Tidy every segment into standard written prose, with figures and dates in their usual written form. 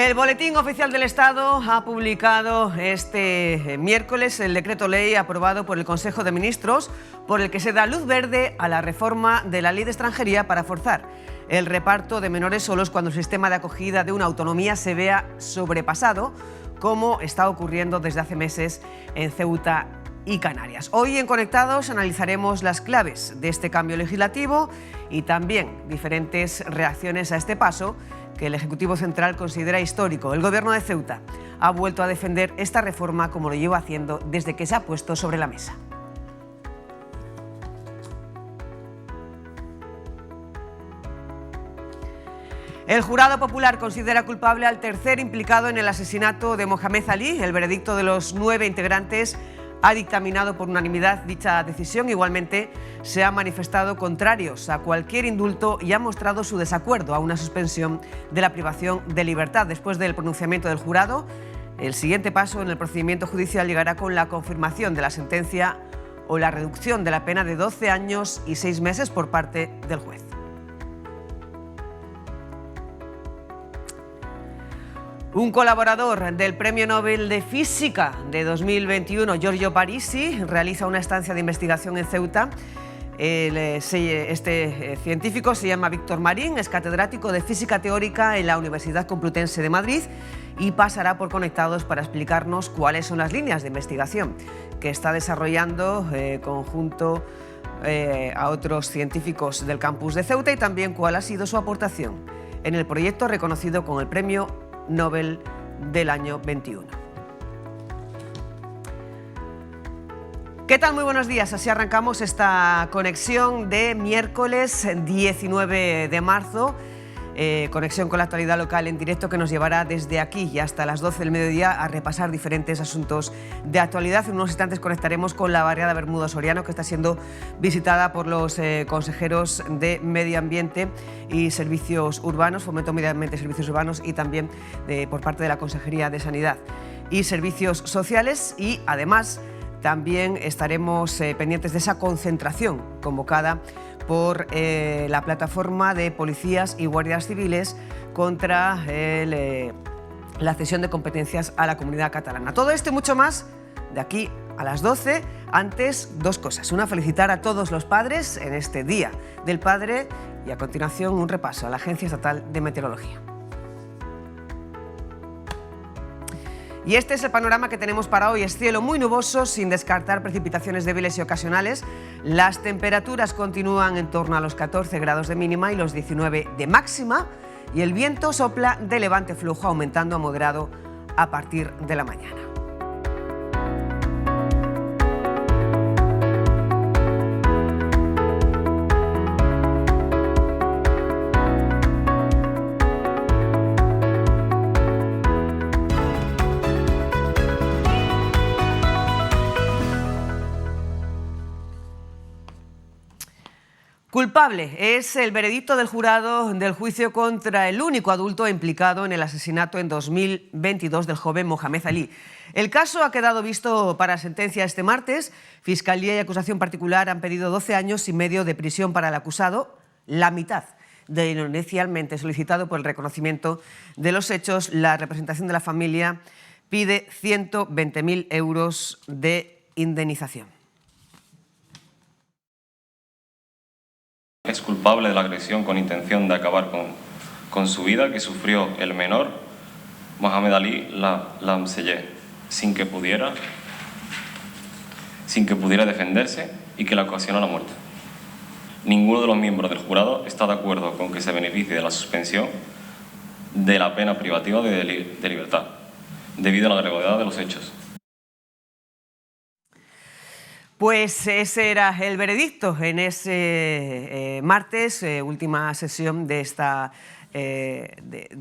El Boletín Oficial del Estado ha publicado este miércoles el decreto ley aprobado por el Consejo de Ministros por el que se da luz verde a la reforma de la Ley de Extranjería para forzar el reparto de menores solos cuando el sistema de acogida de una autonomía se vea sobrepasado, como está ocurriendo desde hace meses en Ceuta y Canarias. Hoy en Conectados analizaremos las claves de este cambio legislativo y también diferentes reacciones a este paso que el Ejecutivo Central considera histórico. El Gobierno de Ceuta ha vuelto a defender esta reforma como lo lleva haciendo desde que se ha puesto sobre la mesa. El jurado popular considera culpable al tercer implicado en el asesinato de Mohamed Ali. El veredicto de los 9 integrantes ha dictaminado por unanimidad dicha decisión. Igualmente, se han manifestado contrarios a cualquier indulto y han mostrado su desacuerdo a una suspensión de la privación de libertad. Después del pronunciamiento del jurado, el siguiente paso en el procedimiento judicial llegará con la confirmación de la sentencia o la reducción de la pena de 12 años y 6 meses por parte del juez. Un colaborador del Premio Nobel de Física de 2021, Giorgio Parisi, realiza una estancia de investigación en Ceuta. Este científico se llama Víctor Marín, es catedrático de Física Teórica en la Universidad Complutense de Madrid y pasará por Conectados para explicarnos cuáles son las líneas de investigación que está desarrollando conjunto a otros científicos del campus de Ceuta y también cuál ha sido su aportación en el proyecto reconocido con el Premio Nobel del año 21. ¿Qué tal? Muy buenos días. Así arrancamos esta conexión de miércoles 19 de marzo. Conexión con la actualidad local en directo que nos llevará desde aquí y hasta las 12 del mediodía a repasar diferentes asuntos de actualidad. En unos instantes conectaremos con la barriada Bermudo Soriano, que está siendo visitada por los consejeros de Medio Ambiente y Servicios Urbanos, Fomento Medio Ambiente y Servicios Urbanos, y también por parte de la Consejería de Sanidad y Servicios Sociales. Y además también estaremos pendientes de esa concentración convocada por la plataforma de policías y guardias civiles contra la cesión de competencias a la comunidad catalana. Todo esto y mucho más de aquí a las 12. Antes, dos cosas. Una, felicitar a todos los padres en este Día del Padre y a continuación un repaso a la Agencia Estatal de Meteorología. Y este es el panorama que tenemos para hoy. Es cielo muy nuboso, sin descartar precipitaciones débiles y ocasionales. Las temperaturas continúan en torno a los 14 grados de mínima y los 19 de máxima. Y el viento sopla de levante flujo, aumentando a moderado a partir de la mañana. Culpable es el veredicto del jurado del juicio contra el único adulto implicado en el asesinato en 2022 del joven Mohamed Ali. El caso ha quedado visto para sentencia este martes. Fiscalía y acusación particular han pedido 12 años y medio de prisión para el acusado, la mitad de lo inicialmente solicitado por el reconocimiento de los hechos. La representación de la familia pide 120.000 euros de indemnización. Es culpable de la agresión con intención de acabar con su vida que sufrió el menor Mohamed Ali Lamseyeh sin que pudiera defenderse y que le ocasionó la muerte. Ninguno de los miembros del jurado está de acuerdo con que se beneficie de la suspensión de la pena privativa de libertad debido a la gravedad de los hechos. Pues ese era el veredicto en ese martes, última sesión de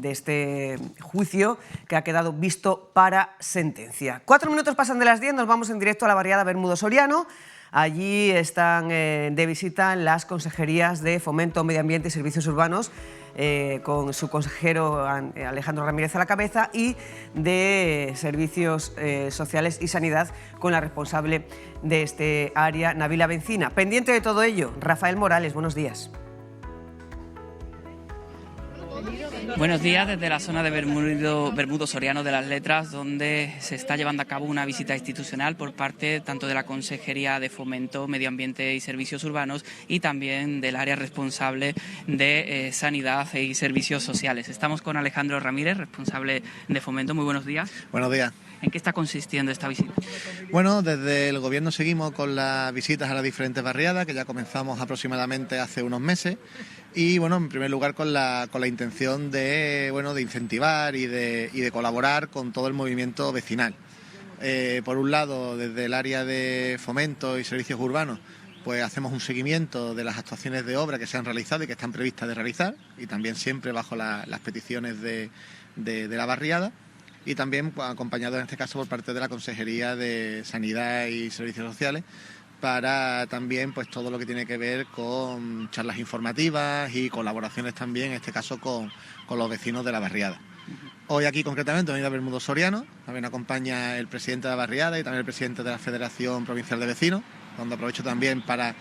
este juicio que ha quedado visto para sentencia. 4 minutos pasan de las 10, nos vamos en directo a la barriada Bermudo Soriano. Allí están de visita las consejerías de Fomento, Medio Ambiente y Servicios Urbanos, con su consejero Alejandro Ramírez a la cabeza, y de Servicios Sociales y Sanidad con la responsable de este área, Nabila Bencina. Pendiente de todo ello, Rafael Morales, buenos días. Buenos días desde la zona de Bermudo Soriano de las Letras, donde se está llevando a cabo una visita institucional por parte tanto de la Consejería de Fomento, Medio Ambiente y Servicios Urbanos y también del área responsable de Sanidad y Servicios Sociales. Estamos con Alejandro Ramírez, responsable de Fomento. Muy buenos días. Buenos días. ¿En qué está consistiendo esta visita? Bueno, desde el Gobierno seguimos con las visitas a las diferentes barriadas, que ya comenzamos aproximadamente hace unos meses. Y bueno, en primer lugar con la intención de incentivar y de colaborar con todo el movimiento vecinal. Por un lado, desde el área de Fomento y Servicios Urbanos, pues hacemos un seguimiento de las actuaciones de obra que se han realizado y que están previstas de realizar, y también siempre bajo las peticiones de la barriada, y también acompañado en este caso por parte de la Consejería de Sanidad y Servicios Sociales, para también pues todo lo que tiene que ver con charlas informativas y colaboraciones también, en este caso con los vecinos de la barriada. Hoy aquí concretamente, en Bermudo Soriano, también acompaña el presidente de la barriada y también el presidente de la Federación Provincial de Vecinos, donde aprovecho también para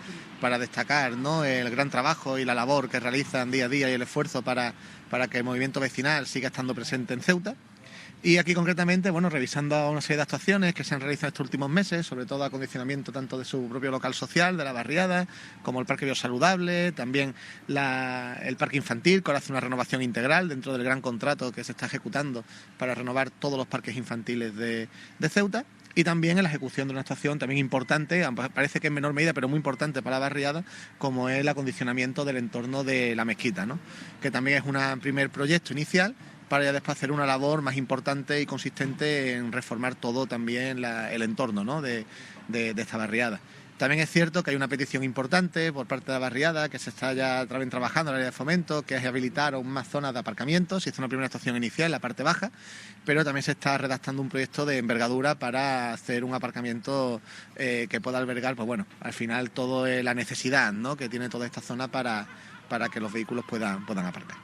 destacar, ¿no?, el gran trabajo y la labor que realizan día a día y el esfuerzo para que el movimiento vecinal siga estando presente en Ceuta. Y aquí concretamente, bueno, revisando una serie de actuaciones que se han realizado estos últimos meses, sobre todo acondicionamiento tanto de su propio local social, de la barriada, como el parque biosaludable, también el parque infantil, que ahora hace una renovación integral dentro del gran contrato que se está ejecutando para renovar todos los parques infantiles de Ceuta. Y también en la ejecución de una actuación también importante, parece que en menor medida, pero muy importante para la barriada, como es el acondicionamiento del entorno de la mezquita, ¿no?, que también es un primer proyecto inicial, para ya después hacer una labor más importante y consistente en reformar todo también el entorno, ¿no?, de esta barriada. También es cierto que hay una petición importante por parte de la barriada, que se está ya también trabajando en el área de Fomento, que es habilitar aún más zonas de aparcamiento. Se hizo una primera actuación inicial en la parte baja, pero también se está redactando un proyecto de envergadura para hacer un aparcamiento que pueda albergar, pues bueno, al final toda la necesidad, ¿no?, que tiene toda esta zona para que los vehículos puedan aparcar.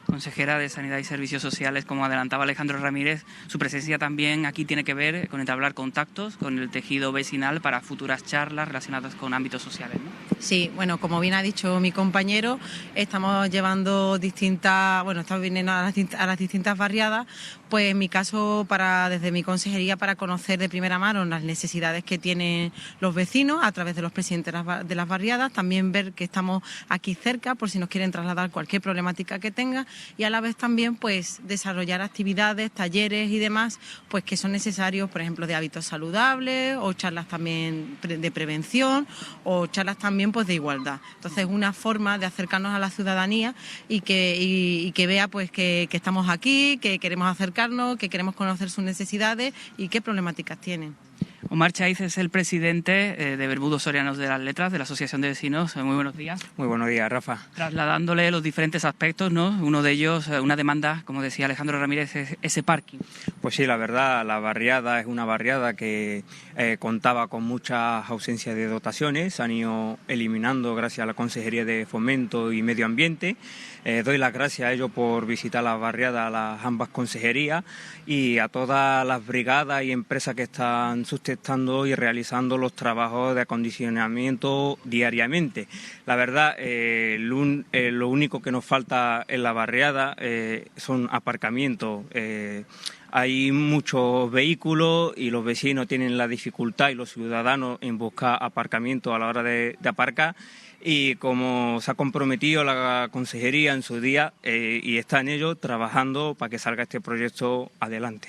Consejera de Sanidad y Servicios Sociales, como adelantaba Alejandro Ramírez, su presencia también aquí tiene que ver con entablar contactos con el tejido vecinal para futuras charlas relacionadas con ámbitos sociales, ¿no? Sí, bueno, como bien ha dicho mi compañero, estamos llevando estamos viniendo a las distintas barriadas, pues en mi caso, desde mi consejería, para conocer de primera mano las necesidades que tienen los vecinos a través de los presidentes de las barriadas, también ver que estamos aquí cerca por si nos quieren trasladar cualquier problemática que tenga, y a la vez también pues desarrollar actividades, talleres y demás pues que son necesarios, por ejemplo, de hábitos saludables, o charlas también de prevención, o charlas también pues de igualdad. Entonces, una forma de acercarnos a la ciudadanía y que vea pues que estamos aquí, que queremos acercarnos, que queremos conocer sus necesidades y qué problemáticas tienen. Omar Chaiz es el presidente de Bermudo Sorianos de las Letras, de la Asociación de Vecinos. Muy buenos días. Muy buenos días, Rafa. Trasladándole los diferentes aspectos, ¿no? Uno de ellos, una demanda, como decía Alejandro Ramírez, es ese parking. Pues sí, la verdad, la barriada es una barriada que contaba con muchas ausencias de dotaciones, se han ido eliminando gracias a la Consejería de Fomento y Medio Ambiente. Doy las gracias a ellos por visitar la barriada, a las ambas consejerías, y a todas las brigadas y empresas que están sustentando y realizando los trabajos de acondicionamiento diariamente. La verdad, lo único que nos falta en la barriada son aparcamientos. Hay muchos vehículos y los vecinos tienen la dificultad, y los ciudadanos, en buscar aparcamiento a la hora de aparcar. Y como se ha comprometido la consejería en su día, y está en ello, trabajando para que salga este proyecto adelante.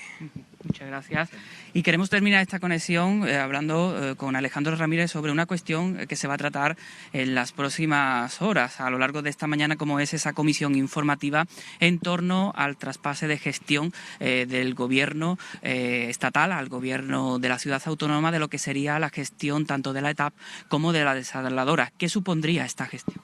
Muchas gracias. Y queremos terminar esta conexión hablando con Alejandro Ramírez sobre una cuestión que se va a tratar en las próximas horas, a lo largo de esta mañana, como es esa comisión informativa en torno al traspase de gestión del gobierno estatal al gobierno de la ciudad autónoma, de lo que sería la gestión tanto de la ETAP como de la desaladora. ¿Qué supondría esta gestión?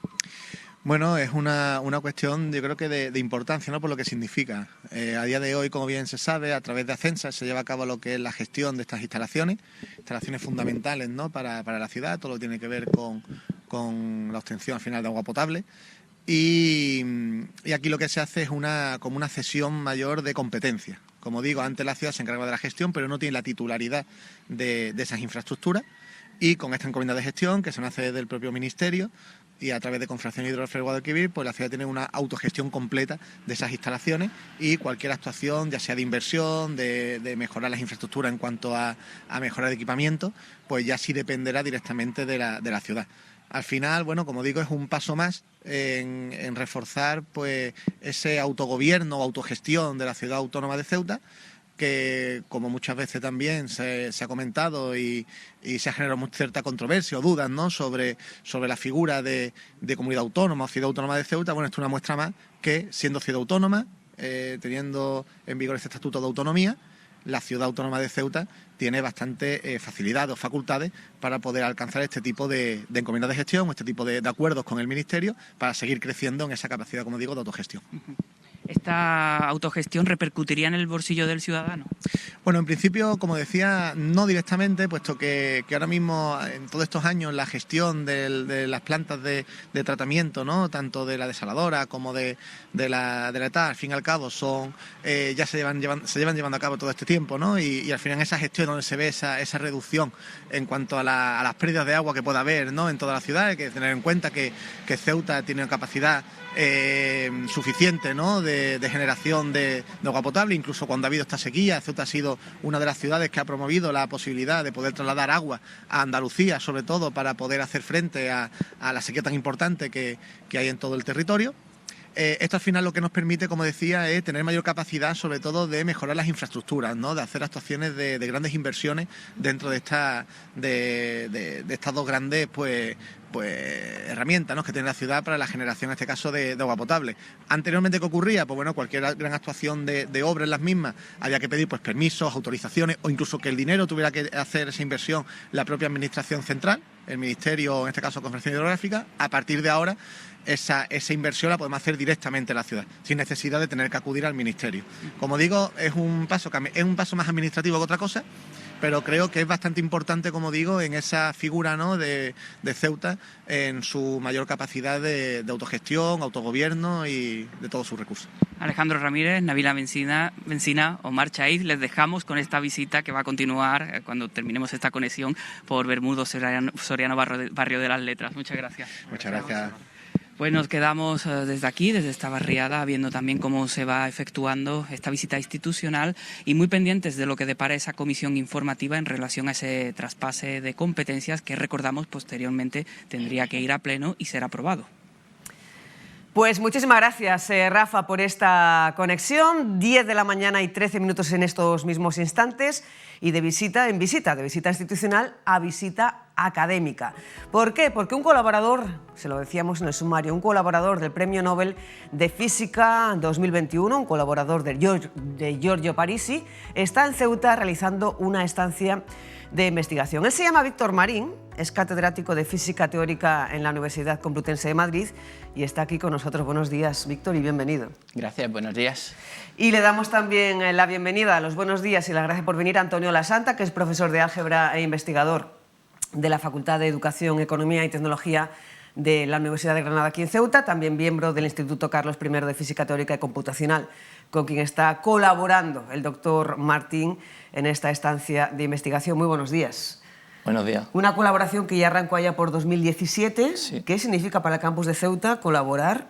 Bueno, es una cuestión, yo creo que de importancia, ¿no?, por lo que significa. A día de hoy, como bien se sabe, a través de Acensa se lleva a cabo lo que es la gestión de estas instalaciones fundamentales, ¿no?, para la ciudad, todo lo que tiene que ver con la obtención al final de agua potable. Y aquí lo que se hace es como una cesión mayor de competencia. Como digo, antes la ciudad se encargaba de la gestión, pero no tiene la titularidad de esas infraestructuras. y con esta encomienda de gestión que se nace desde el propio Ministerio y a través de Confederación Hidroeléctrica del Guadalquivir, pues la ciudad tiene una autogestión completa de esas instalaciones y cualquier actuación, ya sea de inversión, de mejorar las infraestructuras en cuanto a mejorar de equipamiento, pues ya sí dependerá directamente de la ciudad. Al final, bueno, como digo, es un paso más en reforzar pues ese autogobierno o autogestión de la ciudad autónoma de Ceuta, que como muchas veces también se ha comentado y se ha generado cierta controversia o dudas, ¿no?, sobre la figura de comunidad autónoma o ciudad autónoma de Ceuta. Bueno, esto es una muestra más que, siendo ciudad autónoma, teniendo en vigor este estatuto de autonomía, la ciudad autónoma de Ceuta tiene bastante facilidades o facultades para poder alcanzar este tipo de encomiendas de gestión o este tipo de acuerdos con el Ministerio para seguir creciendo en esa capacidad, como digo, de autogestión. ¿Esta autogestión repercutiría en el bolsillo del ciudadano? Bueno, en principio, como decía, no directamente, puesto que ahora mismo, en todos estos años, la gestión de las plantas de tratamiento, ¿no?, tanto de la desaladora como de la ETA, al fin y al cabo, son ya se llevan llevando a cabo todo este tiempo, ¿no? Y al final en esa gestión donde se ve esa reducción en cuanto a las pérdidas de agua que pueda haber, ¿no?, en toda la ciudad. Hay que tener en cuenta que Ceuta tiene una capacidad suficiente, ¿no?, de generación de agua potable. Incluso cuando ha habido esta sequía, Ceuta ha sido una de las ciudades que ha promovido la posibilidad de poder trasladar agua a Andalucía, sobre todo para poder hacer frente a la sequía tan importante que hay en todo el territorio. Esto al final lo que nos permite, como decía, es tener mayor capacidad, sobre todo, de mejorar las infraestructuras, ¿no?, de hacer actuaciones de grandes inversiones dentro de estas dos grandes pues herramientas, ¿no?, que tiene la ciudad para la generación, en este caso, de agua potable. Anteriormente, ¿qué ocurría? Pues bueno, cualquier gran actuación de obra en las mismas había que pedir pues permisos, autorizaciones, o incluso que el dinero tuviera que hacer esa inversión la propia administración central, el Ministerio, en este caso Confederación Hidrográfica. A partir de ahora, esa inversión la podemos hacer directamente en la ciudad, sin necesidad de tener que acudir al Ministerio. Como digo, es un paso más administrativo que otra cosa, pero creo que es bastante importante, como digo, en esa figura, ¿no?, de Ceuta, en su mayor capacidad de autogestión, autogobierno y de todos sus recursos. Alejandro Ramírez, Nabila Bencina, Omar Chaiz, les dejamos con esta visita que va a continuar cuando terminemos esta conexión por Bermudo Soriano, Barrio de las Letras. Muchas gracias. Muchas gracias. Pues nos quedamos desde aquí, desde esta barriada, viendo también cómo se va efectuando esta visita institucional y muy pendientes de lo que depara esa comisión informativa en relación a ese traspase de competencias que, recordamos, posteriormente tendría que ir a pleno y ser aprobado. Pues muchísimas gracias, Rafa, por esta conexión. 10 de la mañana y 13 minutos en estos mismos instantes y de visita institucional a visita académica. ¿Por qué? Porque un colaborador, se lo decíamos en el sumario, un colaborador del Premio Nobel de Física 2021, un colaborador de Giorgio Parisi, está en Ceuta realizando una estancia de investigación. Él se llama Víctor Marín, es catedrático de Física Teórica en la Universidad Complutense de Madrid y está aquí con nosotros. Buenos días, Víctor, y bienvenido. Gracias, buenos días. Y le damos también la bienvenida, los buenos días y las gracias por venir a Antonio Lasanta, que es profesor de álgebra e investigador de la Facultad de Educación, Economía y Tecnología de la Universidad de Granada, aquí en Ceuta, también miembro del Instituto Carlos I de Física Teórica y Computacional, con quien está colaborando el doctor Martín en esta estancia de investigación. Muy buenos días. Buenos días. Una colaboración que ya arrancó allá por 2017. Sí. ¿Qué significa para el campus de Ceuta colaborar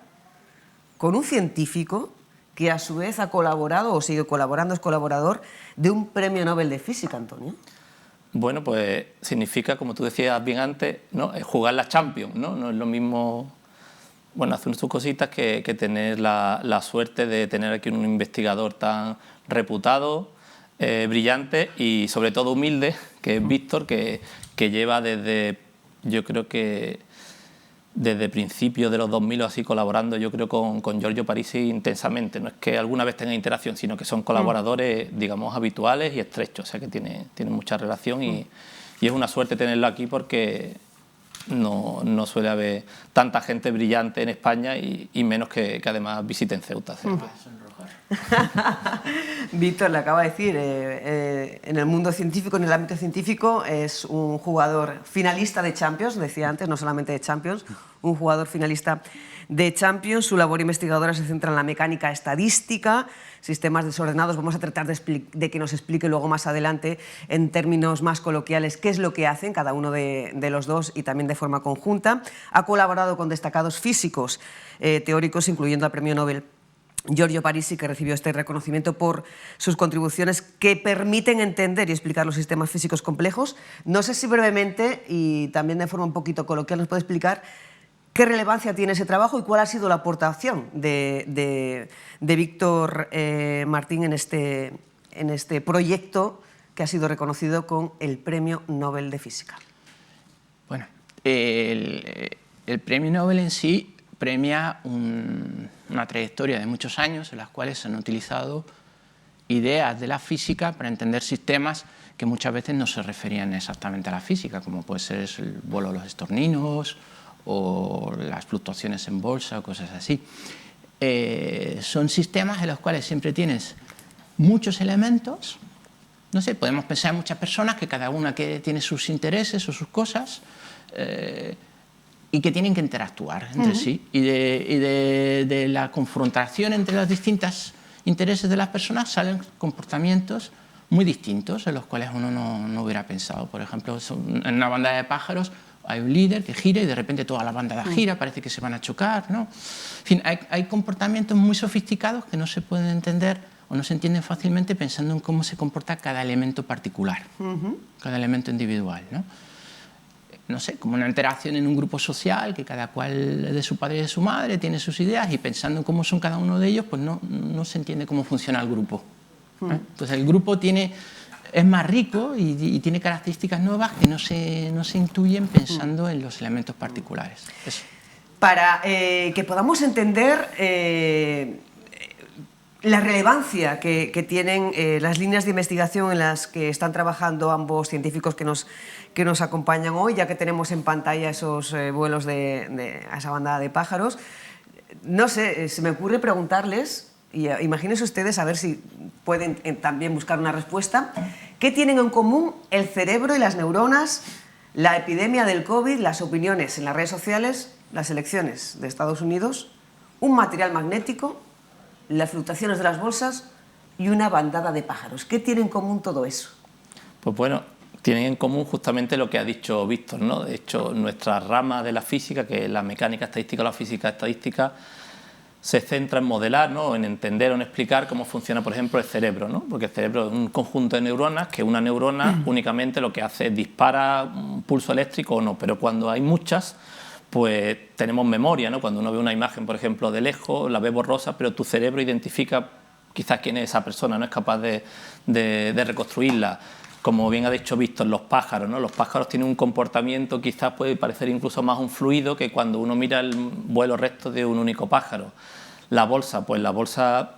con un científico que a su vez ha colaborado o sigue colaborando, es colaborador de un premio Nobel de Física, Antonio? Bueno, pues significa, como tú decías bien antes, ¿no?, jugar la Champions, ¿no? No es lo mismo, bueno, hacer sus cositas que tener la suerte de tener aquí un investigador tan reputado, brillante y sobre todo humilde, que es Víctor, que lleva desde, yo creo que desde principios de los 2000 o así colaborando, yo creo, con Giorgio Parisi intensamente. No es que alguna vez tenga interacción, sino que son colaboradores, digamos, habituales y estrechos, o sea que tienen mucha relación y es una suerte tenerlo aquí porque no suele haber tanta gente brillante en España y menos que además visiten Ceuta. Víctor le acaba de decir, en el mundo científico, en el ámbito científico, es un jugador finalista de Champions, decía antes, no solamente de Champions, un jugador finalista de Champions. Su labor investigadora se centra en la mecánica estadística, sistemas desordenados. Vamos a tratar de que nos explique luego más adelante, en términos más coloquiales, qué es lo que hacen cada uno de los dos y también de forma conjunta. Ha colaborado con destacados físicos teóricos, incluyendo al premio Nobel Giorgio Parisi, que recibió este reconocimiento por sus contribuciones que permiten entender y explicar los sistemas físicos complejos. No sé si brevemente y también de forma un poquito coloquial nos puede explicar qué relevancia tiene ese trabajo y cuál ha sido la aportación de Víctor Martín en este proyecto que ha sido reconocido con el Premio Nobel de Física. Bueno, el Premio Nobel en sí premia una trayectoria de muchos años en las cuales se han utilizado ideas de la física para entender sistemas que muchas veces no se referían exactamente a la física, como puede ser el vuelo de los estorninos o las fluctuaciones en bolsa o cosas así. Son sistemas en los cuales siempre tienes muchos elementos. No sé, podemos pensar en muchas personas que cada una que tiene sus intereses o sus cosas y que tienen que interactuar entre sí. Y de la confrontación entre los distintos intereses de las personas salen comportamientos muy distintos en los cuales uno no hubiera pensado. Por ejemplo, en una banda de pájaros hay un líder que gira y de repente toda la banda gira, parece que se van a chocar, ¿no? En fin, hay comportamientos muy sofisticados que no se pueden entender o no se entienden fácilmente pensando en cómo se comporta cada elemento particular, cada elemento individual, ¿no? No sé, como una interacción en un grupo social, que cada cual de su padre y de su madre tiene sus ideas y pensando en cómo son cada uno de ellos, pues no se entiende cómo funciona el grupo. Entonces el grupo es más rico y tiene características nuevas que no se intuyen pensando en los elementos particulares. Eso. Para que podamos entender la relevancia que tienen las líneas de investigación en las que están trabajando ambos científicos que nos acompañan hoy, ya que tenemos en pantalla esos vuelos a esa bandada de pájaros. No sé, se me ocurre preguntarles, y imagínense ustedes a ver si pueden también buscar una respuesta, ¿qué tienen en común el cerebro y las neuronas, la epidemia del COVID, las opiniones en las redes sociales, las elecciones de Estados Unidos, un material magnético, las fluctuaciones de las bolsas y una bandada de pájaros? ¿Qué tiene en común todo eso? Pues bueno, tienen en común justamente lo que ha dicho Víctor, ¿no? De hecho, nuestra rama de la física, que es la mecánica estadística o la física estadística, se centra en modelar, ¿no? En entender o en explicar cómo funciona, por ejemplo, el cerebro, ¿no? Porque el cerebro es un conjunto de neuronas, que una neurona únicamente lo que hace es dispara un pulso eléctrico o no, pero cuando hay muchas, pues tenemos memoria, ¿no? Cuando uno ve una imagen, por ejemplo, de lejos, la ve borrosa, pero tu cerebro identifica quizás quién es esa persona, no es capaz de reconstruirla. Como bien ha dicho Víctor, los pájaros, ¿no? Los pájaros tienen un comportamiento, quizás puede parecer incluso más un fluido que cuando uno mira el vuelo recto de un único pájaro. La bolsa, pues la bolsa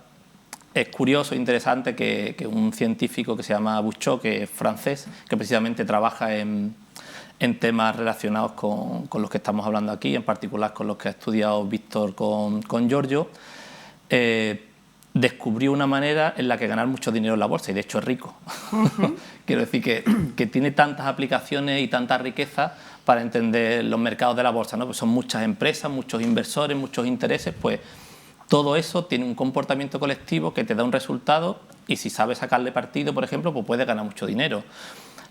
es curioso e interesante que un científico que se llama Bouchot, que es francés, que precisamente trabaja en temas relacionados con los que estamos hablando aquí, en particular con los que ha estudiado Víctor con Giorgio, descubrió una manera en la que ganar mucho dinero en la bolsa, y de hecho es rico. Quiero decir que tiene tantas aplicaciones y tanta riqueza para entender los mercados de la bolsa, ¿no? Pues son muchas empresas, muchos inversores, muchos intereses, pues todo eso tiene un comportamiento colectivo que te da un resultado y si sabes sacarle partido, por ejemplo, pues puedes ganar mucho dinero.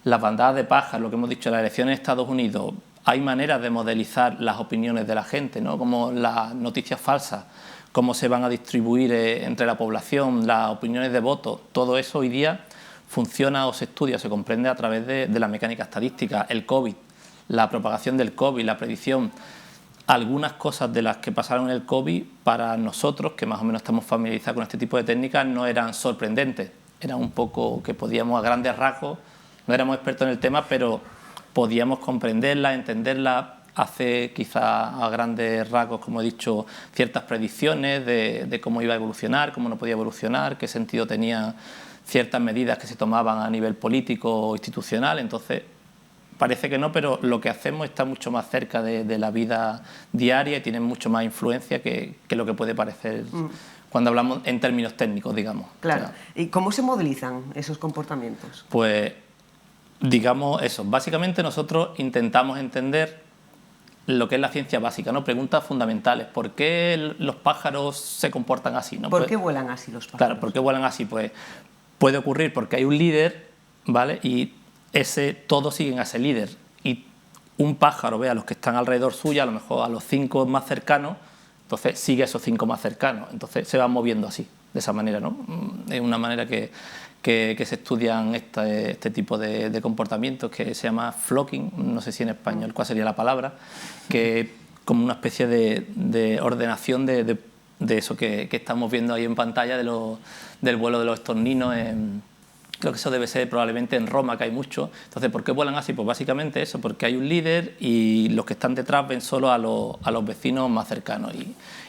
Las bandadas de pájaros, lo que hemos dicho en las elecciones de Estados Unidos, hay maneras de modelizar las opiniones de la gente, ¿no? Como las noticias falsas, cómo se van a distribuir entre la población, las opiniones de voto, todo eso hoy día funciona o se estudia o se comprende a través de la mecánica estadística. El COVID, la propagación del COVID, la predicción, algunas cosas de las que pasaron en el COVID para nosotros, que más o menos estamos familiarizados con este tipo de técnicas, no eran sorprendentes, eran un poco que podíamos a grandes rasgos, no éramos expertos en el tema, pero podíamos comprenderla, entenderla, hace quizá a grandes rasgos, como he dicho, ciertas predicciones de cómo iba a evolucionar, cómo no podía evolucionar, qué sentido tenían ciertas medidas que se tomaban a nivel político o institucional. Entonces, parece que no, pero lo que hacemos está mucho más cerca de la vida diaria y tiene mucho más influencia que lo que puede parecer cuando hablamos en términos técnicos, digamos. Claro. O sea, ¿Y cómo se modelizan esos comportamientos? pues, digamos eso. Básicamente nosotros intentamos entender lo que es la ciencia básica, ¿no? Preguntas fundamentales. ¿Por qué los pájaros se comportan así? ¿No? ¿Por Pues, qué vuelan así los pájaros? claro, ¿por qué vuelan así? Pues puede ocurrir porque hay un líder, ¿vale? Y todos siguen a ese líder. Y un pájaro ve a los que están alrededor suya, a lo mejor a los 5 más cercanos, entonces sigue a esos 5 más cercanos. Entonces se van moviendo así, de esa manera, ¿no? Es una manera que se estudian este tipo de comportamientos que se llama flocking, no sé si en español cuál sería la palabra, que es como una especie de ordenación de eso que estamos viendo ahí en pantalla del vuelo de los estorninos. Creo que eso debe ser probablemente en Roma, que hay mucho. Entonces, ¿por qué vuelan así? Pues básicamente eso, porque hay un líder y los que están detrás ven solo a los vecinos más cercanos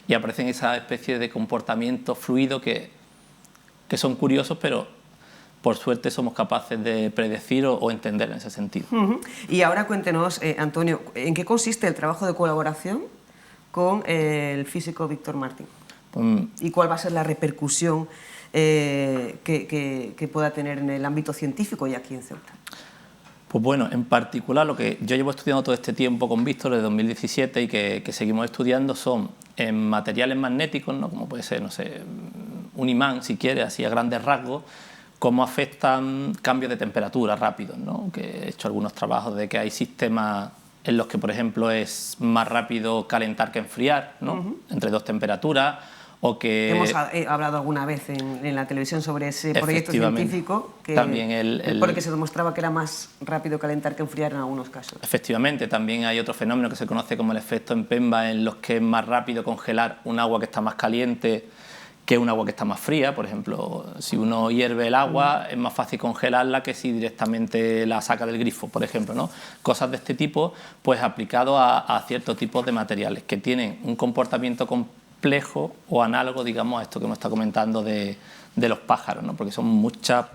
y aparecen esa especie de comportamientos fluidos que son curiosos, pero por suerte somos capaces de predecir o entender en ese sentido. Y ahora cuéntenos, Antonio, ¿en qué consiste el trabajo de colaboración con el físico Víctor Martín? ¿Y cuál va a ser la repercusión que pueda tener en el ámbito científico y aquí en Ceuta? Pues bueno, en particular lo que yo llevo estudiando todo este tiempo con Víctor, desde 2017, y que seguimos estudiando son en materiales magnéticos, ¿no? Como puede ser, no sé, un imán, si quiere, así a grandes rasgos, cómo afectan cambios de temperatura rápidos, ¿no? Que he hecho algunos trabajos de que hay sistemas en los que, por ejemplo, es más rápido calentar que enfriar, ¿no? Entre dos temperaturas, o que... Hemos hablado alguna vez en la televisión sobre ese proyecto científico también por el que se demostraba que era más rápido calentar que enfriar en algunos casos. Efectivamente, también hay otro fenómeno que se conoce como el efecto en Pemba, en los que es más rápido congelar un agua que está más caliente que un agua que está más fría. Por ejemplo, si uno hierve el agua, es más fácil congelarla que si directamente la saca del grifo, por ejemplo, ¿no? Cosas de este tipo, pues aplicado a ciertos tipos de materiales que tienen un comportamiento complejo o análogo, digamos, a esto que nos está comentando de los pájaros, ¿no? Porque son muchos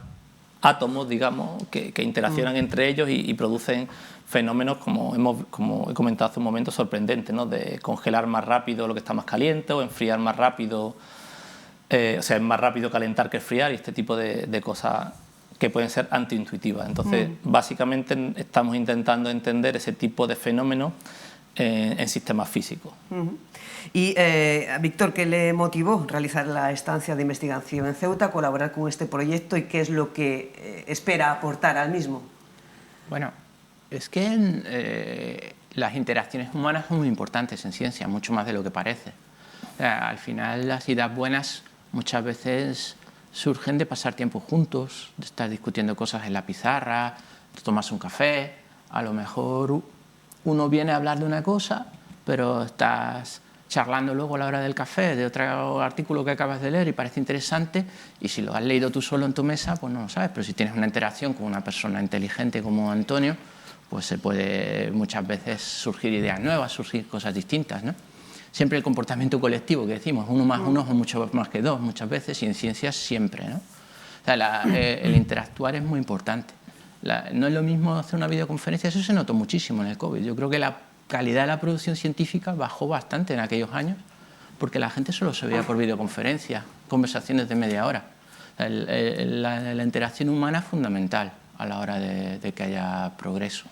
átomos, digamos, que interaccionan entre ellos y producen fenómenos, como he comentado hace un momento, sorprendentes, ¿no? De congelar más rápido lo que está más caliente o enfriar más rápido. O sea, es más rápido calentar que enfriar y este tipo de cosas que pueden ser antiintuitivas. Entonces, básicamente estamos intentando entender ese tipo de fenómenos en sistemas físicos. Y, Víctor, ¿qué le motivó realizar la estancia de investigación en Ceuta, colaborar con este proyecto y qué es lo que espera aportar al mismo? Bueno, es que las interacciones humanas son muy importantes en ciencia, mucho más de lo que parece. O sea, al final, las ideas buenas muchas veces surgen de pasar tiempo juntos, de estar discutiendo cosas en la pizarra, de tomarse un café. A lo mejor uno viene a hablar de una cosa, pero estás charlando luego a la hora del café de otro artículo que acabas de leer y parece interesante, y si lo has leído tú solo en tu mesa, pues no lo sabes. Pero si tienes una interacción con una persona inteligente como Antonio, pues se puede muchas veces surgir ideas nuevas, surgir cosas distintas, ¿no? Siempre el comportamiento colectivo que decimos, 1 más 1 es mucho más que 2 muchas veces, y en ciencias siempre, ¿no? O sea, el interactuar es muy importante. No es lo mismo hacer una videoconferencia, eso se notó muchísimo en el COVID. Yo creo que la calidad de la producción científica bajó bastante en aquellos años, porque la gente solo se veía por videoconferencia, conversaciones de media hora. La interacción humana es fundamental a la hora de que haya progreso.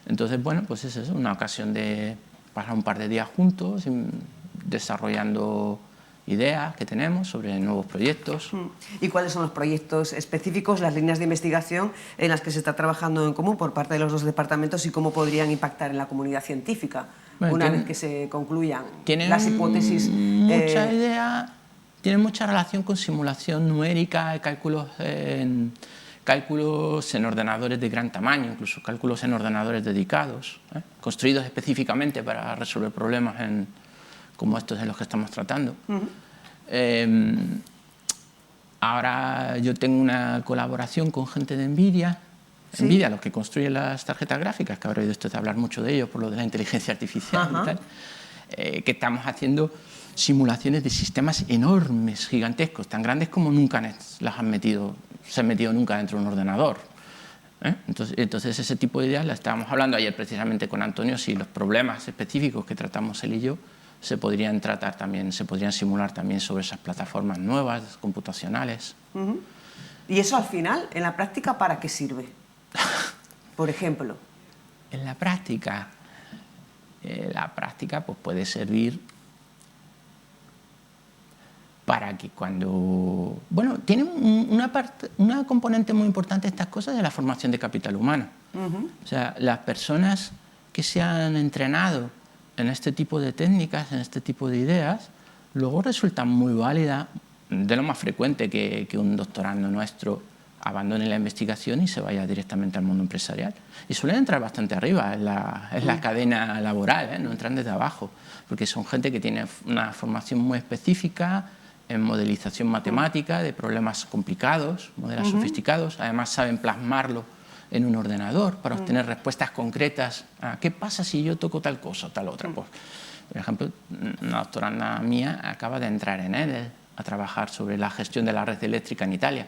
Entonces, bueno, pues es eso, una ocasión de pasar un par de días juntos, desarrollando ideas que tenemos sobre nuevos proyectos. ¿Y cuáles son los proyectos específicos, las líneas de investigación en las que se está trabajando en común por parte de los dos departamentos y cómo podrían impactar en la comunidad científica una vez que se concluyan las hipótesis? Mucha idea, tienen mucha relación con simulación numérica, cálculos en ordenadores de gran tamaño, incluso cálculos en ordenadores dedicados, construidos específicamente para resolver problemas como estos en los que estamos tratando. Ahora yo tengo una colaboración con gente de NVIDIA, ¿sí? NVIDIA, los que construyen las tarjetas gráficas, que habrá oído usted hablar mucho de ellos por lo de la inteligencia artificial y tal, que estamos haciendo simulaciones de sistemas enormes, gigantescos, tan grandes como nunca se han metido nunca dentro de un ordenador. Entonces ese tipo de ideas las estábamos hablando ayer precisamente con Antonio, si los problemas específicos que tratamos él y yo se podrían tratar también, se podrían simular también sobre esas plataformas nuevas, computacionales. ¿Y eso al final, en la práctica, para qué sirve? Por ejemplo. En la práctica pues puede servir para que cuando... Bueno, tiene una componente muy importante de estas cosas de la formación de capital humano. O sea, las personas que se han entrenado en este tipo de técnicas, en este tipo de ideas, luego resultan muy válidas. De lo más frecuente que un doctorando nuestro abandone la investigación y se vaya directamente al mundo empresarial. Y suelen entrar bastante arriba en la cadena laboral, no entran desde abajo, porque son gente que tiene una formación muy específica en modelización matemática de problemas complicados, modelos sofisticados. Además saben plasmarlo en un ordenador para obtener respuestas concretas a qué pasa si yo toco tal cosa o tal otra. Pues, por ejemplo, una doctoranda mía acaba de entrar en Enel a trabajar sobre la gestión de la red eléctrica en Italia.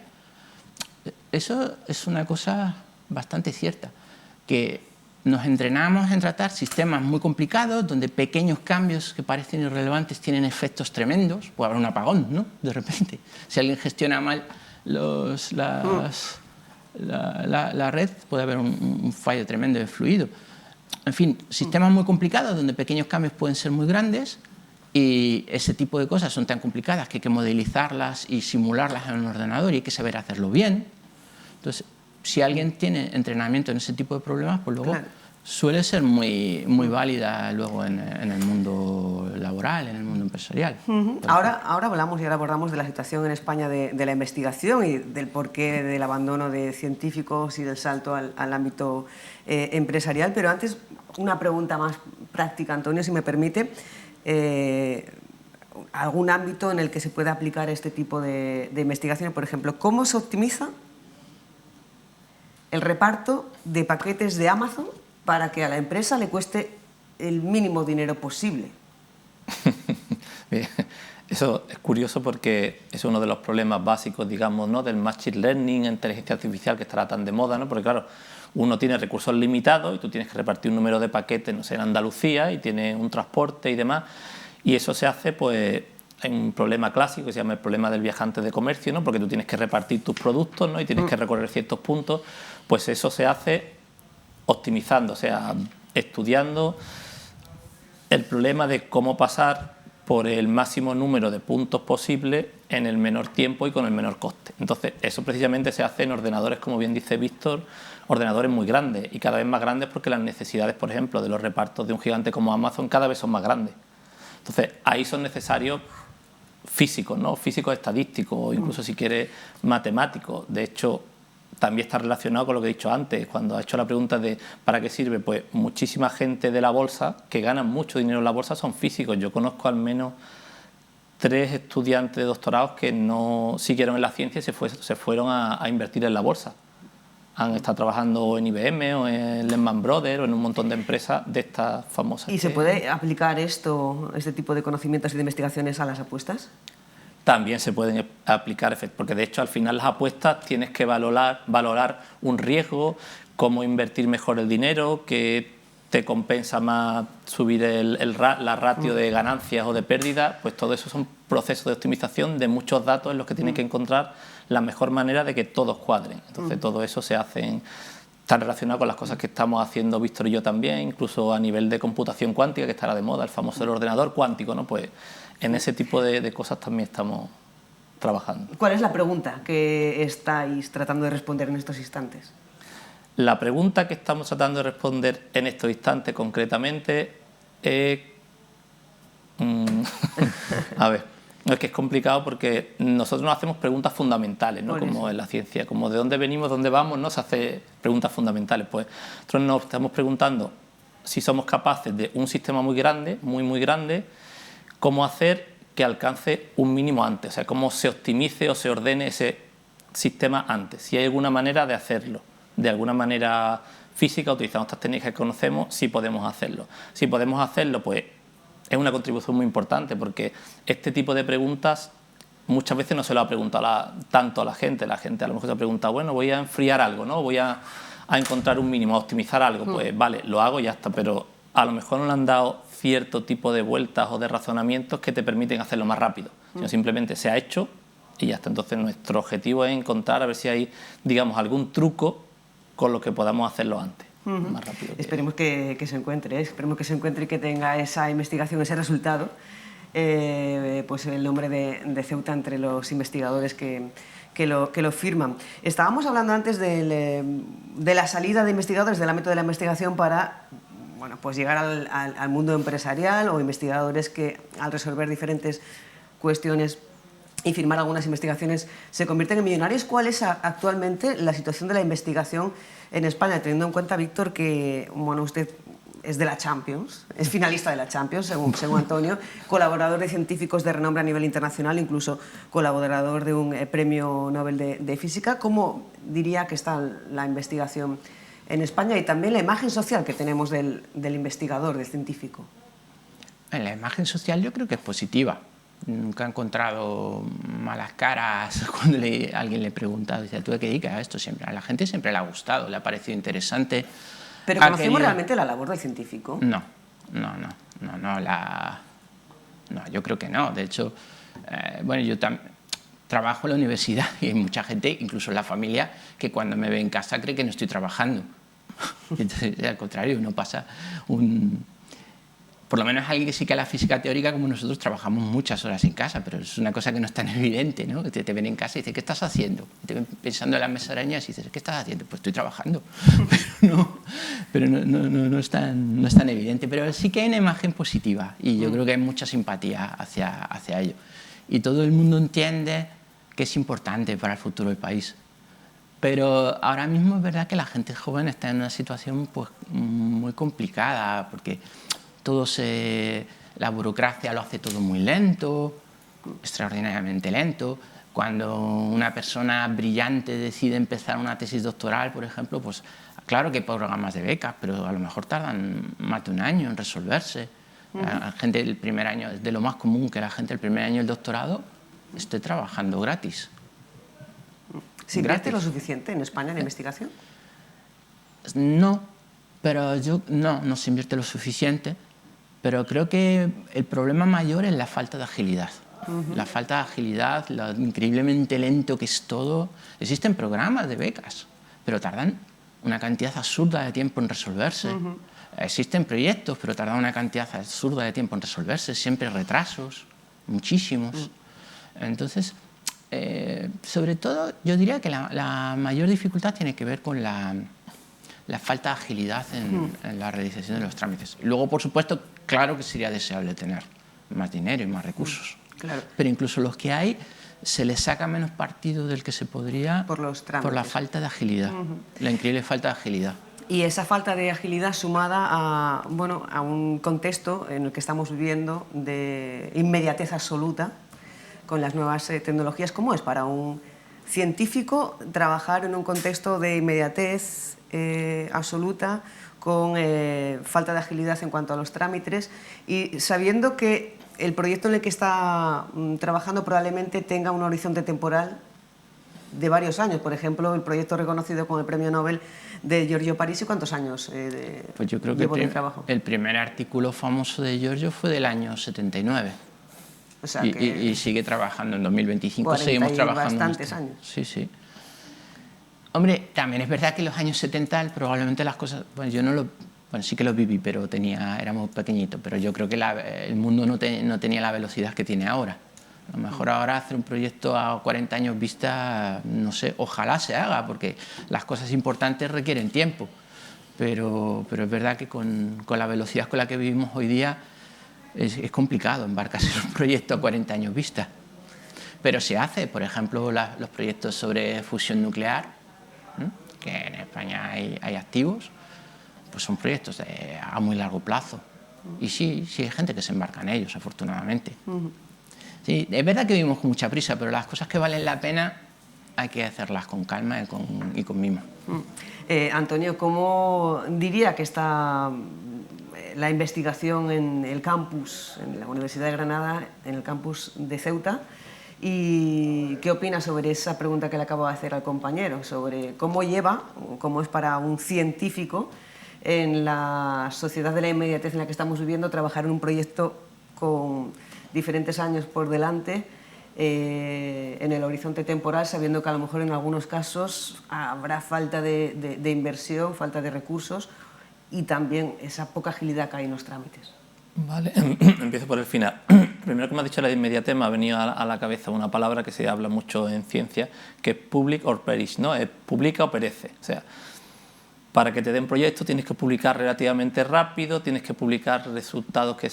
Eso es una cosa bastante cierta, que nos entrenamos en tratar sistemas muy complicados, donde pequeños cambios que parecen irrelevantes tienen efectos tremendos. Puede haber un apagón, ¿no? De repente, si alguien gestiona mal la red, puede haber un fallo tremendo de fluido. En fin, sistemas muy complicados, donde pequeños cambios pueden ser muy grandes, y ese tipo de cosas son tan complicadas que hay que modelizarlas y simularlas en un ordenador y hay que saber hacerlo bien. Entonces, si alguien tiene entrenamiento en ese tipo de problemas, pues luego suele ser muy válida luego en el mundo laboral, en el mundo empresarial. Ahora hablamos y ahora abordamos de la situación en España de la investigación y del porqué del abandono de científicos y del salto al ámbito empresarial, pero antes una pregunta más práctica, Antonio, si me permite. ¿Algún ámbito en el que se pueda aplicar este tipo de investigaciones? Por ejemplo, ¿cómo se optimiza el reparto de paquetes de Amazon para que a la empresa le cueste el mínimo dinero posible? Bien, eso es curioso porque es uno de los problemas básicos, digamos, ¿no?, del machine learning, inteligencia artificial, que estará tan de moda, ¿no? Porque claro, uno tiene recursos limitados y tú tienes que repartir un número de paquetes, no sé, en Andalucía, y tiene un transporte y demás, y eso se hace, pues, hay un problema clásico que se llama el problema del viajante de comercio, ¿no?, porque tú tienes que repartir tus productos, ¿no?, y tienes que recorrer ciertos puntos. Pues eso se hace optimizando, o sea, estudiando el problema de cómo pasar por el máximo número de puntos posible en el menor tiempo y con el menor coste. Entonces, eso precisamente se hace en ordenadores, como bien dice Víctor, ordenadores muy grandes y cada vez más grandes porque las necesidades, por ejemplo, de los repartos de un gigante como Amazon cada vez son más grandes. Entonces, ahí son necesarios físicos, ¿no?, físicos estadísticos o incluso, si quieres, matemáticos. De hecho, también está relacionado con lo que he dicho antes, cuando ha hecho la pregunta de ¿para qué sirve? Pues muchísima gente de la bolsa que ganan mucho dinero en la bolsa son físicos. Yo conozco al menos 3 estudiantes de doctorados que no siguieron en la ciencia y se fueron a invertir en la bolsa. Han estado trabajando en IBM o en Lehman Brothers o en un montón de empresas de estas famosas. ¿Y se puede aplicar este tipo de conocimientos y de investigaciones a las apuestas? También se pueden aplicar, porque de hecho al final las apuestas tienes que valorar un riesgo, cómo invertir mejor el dinero, qué te compensa más subir la ratio de ganancias o de pérdidas. Pues todo eso son procesos de optimización de muchos datos en los que tienen que encontrar la mejor manera de que todos cuadren. Entonces todo eso está relacionado con las cosas que estamos haciendo Víctor y yo también, incluso a nivel de computación cuántica, que estará de moda, el famoso ordenador cuántico, ¿no? Pues en ese tipo de cosas también estamos trabajando. ¿Cuál es la pregunta que estáis tratando de responder en estos instantes? La pregunta que estamos tratando de responder en estos instantes concretamente es... a ver, es que es complicado porque nosotros nos hacemos preguntas fundamentales, ¿no?, como en la ciencia, como de dónde venimos, dónde vamos, ¿no?, se hace preguntas fundamentales. Pues nosotros nos estamos preguntando si somos capaces de un sistema muy grande, muy grande, cómo hacer que alcance un mínimo antes, o sea, cómo se optimice o se ordene ese sistema antes, si hay alguna manera de hacerlo, de alguna manera física, utilizando estas técnicas que conocemos, si podemos hacerlo. Si podemos hacerlo, pues es una contribución muy importante, porque este tipo de preguntas muchas veces no se lo ha preguntado tanto a la gente a lo mejor se ha preguntado, bueno, voy a enfriar algo, ¿no?, voy a encontrar un mínimo, a optimizar algo, pues vale, lo hago y ya está, pero a lo mejor no le han dado cierto tipo de vueltas o de razonamientos que te permiten hacerlo más rápido, sino simplemente se ha hecho y ya está. Entonces nuestro objetivo es encontrar a ver si hay, digamos, algún truco con lo que podamos hacerlo antes. Más rápido Esperemos que se encuentre, esperemos que se encuentre y que tenga esa investigación, ese resultado, pues el nombre de Ceuta entre los investigadores que lo firman. Estábamos hablando antes de la salida de investigadores del ámbito de la investigación para, bueno, pues llegar al mundo empresarial, o investigadores que al resolver diferentes cuestiones y firmar algunas investigaciones se convierten en millonarios. ¿Cuál es actualmente la situación de la investigación en España, teniendo en cuenta, Víctor, que bueno, usted es de la Champions, es finalista de la Champions, según Antonio, colaborador de científicos de renombre a nivel internacional, incluso colaborador de un premio Nobel de Física? ¿Cómo diría que está la investigación en España y también la imagen social que tenemos del investigador, del científico? La imagen social yo creo que es positiva. Nunca he encontrado malas caras cuando alguien le pregunta, dice, ¿tú de qué dedicas a esto? Siempre, a la gente siempre le ha gustado, le ha parecido interesante. ¿Pero conocemos realmente la labor del científico? No, yo creo que no. De hecho, bueno, yo trabajo en la universidad y hay mucha gente, incluso en la familia, que cuando me ve en casa cree que no estoy trabajando. Entonces, al contrario, uno pasa por lo menos alguien que sí que a la física teórica, como nosotros, trabajamos muchas horas en casa, pero es una cosa que no es tan evidente, ¿no? Te ven en casa y dicen, ¿qué estás haciendo? Y te ven pensando en las mesarañas y dices, ¿qué estás haciendo? Pues estoy trabajando. Pero no es tan evidente. Pero sí que hay una imagen positiva y yo creo que hay mucha simpatía hacia ello. Y todo el mundo entiende que es importante para el futuro del país. Pero ahora mismo es verdad que la gente joven está en una situación pues, muy complicada, porque la burocracia lo hace todo muy lento, extraordinariamente lento. Cuando una persona brillante decide empezar una tesis doctoral, por ejemplo, pues claro que hay programas de becas, pero a lo mejor tardan más de un año en resolverse. La gente del primer año, es de lo más común que la gente del primer año del doctorado esté trabajando gratis. ¿Se invierte lo suficiente en España en la investigación? No, pero no se invierte lo suficiente. Pero creo que el problema mayor es la falta de agilidad. La falta de agilidad, lo increíblemente lento que es todo. Existen programas de becas, pero tardan una cantidad absurda de tiempo en resolverse. Existen proyectos, pero tardan una cantidad absurda de tiempo en resolverse. Siempre retrasos, muchísimos. Entonces, sobre todo, yo diría que la mayor dificultad tiene que ver con la falta de agilidad en la realización de los trámites. Luego, por supuesto, claro que sería deseable tener más dinero y más recursos. Claro. Pero incluso los que hay, se les saca menos partido del que se podría por la falta de agilidad, la increíble falta de agilidad. Y esa falta de agilidad sumada a un contexto en el que estamos viviendo de inmediatez absoluta con las nuevas tecnologías. ¿Cómo es para un científico trabajar en un contexto de inmediatez absoluta, con falta de agilidad en cuanto a los trámites y sabiendo que el proyecto en el que está trabajando probablemente tenga un horizonte temporal de varios años? Por ejemplo, el proyecto reconocido con el premio Nobel de Giorgio Parisi, ¿cuántos años pues yo creo que el primer artículo famoso de Giorgio fue del año 79. O sea y sigue trabajando en 2025, seguimos trabajando. Bastantes años. Sí, sí. Hombre, también es verdad que en los años 70 probablemente las cosas... Bueno, yo sí que lo viví, pero era muy pequeñito, pero yo creo que el mundo no tenía la velocidad que tiene ahora. A lo mejor ahora hacer un proyecto a 40 años vista, no sé, ojalá se haga, porque las cosas importantes requieren tiempo. Pero es verdad que con la velocidad con la que vivimos hoy día es complicado embarcarse en un proyecto a 40 años vista. Pero se hace, por ejemplo, los proyectos sobre fusión nuclear, que en España hay activos, pues son proyectos a muy largo plazo. Y sí hay gente que se embarca en ellos, afortunadamente. Sí, es verdad que vivimos con mucha prisa, pero las cosas que valen la pena hay que hacerlas con calma y con mimo. Antonio, ¿cómo diría que está la investigación en el campus, en la Universidad de Granada, en el campus de Ceuta? ¿Y qué opina sobre esa pregunta que le acabo de hacer al compañero, sobre cómo es para un científico en la sociedad de la inmediatez en la que estamos viviendo, trabajar en un proyecto con diferentes años por delante, en el horizonte temporal, sabiendo que a lo mejor en algunos casos habrá falta de inversión, falta de recursos y también esa poca agilidad que hay en los trámites. Vale, empiezo por el final. Primero que me has dicho la inmediatez, me ha venido a la cabeza una palabra que se habla mucho en ciencia, que es public or perish, ¿no? Es publica o perece. O sea, para que te den proyectos tienes que publicar relativamente rápido, tienes que publicar resultados que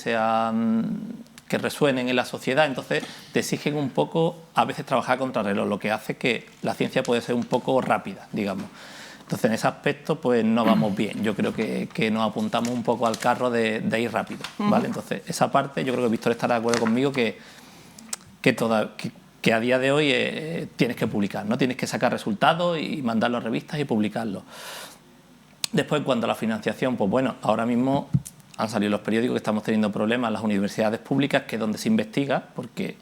que resuenen en la sociedad, entonces te exigen un poco, a veces trabajar contra reloj, lo que hace que la ciencia puede ser un poco rápida, digamos. Entonces, en ese aspecto, pues no vamos bien. Yo creo que nos apuntamos un poco al carro de ir rápido, ¿vale? Entonces, esa parte, yo creo que Víctor estará de acuerdo conmigo que a día de hoy tienes que publicar, ¿no? Tienes que sacar resultados y mandarlos a revistas y publicarlos. Después, en cuanto a la financiación, pues bueno, ahora mismo han salido los periódicos que estamos teniendo problemas en las universidades públicas, que es donde se investiga, porque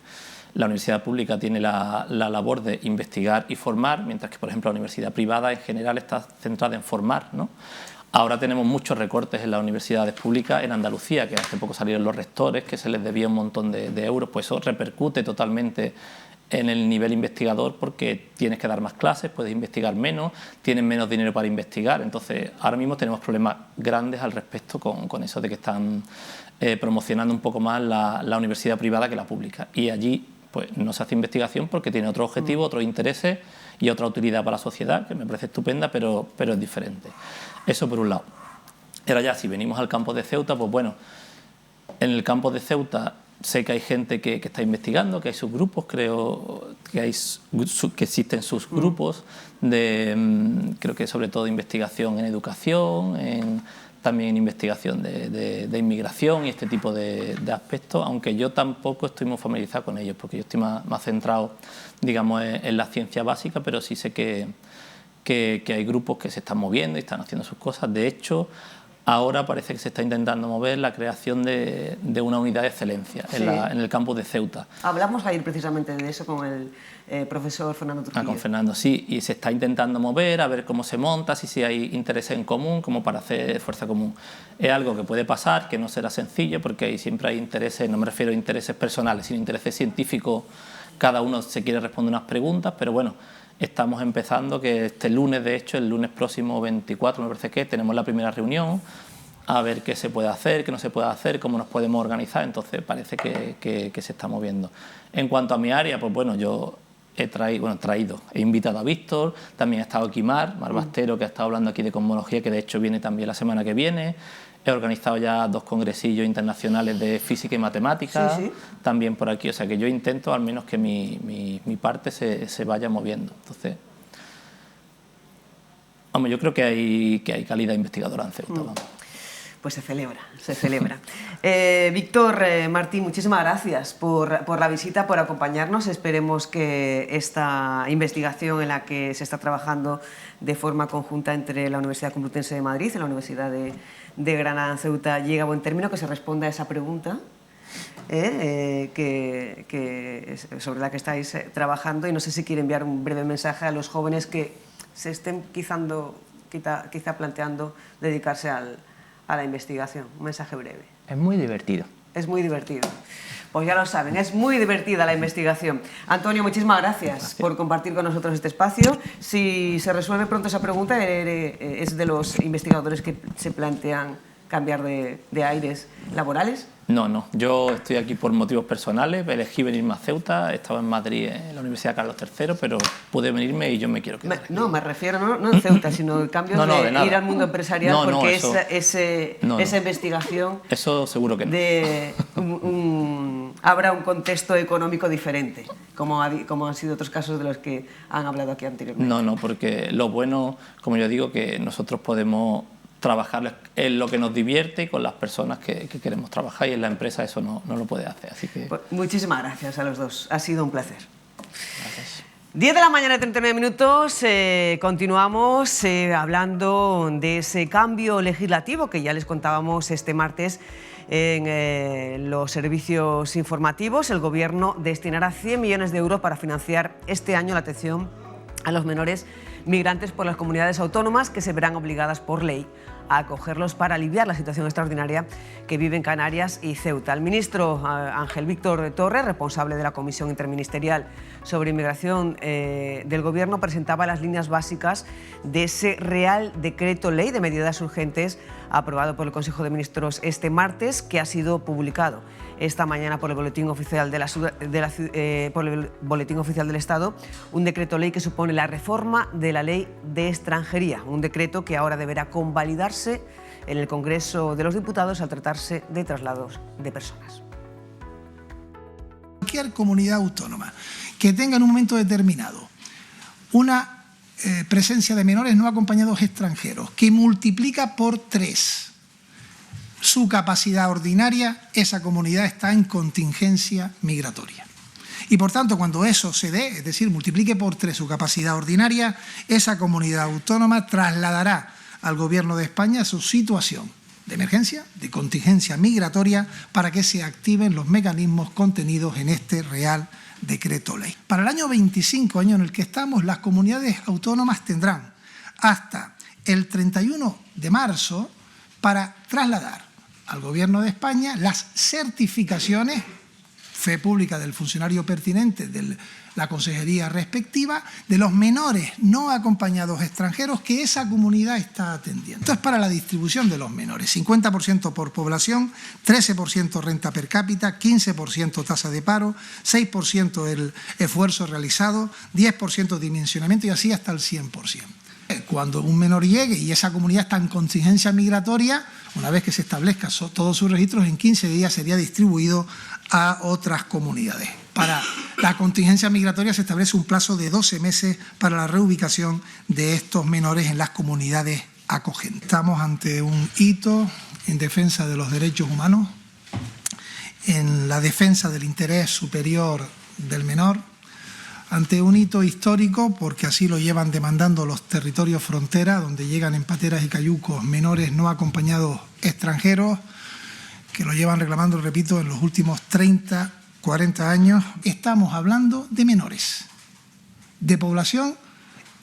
la universidad pública tiene la labor de investigar y formar, mientras que, por ejemplo, la universidad privada en general está centrada en formar, ¿no? Ahora tenemos muchos recortes en las universidades públicas en Andalucía, que hace poco salieron los rectores, que se les debía un montón de euros, pues eso repercute totalmente en el nivel investigador, porque tienes que dar más clases, puedes investigar menos, tienes menos dinero para investigar. Entonces, ahora mismo tenemos problemas grandes al respecto con eso de que están promocionando un poco más la universidad privada que la pública. Y allí pues no se hace investigación porque tiene otro objetivo, otros intereses y otra utilidad para la sociedad, que me parece estupenda, pero es diferente. Eso por un lado. Ahora ya, si venimos al campo de Ceuta, pues bueno, en el campo de Ceuta sé que hay gente que está investigando, que hay subgrupos, creo que existen subgrupos creo que sobre todo de investigación en educación, también en investigación de inmigración y este tipo de aspectos, aunque yo tampoco estoy muy familiarizado con ellos, porque yo estoy más centrado, digamos, en la ciencia básica, pero sí sé que hay grupos que se están moviendo y están haciendo sus cosas. De hecho, ahora parece que se está intentando mover la creación de una unidad de excelencia en el campus de Ceuta. Hablamos ayer precisamente de eso con el profesor Fernando Trujillo. Con Fernando, sí, y se está intentando mover, a ver cómo se monta, si hay intereses en común, como para hacer fuerza común. Es algo que puede pasar, que no será sencillo, porque siempre hay intereses, no me refiero a intereses personales, sino intereses científicos, cada uno se quiere responder unas preguntas, pero bueno, estamos empezando, que este lunes, de hecho, el lunes próximo 24, me parece que tenemos la primera reunión, a ver qué se puede hacer, qué no se puede hacer, cómo nos podemos organizar. Entonces parece que se está moviendo. En cuanto a mi área, pues bueno, yo he invitado a Víctor, también ha estado aquí Mar Bastero, que ha estado hablando aquí de cosmología, que de hecho viene también la semana que viene. He organizado ya 2 congresillos internacionales de física y matemáticas, también por aquí. O sea que yo intento al menos que mi parte se vaya moviendo. Entonces, vamos, yo creo que hay calidad investigadora en Ceuta. Vamos. Pues se celebra, se celebra. Víctor, Martín, muchísimas gracias por la visita, por acompañarnos. Esperemos que esta investigación en la que se está trabajando de forma conjunta entre la Universidad Complutense de Madrid y la Universidad de Granada en Ceuta llegue a buen término, que se responda a esa pregunta sobre la que estáis trabajando. Y no sé si quiere enviar un breve mensaje a los jóvenes que se estén quizá planteando dedicarse a la investigación. Un mensaje breve. Es muy divertido. Es muy divertido. Pues ya lo saben, es muy divertida la investigación. Antonio, muchísimas gracias por compartir con nosotros este espacio. Si se resuelve pronto esa pregunta, ¿es de los investigadores que se plantean cambiar de aires laborales? No, yo estoy aquí por motivos personales, elegí venirme a Ceuta, estaba en Madrid en la Universidad Carlos III, pero pude venirme y yo me quiero quedar aquí. No, me refiero no en Ceuta, sino el cambio de ir al mundo empresarial, porque esa investigación... Eso seguro que no. Habrá un contexto económico diferente, como han sido otros casos de los que han hablado aquí anteriormente. No, porque lo bueno, como yo digo, que nosotros podemos trabajar en lo que nos divierte y con las personas que queremos trabajar, y en la empresa eso no lo puede hacer. Así que... Pues muchísimas gracias a los dos, ha sido un placer. Gracias. 10 de la mañana, 39 minutos, continuamos hablando de ese cambio legislativo que ya les contábamos este martes en los servicios informativos. El Gobierno destinará 100 millones de euros para financiar este año la atención a los menores migrantes por las comunidades autónomas, que se verán obligadas por ley a acogerlos para aliviar la situación extraordinaria que viven Canarias y Ceuta. El ministro Ángel Víctor Torres, responsable de la Comisión Interministerial sobre Inmigración del Gobierno, presentaba las líneas básicas de ese Real Decreto Ley de medidas urgentes aprobado por el Consejo de Ministros este martes, que ha sido publicado esta mañana por el Boletín Oficial del Estado, un decreto ley que supone la reforma de la Ley de Extranjería, un decreto que ahora deberá convalidarse en el Congreso de los Diputados al tratarse de traslados de personas. Cualquier comunidad autónoma que tenga en un momento determinado una presencia de menores no acompañados extranjeros que multiplica por 3 su capacidad ordinaria, esa comunidad está en contingencia migratoria. Y por tanto, cuando eso se dé, es decir, multiplique por 3 su capacidad ordinaria, esa comunidad autónoma trasladará al Gobierno de España su situación de emergencia, de contingencia migratoria, para que se activen los mecanismos contenidos en este Real Decreto Ley. Para el año 25, año en el que estamos, las comunidades autónomas tendrán hasta el 31 de marzo para trasladar al Gobierno de España las certificaciones, fe pública del funcionario pertinente de la consejería respectiva, de los menores no acompañados extranjeros que esa comunidad está atendiendo. Esto es para la distribución de los menores, 50% por población, 13% renta per cápita, 15% tasa de paro, 6% el esfuerzo realizado, 10% dimensionamiento y así hasta el 100%. Cuando un menor llegue y esa comunidad está en contingencia migratoria, una vez que se establezca todos sus registros, en 15 días sería distribuido a otras comunidades. Para la contingencia migratoria se establece un plazo de 12 meses para la reubicación de estos menores en las comunidades acogentes. Estamos ante un hito en defensa de los derechos humanos, en la defensa del interés superior del menor, ante un hito histórico, porque así lo llevan demandando los territorios frontera, donde llegan en pateras y cayucos menores no acompañados extranjeros, que lo llevan reclamando, repito, en los últimos 30, 40 años. Estamos hablando de menores, de población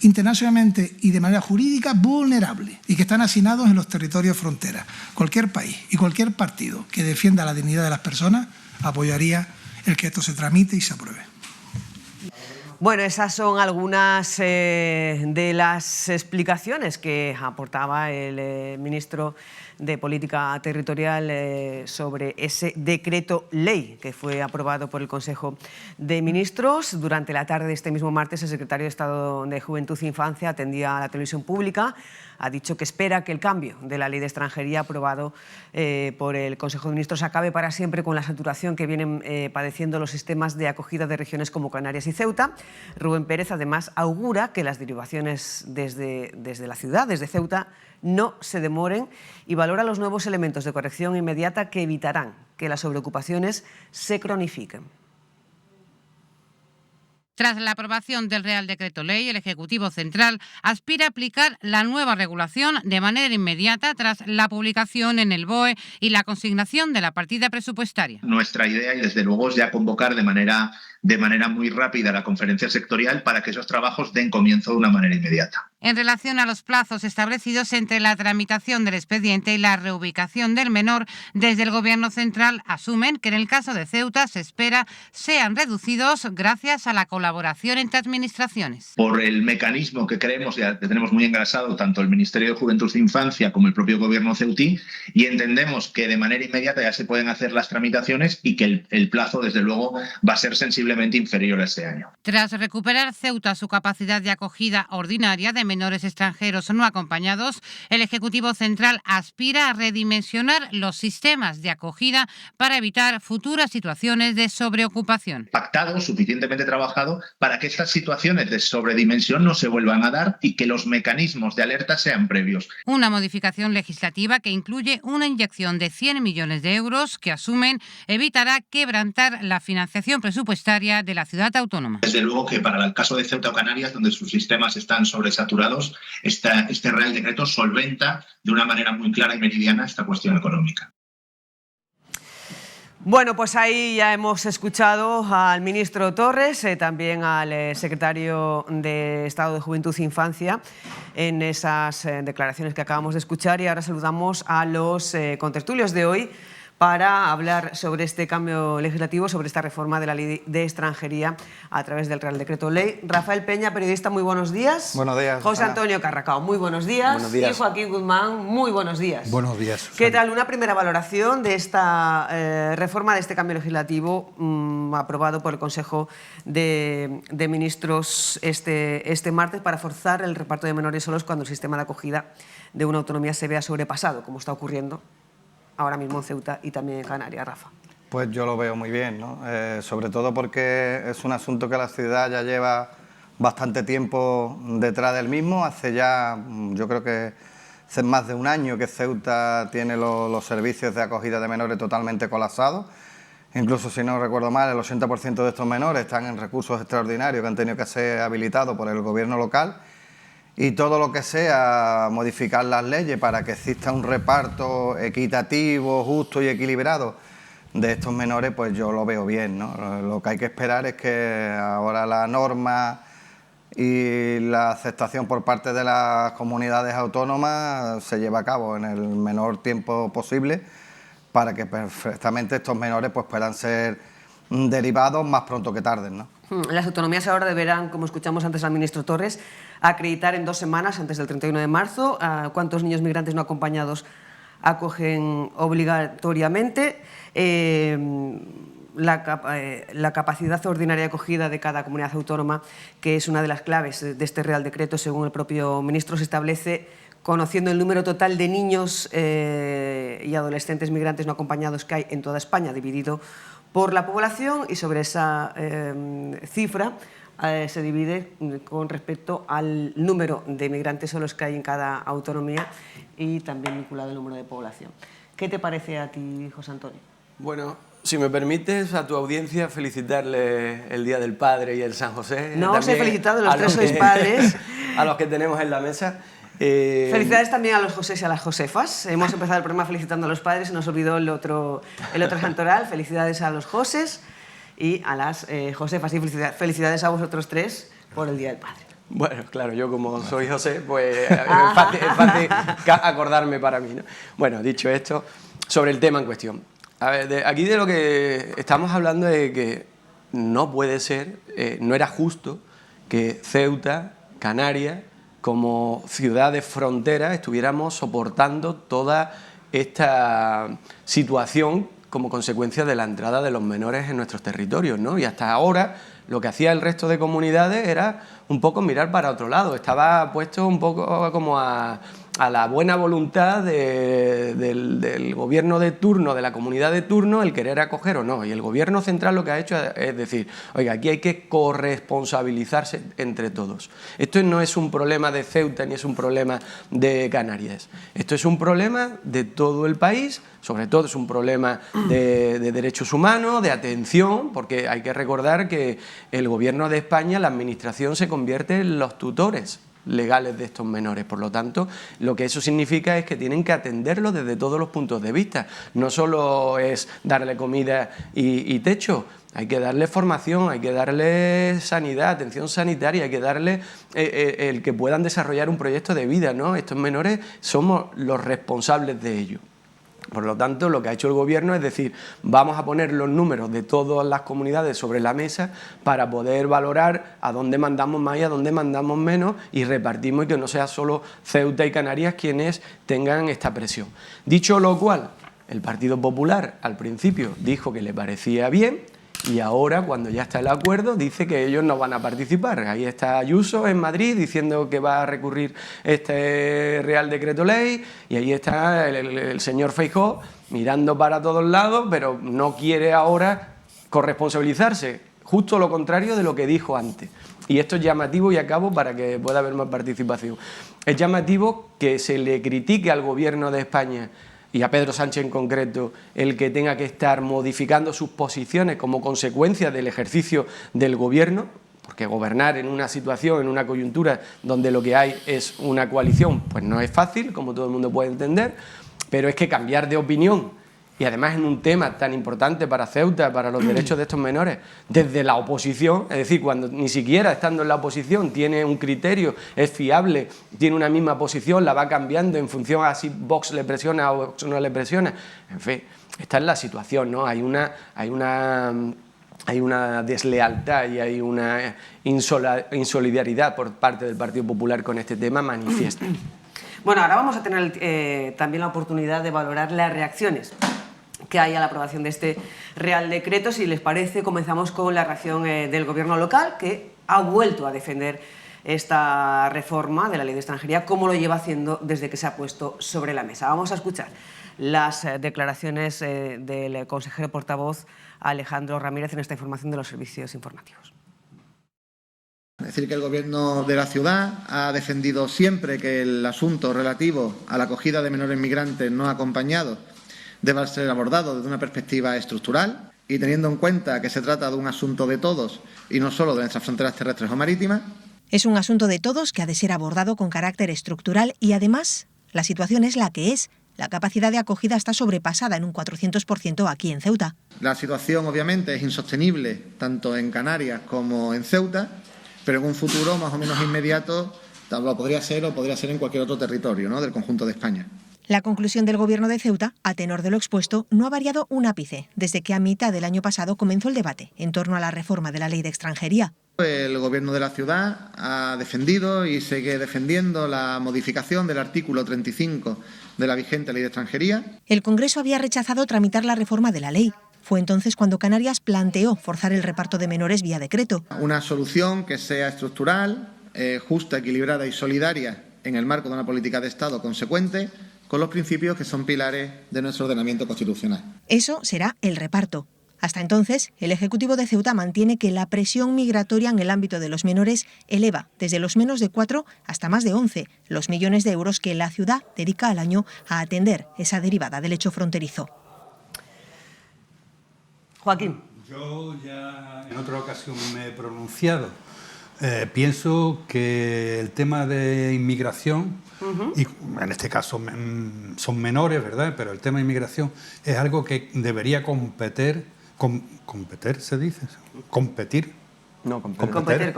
internacionalmente y de manera jurídica vulnerable y que están hacinados en los territorios frontera. Cualquier país y cualquier partido que defienda la dignidad de las personas apoyaría el que esto se tramite y se apruebe. Bueno, esas son algunas de las explicaciones que aportaba el ministro de Política Territorial sobre ese decreto ley que fue aprobado por el Consejo de Ministros. Durante la tarde de este mismo martes, el secretario de Estado de Juventud e Infancia atendía a la televisión pública. Ha dicho que espera que el cambio de la Ley de Extranjería aprobado por el Consejo de Ministros acabe para siempre con la saturación que vienen padeciendo los sistemas de acogida de regiones como Canarias y Ceuta. Rubén Pérez además augura que las derivaciones desde la ciudad, desde Ceuta, no se demoren y valora los nuevos elementos de corrección inmediata que evitarán que las sobreocupaciones se cronifiquen. Tras la aprobación del Real Decreto Ley, el Ejecutivo Central aspira a aplicar la nueva regulación de manera inmediata tras la publicación en el BOE y la consignación de la partida presupuestaria. Nuestra idea, y desde luego, es ya convocar de manera muy rápida la conferencia sectorial para que esos trabajos den comienzo de una manera inmediata. En relación a los plazos establecidos entre la tramitación del expediente y la reubicación del menor, desde el Gobierno central asumen que en el caso de Ceuta se espera sean reducidos gracias a la colaboración entre administraciones. Por el mecanismo que creemos ya tenemos muy engrasado tanto el Ministerio de Juventud e Infancia como el propio Gobierno ceutí, y entendemos que de manera inmediata ya se pueden hacer las tramitaciones y que el plazo, desde luego, va a ser sensiblemente inferior a este año. Tras recuperar Ceuta su capacidad de acogida ordinaria de menores extranjeros no acompañados, el Ejecutivo Central aspira a redimensionar los sistemas de acogida para evitar futuras situaciones de sobreocupación. Pactado, suficientemente trabajado, para que estas situaciones de sobredimensión no se vuelvan a dar y que los mecanismos de alerta sean previos. Una modificación legislativa que incluye una inyección de 100 millones de euros que asumen evitará quebrantar la financiación presupuestaria de la ciudad autónoma. Desde luego que para el caso de Ceuta o Canarias, donde sus sistemas están sobresaturados, este Real Decreto solventa de una manera muy clara y meridiana esta cuestión económica. Bueno, pues ahí ya hemos escuchado al ministro Torres, también al secretario de Estado de Juventud e Infancia en esas declaraciones que acabamos de escuchar, y ahora saludamos a los contertulios de hoy para hablar sobre este cambio legislativo, sobre esta reforma de la Ley de Extranjería a través del Real Decreto Ley. Rafael Peña, periodista, muy buenos días. Buenos días. José Antonio Carracao, muy buenos días. Buenos días. Y Joaquín Guzmán, muy buenos días. Buenos días, Susana. ¿Qué tal? Una primera valoración de esta reforma, de este cambio legislativo aprobado por el Consejo de Ministros este martes para forzar el reparto de menores solos cuando el sistema de acogida de una autonomía se vea sobrepasado, como está ocurriendo ahora mismo en Ceuta y también en Canarias, Rafa. Pues yo lo veo muy bien, ¿no? Sobre todo porque es un asunto que la ciudad ya lleva bastante tiempo detrás del mismo. Hace ya, yo creo que hace más de un año que Ceuta tiene los servicios de acogida de menores totalmente colapsados. Incluso, si no recuerdo mal, el 80% de estos menores están en recursos extraordinarios que han tenido que ser habilitados por el gobierno local. Y todo lo que sea modificar las leyes para que exista un reparto equitativo, justo y equilibrado de estos menores, pues yo lo veo bien, ¿no? Lo que hay que esperar es que ahora la norma y la aceptación por parte de las comunidades autónomas se lleve a cabo en el menor tiempo posible para que perfectamente estos menores pues puedan ser derivados más pronto que tarde, ¿no? Las autonomías ahora deberán, como escuchamos antes al ministro Torres, acreditar en 2 semanas, antes del 31 de marzo, cuántos niños migrantes no acompañados acogen obligatoriamente. La capacidad ordinaria de acogida de cada comunidad autónoma, que es una de las claves de este Real Decreto, según el propio ministro, se establece conociendo el número total de niños y adolescentes migrantes no acompañados que hay en toda España, dividido por la población, y sobre esa cifra se divide con respecto al número de migrantes solos que hay en cada autonomía y también vinculado al número de población. ¿Qué te parece a ti, José Antonio? Bueno, si me permites, a tu audiencia felicitarle el Día del Padre y el San José. No os he felicitado, los tres sois padres. A los que tenemos en la mesa. Felicidades también a los Josés y a las Josefas. Hemos empezado el programa felicitando a los padres, se nos olvidó el otro santoral. Felicidades a los Josés y a las Josefas. Y felicidades a vosotros tres por el Día del Padre. Bueno, claro, yo como soy José, pues es fácil acordarme para mí, ¿no? Bueno, dicho esto, sobre el tema en cuestión. A ver, aquí de lo que estamos hablando es que no puede ser, no era justo que Ceuta, Canarias, como ciudad de frontera, estuviéramos soportando toda esta situación como consecuencia de la entrada de los menores en nuestros territorios, ¿no? Y hasta ahora lo que hacía el resto de comunidades era un poco mirar para otro lado, estaba puesto un poco como a la buena voluntad del gobierno de turno, de la comunidad de turno, el querer acoger o no. Y el gobierno central lo que ha hecho es decir, oiga, aquí hay que corresponsabilizarse entre todos. Esto no es un problema de Ceuta ni es un problema de Canarias. Esto es un problema de todo el país, sobre todo es un problema de derechos humanos, de atención, porque hay que recordar que el gobierno de España, la administración, se convierte en los tutores legales de estos menores. Por lo tanto, lo que eso significa es que tienen que atenderlos desde todos los puntos de vista. No solo es darle comida y techo, hay que darle formación, hay que darle sanidad, atención sanitaria, hay que darle el que puedan desarrollar un proyecto de vida, ¿no? Estos menores somos los responsables de ello. Por lo tanto, lo que ha hecho el gobierno es decir, vamos a poner los números de todas las comunidades sobre la mesa para poder valorar a dónde mandamos más y a dónde mandamos menos y repartimos, y que no sea solo Ceuta y Canarias quienes tengan esta presión. Dicho lo cual, el Partido Popular al principio dijo que le parecía bien, y ahora, cuando ya está el acuerdo, dice que ellos no van a participar. Ahí está Ayuso en Madrid diciendo que va a recurrir este Real Decreto Ley, y ahí está el señor Feijóo mirando para todos lados, pero no quiere ahora corresponsabilizarse, justo lo contrario de lo que dijo antes. Y esto es llamativo, y acabo para que pueda haber más participación. Es llamativo que se le critique al gobierno de España y a Pedro Sánchez en concreto, el que tenga que estar modificando sus posiciones como consecuencia del ejercicio del gobierno, porque gobernar en una situación, en una coyuntura donde lo que hay es una coalición, pues no es fácil, como todo el mundo puede entender, pero es que cambiar de opinión y además en un tema tan importante para Ceuta, para los derechos de estos menores, desde la oposición, es decir, cuando ni siquiera estando en la oposición tiene un criterio, es fiable, tiene una misma posición, la va cambiando en función a si Vox le presiona o Vox no le presiona, en fin, esta es la situación, ¿no? Hay una deslealtad y hay una insolidaridad por parte del Partido Popular con este tema manifiesta. Bueno, ahora vamos a tener también la oportunidad de valorar las reacciones que hay a la aprobación de este Real Decreto. Si les parece, comenzamos con la reacción del Gobierno local, que ha vuelto a defender esta reforma de la Ley de Extranjería, como lo lleva haciendo desde que se ha puesto sobre la mesa. Vamos a escuchar las declaraciones del consejero portavoz Alejandro Ramírez en esta información de los servicios informativos. Es decir, que el Gobierno de la ciudad ha defendido siempre que el asunto relativo a la acogida de menores migrantes no acompañados deba ser abordado desde una perspectiva estructural y teniendo en cuenta que se trata de un asunto de todos y no solo de nuestras fronteras terrestres o marítimas. Es un asunto de todos que ha de ser abordado con carácter estructural y además la situación es la que es. La capacidad de acogida está sobrepasada en un 400% aquí en Ceuta. La situación obviamente es insostenible tanto en Canarias como en Ceuta, pero en un futuro más o menos inmediato lo podría ser o podría ser en cualquier otro territorio, ¿no?, del conjunto de España. La conclusión del Gobierno de Ceuta, a tenor de lo expuesto, no ha variado un ápice desde que a mitad del año pasado comenzó el debate en torno a la reforma de la Ley de Extranjería. El Gobierno de la ciudad ha defendido y sigue defendiendo la modificación del artículo 35 de la vigente Ley de Extranjería. El Congreso había rechazado tramitar la reforma de la ley. Fue entonces cuando Canarias planteó forzar el reparto de menores vía decreto. Una solución que sea estructural, justa, equilibrada y solidaria en el marco de una política de Estado consecuente con los principios que son pilares de nuestro ordenamiento constitucional. Eso será el reparto. Hasta entonces, el Ejecutivo de Ceuta mantiene que la presión migratoria en el ámbito de los menores eleva desde los menos de 4 hasta más de 11 los millones de euros que la ciudad dedica al año a atender esa derivada del hecho fronterizo. Joaquín. Yo ya en otra ocasión me he pronunciado. Pienso que el tema de inmigración, y en este caso son menores, ¿verdad?, pero el tema de inmigración es algo que debería competir, ¿se dice? Competir. No, competir.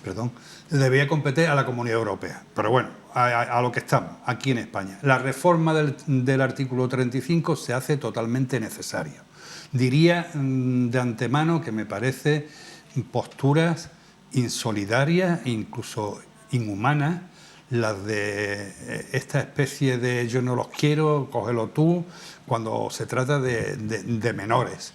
Perdón. Debería competir a la Comunidad Europea. Pero bueno, a lo que estamos, aquí en España. La reforma del artículo 35 se hace totalmente necesaria. Diría de antemano que me parece posturas insolidarias e incluso inhumanas las de esta especie de yo no los quiero, cógelo tú, cuando se trata de menores,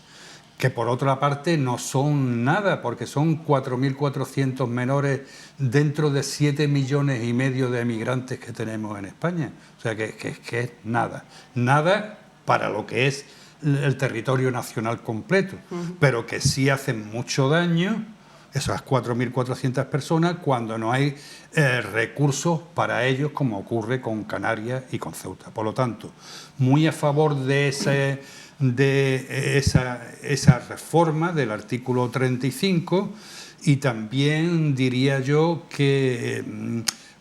que por otra parte no son nada, porque son 4.400 menores dentro de 7,5 millones de emigrantes que tenemos en España. O sea que es nada, nada para lo que es el territorio nacional completo, pero que sí hacen mucho daño esas 4.400 personas cuando no hay recursos para ellos, como ocurre con Canarias y con Ceuta. Por lo tanto, muy a favor de esa reforma del artículo 35 y también diría yo que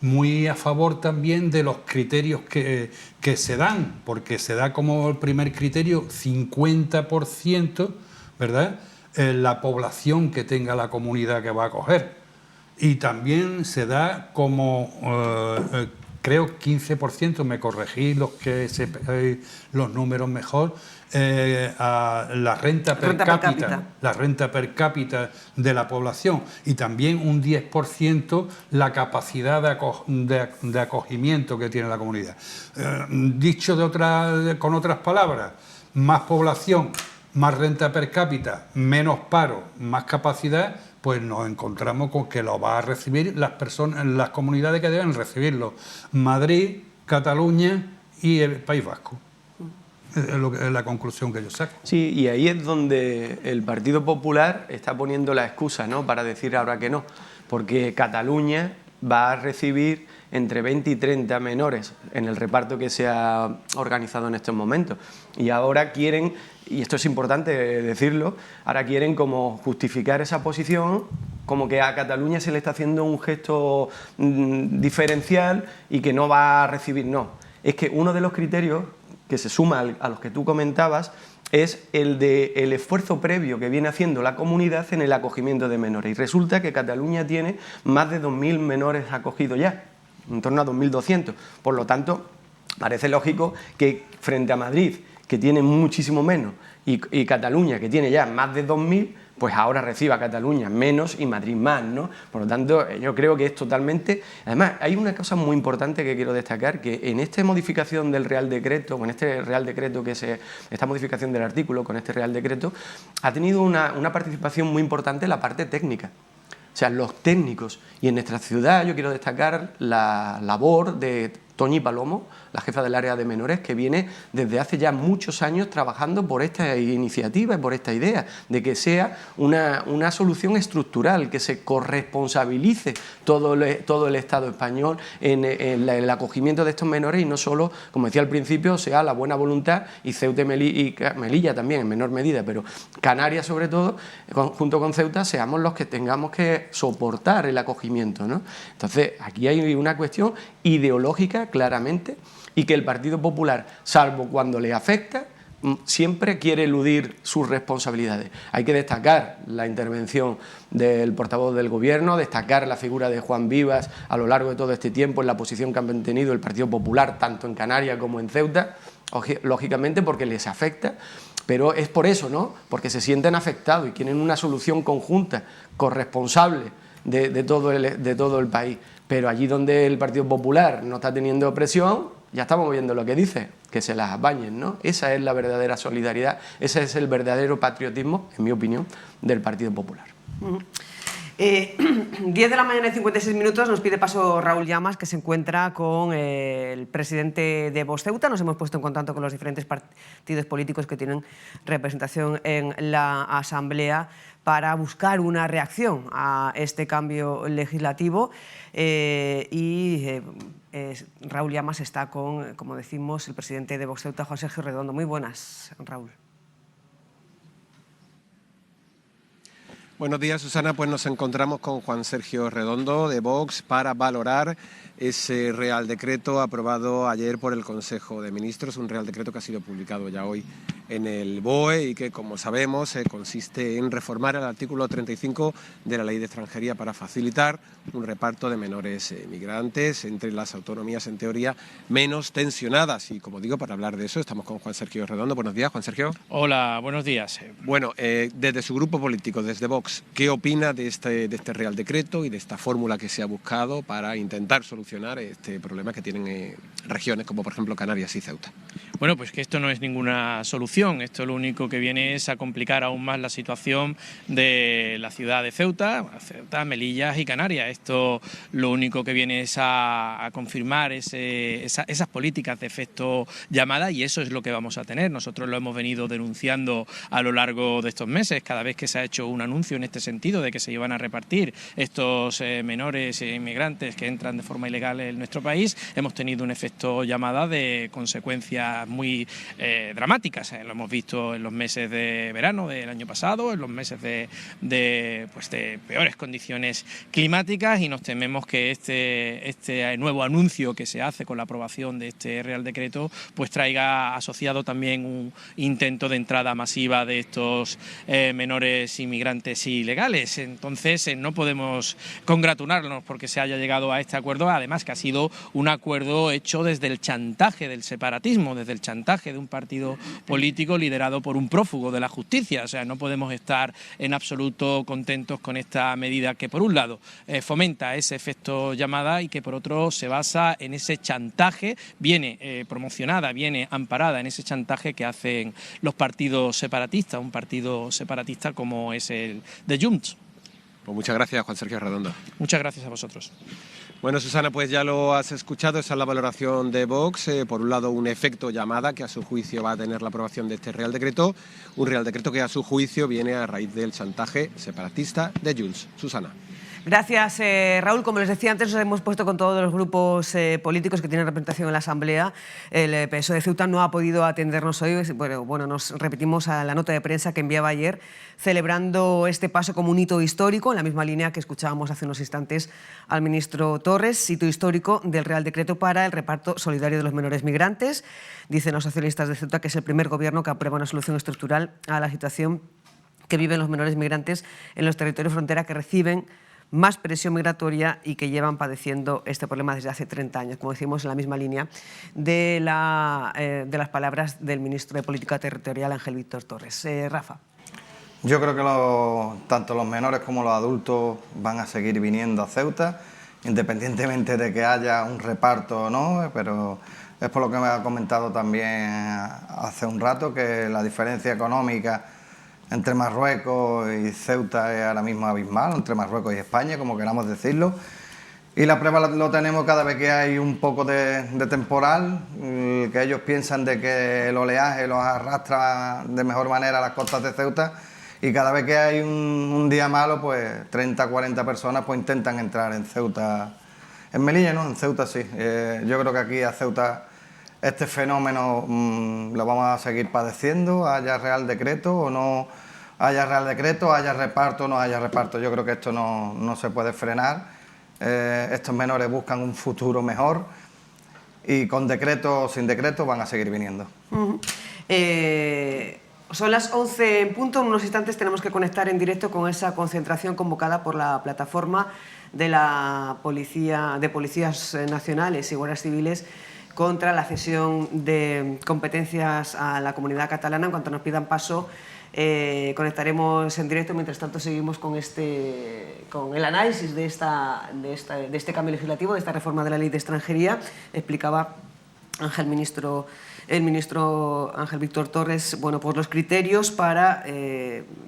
muy a favor también de los criterios que se dan, porque se da como el primer criterio 50%, ¿verdad?, la población que tenga la comunidad que va a acoger. Y también se da como, creo, 15%, me corregí los números mejor, a la renta per cápita de la población, y también un 10% la capacidad de acogimiento que tiene la comunidad. Dicho con otras palabras, más población, más renta per cápita, menos paro, más capacidad, pues nos encontramos con que lo va a recibir las comunidades que deben recibirlo: Madrid, Cataluña y el País Vasco. Es la conclusión que yo saco. Sí, y ahí es donde el Partido Popular está poniendo la excusa, ¿no?, para decir ahora que no, porque Cataluña va a recibir entre 20 y 30 menores en el reparto que se ha organizado en estos momentos. Y ahora quieren, y esto es importante decirlo, ahora quieren como justificar esa posición, como que a Cataluña se le está haciendo un gesto diferencial y que no va a recibir. No, es que uno de los criterios que se suma a los que tú comentabas, es el esfuerzo previo que viene haciendo la comunidad en el acogimiento de menores. Y resulta que Cataluña tiene más de 2.000 menores acogidos ya, en torno a 2.200. Por lo tanto, parece lógico que frente a Madrid, que tiene muchísimo menos, y Cataluña, que tiene ya más de 2.000, pues ahora reciba Cataluña menos y Madrid más, ¿no? Por lo tanto, yo creo que es totalmente... Además, hay una cosa muy importante que quiero destacar, que en esta modificación del Real Decreto, con este Real Decreto esta modificación del artículo, con este Real Decreto, ha tenido una participación muy importante en la parte técnica. O sea, los técnicos. Y en nuestra ciudad yo quiero destacar la labor de Toñi Palomo, la jefa del área de menores, que viene desde hace ya muchos años trabajando por esta iniciativa y por esta idea de que sea una solución estructural, que se corresponsabilice todo el Estado español en el acogimiento de estos menores y no solo, como decía al principio, sea la buena voluntad y Ceuta y Melilla también en menor medida, pero Canarias sobre todo, junto con Ceuta, seamos los que tengamos que soportar el acogimiento, ¿no? Entonces, aquí hay una cuestión ideológica claramente, y que el Partido Popular, salvo cuando le afecta, siempre quiere eludir sus responsabilidades. Hay que destacar la intervención del portavoz del Gobierno, destacar la figura de Juan Vivas a lo largo de todo este tiempo en la posición que ha mantenido el Partido Popular, tanto en Canarias como en Ceuta, lógicamente porque les afecta, pero es por eso, ¿no? Porque se sienten afectados y quieren una solución conjunta, corresponsable de todo el país. Pero allí donde el Partido Popular no está teniendo presión, ya estamos viendo lo que dice, que se las apañen, ¿no? Esa es la verdadera solidaridad, ese es el verdadero patriotismo, en mi opinión, del Partido Popular. 10 de la mañana y 56 minutos, nos pide paso Raúl Llamas, que se encuentra con el presidente de Vox Ceuta. Nos hemos puesto en contacto con los diferentes partidos políticos que tienen representación en la Asamblea para buscar una reacción a este cambio legislativo Raúl Llamas está con, como decimos, el presidente de Vox Ceuta, Juan Sergio Redondo. Muy buenas, Raúl. Buenos días, Susana. Pues nos encontramos con Juan Sergio Redondo de Vox para valorar ese Real Decreto aprobado ayer por el Consejo de Ministros, un Real Decreto que ha sido publicado ya hoy en el BOE y que, como sabemos, consiste en reformar el artículo 35 de la Ley de Extranjería para facilitar un reparto de menores migrantes entre las autonomías, en teoría, menos tensionadas. Y, como digo, para hablar de eso estamos con Juan Sergio Redondo. Buenos días, Juan Sergio. Hola, buenos días. Bueno, desde su grupo político, desde Vox, ¿qué opina de este Real Decreto y de esta fórmula que se ha buscado para intentar solucionar este problema que tienen regiones como, por ejemplo, Canarias y Ceuta? Bueno, pues que esto no es ninguna solución. Esto lo único que viene es a complicar aún más la situación de la ciudad de Ceuta, Melilla y Canarias. Esto lo único que viene es a confirmar esas políticas de efecto llamada, y eso es lo que vamos a tener. Nosotros lo hemos venido denunciando a lo largo de estos meses. Cada vez que se ha hecho un anuncio en este sentido de que se iban a repartir estos menores inmigrantes que entran de forma ilegal en nuestro país, hemos tenido un efecto llamada de consecuencias muy dramáticas. Lo hemos visto en los meses de verano del año pasado, en los meses de peores condiciones climáticas, y nos tememos que este nuevo anuncio que se hace con la aprobación de este Real Decreto pues traiga asociado también un intento de entrada masiva de estos menores inmigrantes ilegales. Entonces no podemos congratularnos porque se haya llegado a este acuerdo, además que ha sido un acuerdo hecho desde el chantaje del separatismo, desde el chantaje de un partido político liderado por un prófugo de la justicia. O sea, no podemos estar en absoluto contentos con esta medida que, por un lado, fomenta ese efecto llamada y que, por otro, se basa en ese chantaje, viene promocionada, viene amparada en ese chantaje que hacen los partidos separatistas, un partido separatista como es el de Junts. Pues muchas gracias, Juan Sergio Redondo. Muchas gracias a vosotros. Bueno, Susana, pues ya lo has escuchado, esa es la valoración de Vox. Por un lado, un efecto llamada que a su juicio va a tener la aprobación de este Real Decreto, un Real Decreto que a su juicio viene a raíz del chantaje separatista de Junts. Susana. Gracias, Raúl. Como les decía antes, nos hemos puesto con todos los grupos políticos que tienen representación en la Asamblea. El PSOE de Ceuta no ha podido atendernos hoy. Bueno, nos repetimos a la nota de prensa que enviaba ayer, celebrando este paso como un hito histórico, en la misma línea que escuchábamos hace unos instantes al ministro Torres, hito histórico del Real Decreto para el reparto solidario de los menores migrantes. Dicen los socialistas de Ceuta que es el primer gobierno que aprueba una solución estructural a la situación que viven los menores migrantes en los territorios frontera, que reciben más presión migratoria y que llevan padeciendo este problema desde hace 30 años, como decimos, en la misma línea de las palabras del ministro de Política Territorial, Ángel Víctor Torres. Rafa. Yo creo que tanto los menores como los adultos van a seguir viniendo a Ceuta, independientemente de que haya un reparto o no, pero es por lo que me ha comentado también hace un rato, que la diferencia económica entre Marruecos y Ceuta es ahora mismo abismal, entre Marruecos y España, como queramos decirlo. Y la prueba lo tenemos cada vez que hay un poco de temporal, que ellos piensan de que el oleaje los arrastra de mejor manera a las costas de Ceuta, y cada vez que hay un día malo, pues 30, 40 personas pues intentan entrar en Ceuta. En Melilla no, en Ceuta sí. Yo creo que aquí a Ceuta este fenómeno lo vamos a seguir padeciendo, haya Real Decreto o no haya Real Decreto, haya reparto o no haya reparto. Yo creo que esto no se puede frenar. Estos menores buscan un futuro mejor y con decreto o sin decreto van a seguir viniendo. Son las 11 en punto. En unos instantes tenemos que conectar en directo con esa concentración convocada por la plataforma de la Policías Nacionales y Guardias Civiles contra la cesión de competencias a la comunidad catalana. En cuanto nos pidan paso, conectaremos en directo. Mientras tanto, seguimos con el análisis de este cambio legislativo, de esta reforma de la Ley de Extranjería. Explicaba el ministro Ángel Víctor Torres, pues los criterios para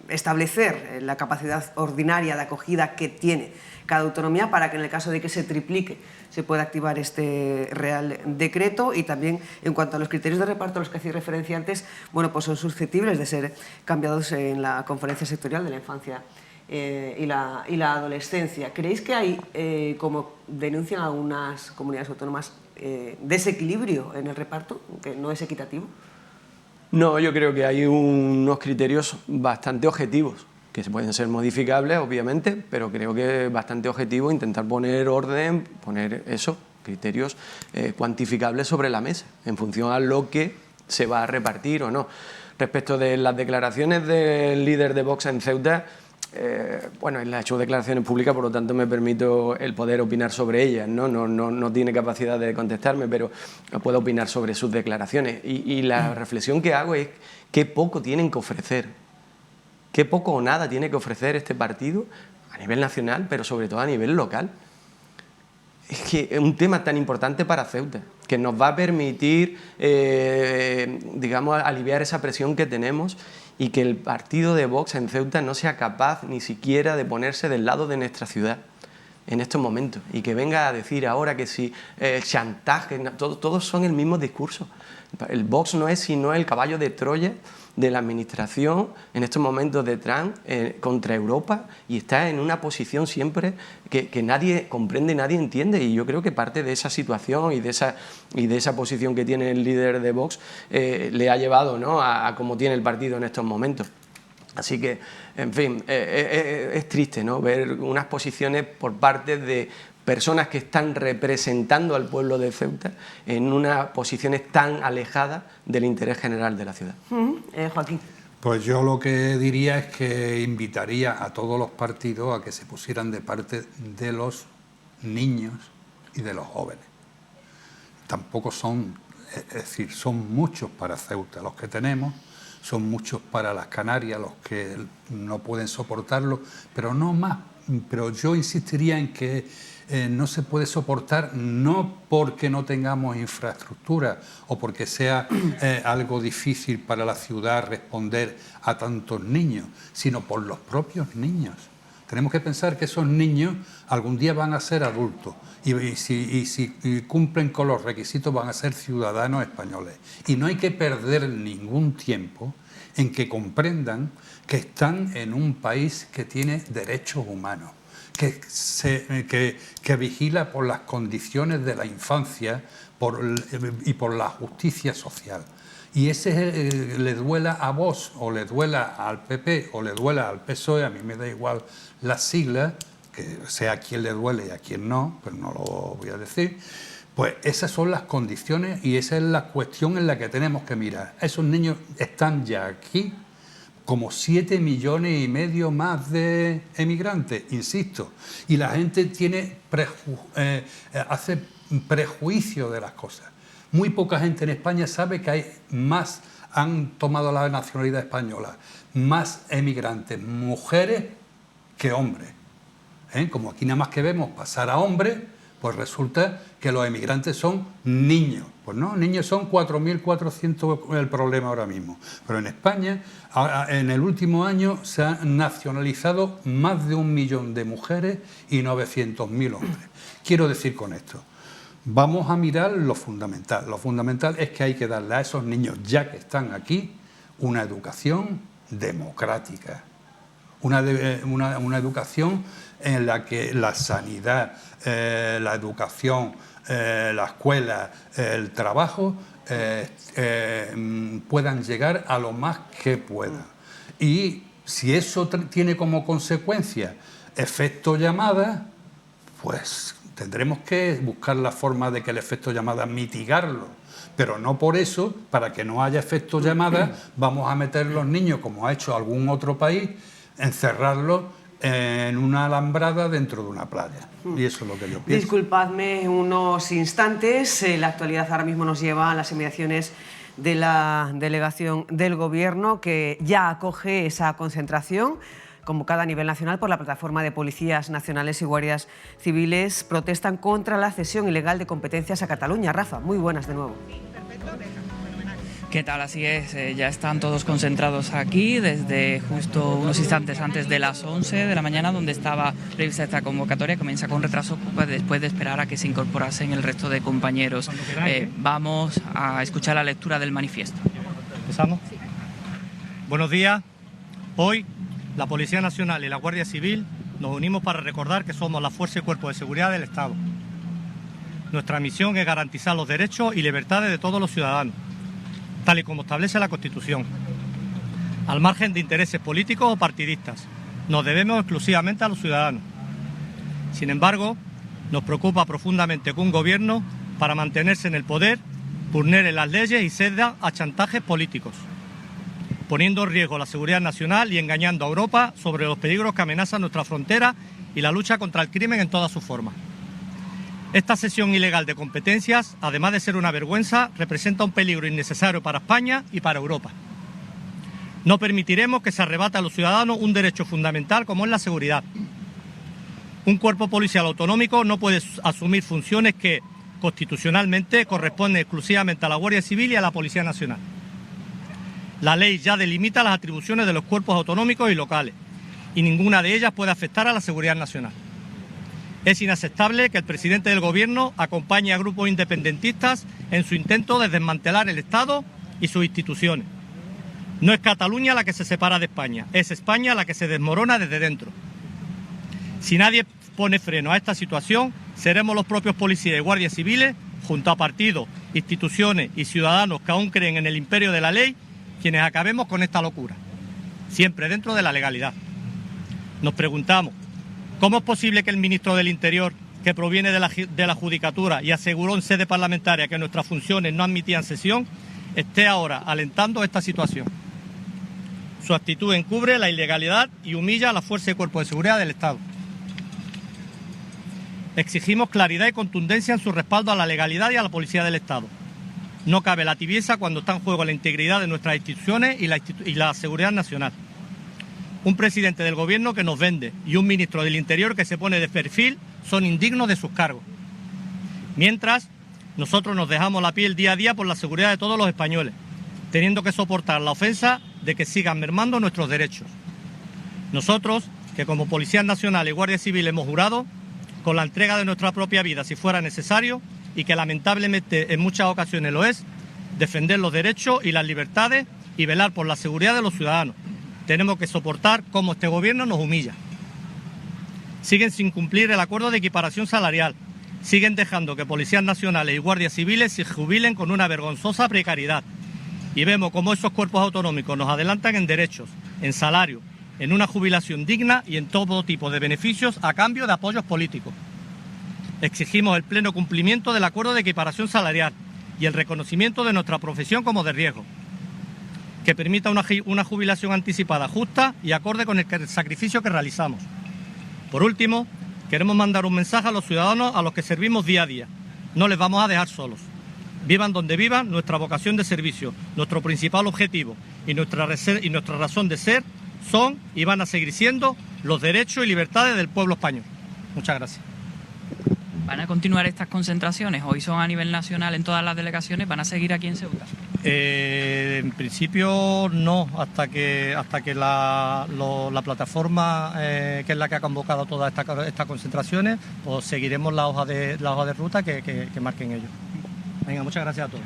establecer la capacidad ordinaria de acogida que tiene cada autonomía, para que en el caso de que se triplique se pueda activar este Real Decreto. Y también en cuanto a los criterios de reparto a los que hacía referencia antes, pues son susceptibles de ser cambiados en la Conferencia Sectorial de la Infancia y la Adolescencia. ¿Creéis que hay, como denuncian algunas comunidades autónomas, desequilibrio en el reparto, que no es equitativo? No, yo creo que hay unos criterios bastante objetivos, que pueden ser modificables, obviamente, pero creo que es bastante objetivo intentar poner orden, poner criterios cuantificables sobre la mesa, en función a lo que se va a repartir o no. Respecto de las declaraciones del líder de Vox en Ceuta, él ha hecho declaraciones públicas, por lo tanto me permito el poder opinar sobre ellas, no tiene capacidad de contestarme, pero puedo opinar sobre sus declaraciones. Y la reflexión que hago es qué poco tienen que ofrecer. Qué poco o nada tiene que ofrecer este partido a nivel nacional, pero sobre todo a nivel local. Es que es un tema tan importante para Ceuta, que nos va a permitir, aliviar esa presión que tenemos, y que el partido de Vox en Ceuta no sea capaz ni siquiera de ponerse del lado de nuestra ciudad en estos momentos, y que venga a decir ahora que si chantaje, todos son el mismo discurso. El Vox no es sino el caballo de Troya de la administración en estos momentos de Trump contra Europa, y está en una posición siempre que nadie comprende, nadie entiende, y yo creo que parte de esa situación y de esa posición que tiene el líder de Vox le ha llevado, ¿no?, a cómo tiene el partido en estos momentos. Así que, en fin, es triste, ¿no?, ver unas posiciones por parte de personas que están representando al pueblo de Ceuta en unas posiciones tan alejadas del interés general de la ciudad. Joaquín. Pues yo lo que diría es que invitaría a todos los partidos a que se pusieran de parte de los niños y de los jóvenes. Tampoco son, es decir, son muchos para Ceuta los que tenemos, son muchos para las Canarias los que no pueden soportarlo, pero no más. Pero yo insistiría en que no se puede soportar, no porque no tengamos infraestructura o porque sea algo difícil para la ciudad responder a tantos niños, sino por los propios niños. Tenemos que pensar que esos niños algún día van a ser adultos y si cumplen con los requisitos van a ser ciudadanos españoles. Y no hay que perder ningún tiempo en que comprendan que están en un país que tiene derechos humanos, que vigila por las condiciones de la infancia y por la justicia social. Y ese le duela a Vox o le duela al PP o le duela al PSOE, a mí me da igual las siglas, que sea a quien le duele y a quien no, pues no lo voy a decir. Pues esas son las condiciones y esa es la cuestión en la que tenemos que mirar. Esos niños están ya aquí, como 7,5 millones más de emigrantes, insisto, y la gente hace prejuicio de las cosas. Muy poca gente en España sabe que han tomado la nacionalidad española, más emigrantes, mujeres que hombres. Como aquí nada más que vemos pasar a hombres, pues resulta que los emigrantes son niños. Pues no, niños son 4.400 el problema ahora mismo. Pero en España, en el último año, se han nacionalizado más de 1 millón de mujeres y 900.000 hombres. Quiero decir con esto, vamos a mirar lo fundamental. Lo fundamental es que hay que darle a esos niños, ya que están aquí, una educación democrática. Una educación en la que la sanidad, la educación, la escuela, el trabajo puedan llegar a lo más que puedan. Y si eso tiene como consecuencia efecto llamada, pues tendremos que buscar la forma de que el efecto llamada mitigarlo. Pero no por eso, para que no haya efecto llamada, vamos a meter los niños, como ha hecho algún otro país, encerrarlos en una alambrada dentro de una playa. Y eso es lo que yo pienso. Disculpadme unos instantes. La actualidad ahora mismo nos lleva a las inmediaciones de la delegación del Gobierno, que ya acoge esa concentración convocada a nivel nacional por la plataforma de policías nacionales y guardias civiles. Protestan contra la cesión ilegal de competencias a Cataluña. Rafa, muy buenas de nuevo. ¿Qué tal? Así es, ya están todos concentrados aquí desde justo unos instantes antes de las 11 de la mañana, donde estaba prevista esta convocatoria. Comienza con retraso después de esperar a que se incorporasen el resto de compañeros. Vamos a escuchar la lectura del manifiesto. ¿Empezamos? Sí. Buenos días. Hoy la Policía Nacional y la Guardia Civil nos unimos para recordar que somos la fuerza y cuerpo de seguridad del Estado. Nuestra misión es garantizar los derechos y libertades de todos los ciudadanos, tal y como establece la Constitución. Al margen de intereses políticos o partidistas, nos debemos exclusivamente a los ciudadanos. Sin embargo, nos preocupa profundamente que un gobierno, para mantenerse en el poder, vulnere las leyes y ceda a chantajes políticos, poniendo en riesgo la seguridad nacional y engañando a Europa sobre los peligros que amenazan nuestra frontera y la lucha contra el crimen en todas sus formas. Esta cesión ilegal de competencias, además de ser una vergüenza, representa un peligro innecesario para España y para Europa. No permitiremos que se arrebate a los ciudadanos un derecho fundamental como es la seguridad. Un cuerpo policial autonómico no puede asumir funciones que constitucionalmente corresponden exclusivamente a la Guardia Civil y a la Policía Nacional. La ley ya delimita las atribuciones de los cuerpos autonómicos y locales, y ninguna de ellas puede afectar a la seguridad nacional. Es inaceptable que el presidente del Gobierno acompañe a grupos independentistas en su intento de desmantelar el Estado y sus instituciones. No es Cataluña la que se separa de España, es España la que se desmorona desde dentro. Si nadie pone freno a esta situación, seremos los propios policías y guardias civiles, junto a partidos, instituciones y ciudadanos que aún creen en el imperio de la ley, quienes acabemos con esta locura, siempre dentro de la legalidad. Nos preguntamos, ¿cómo es posible que el ministro del Interior, que proviene de la Judicatura y aseguró en sede parlamentaria que nuestras funciones no admitían cesión, esté ahora alentando esta situación? Su actitud encubre la ilegalidad y humilla a la fuerza y cuerpo de seguridad del Estado. Exigimos claridad y contundencia en su respaldo a la legalidad y a la policía del Estado. No cabe la tibieza cuando está en juego la integridad de nuestras instituciones y la seguridad nacional. Un presidente del Gobierno que nos vende y un ministro del Interior que se pone de perfil son indignos de sus cargos. Mientras, nosotros nos dejamos la piel día a día por la seguridad de todos los españoles, teniendo que soportar la ofensa de que sigan mermando nuestros derechos. Nosotros, que como Policía Nacional y Guardia Civil hemos jurado, con la entrega de nuestra propia vida si fuera necesario, y que lamentablemente en muchas ocasiones lo es, defender los derechos y las libertades y velar por la seguridad de los ciudadanos. Tenemos que soportar cómo este Gobierno nos humilla. siguen sin cumplir el acuerdo de equiparación salarial, siguen dejando que policías nacionales y guardias civiles se jubilen con una vergonzosa precariedad. Y vemos cómo esos cuerpos autonómicos nos adelantan en derechos, en salario, en una jubilación digna y en todo tipo de beneficios a cambio de apoyos políticos. Exigimos el pleno cumplimiento del acuerdo de equiparación salarial y el reconocimiento de nuestra profesión como de riesgo, que permita una jubilación anticipada justa y acorde con el sacrificio que realizamos. Por último, queremos mandar un mensaje a los ciudadanos a los que servimos día a día. No les vamos a dejar solos. Vivan donde vivan, nuestra vocación de servicio, nuestro principal objetivo y nuestra razón de ser son y van a seguir siendo los derechos y libertades del pueblo español. Muchas gracias. ¿Van a continuar estas concentraciones? Hoy son a nivel nacional en todas las delegaciones. ¿Van a seguir aquí en Ceuta? En principio no, hasta que la plataforma que es la que ha convocado todas estas concentraciones, pues seguiremos la hoja de ruta que marquen ellos. Venga, muchas gracias a todos.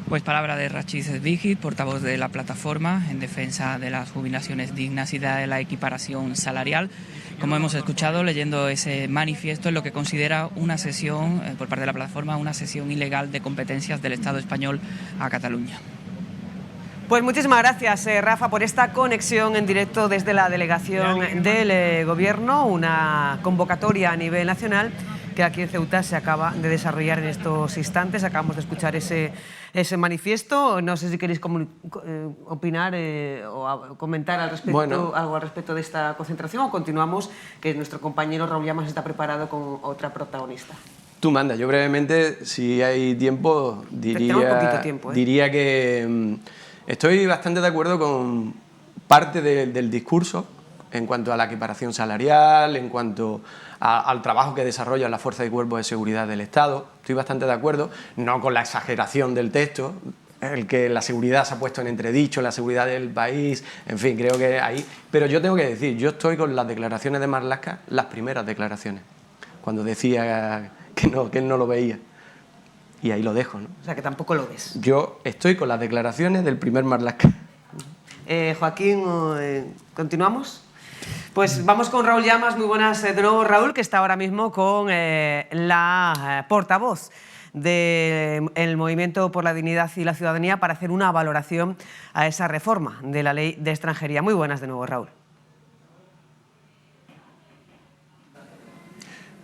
Pues palabra de Rachid Vigil, portavoz de la plataforma en defensa de las jubilaciones dignas y de la equiparación salarial. Como hemos escuchado, leyendo ese manifiesto en lo que considera una cesión, por parte de la plataforma, una cesión ilegal de competencias del Estado español a Cataluña. Pues muchísimas gracias, Rafa, por esta conexión en directo desde la delegación del Gobierno, una convocatoria a nivel nacional que aquí en Ceuta se acaba de desarrollar en estos instantes. Acabamos de escuchar ese manifiesto. No sé si queréis opinar o comentar algo al respecto de esta concentración, o continuamos, que nuestro compañero Raúl Llamas está preparado con otra protagonista. Tú manda. Yo brevemente, si hay tiempo, diría que estoy bastante de acuerdo con parte del discurso en cuanto a la equiparación salarial, en cuanto al trabajo que desarrollan las fuerzas y cuerpos de seguridad del Estado. Estoy bastante de acuerdo, no con la exageración del texto, el que la seguridad se ha puesto en entredicho, la seguridad del país, en fin, creo que ahí... Pero yo tengo que decir, yo estoy con las declaraciones de Marlaska, las primeras declaraciones, cuando decía que él no lo veía. Y ahí lo dejo, ¿no? O sea, que tampoco lo ves. Yo estoy con las declaraciones del primer Marlaska. Joaquín, ¿continuamos? Pues vamos con Raúl Llamas. Muy buenas de nuevo, Raúl, que está ahora mismo con la portavoz del Movimiento por la Dignidad y la Ciudadanía para hacer una valoración a esa reforma de la Ley de Extranjería. Muy buenas de nuevo, Raúl.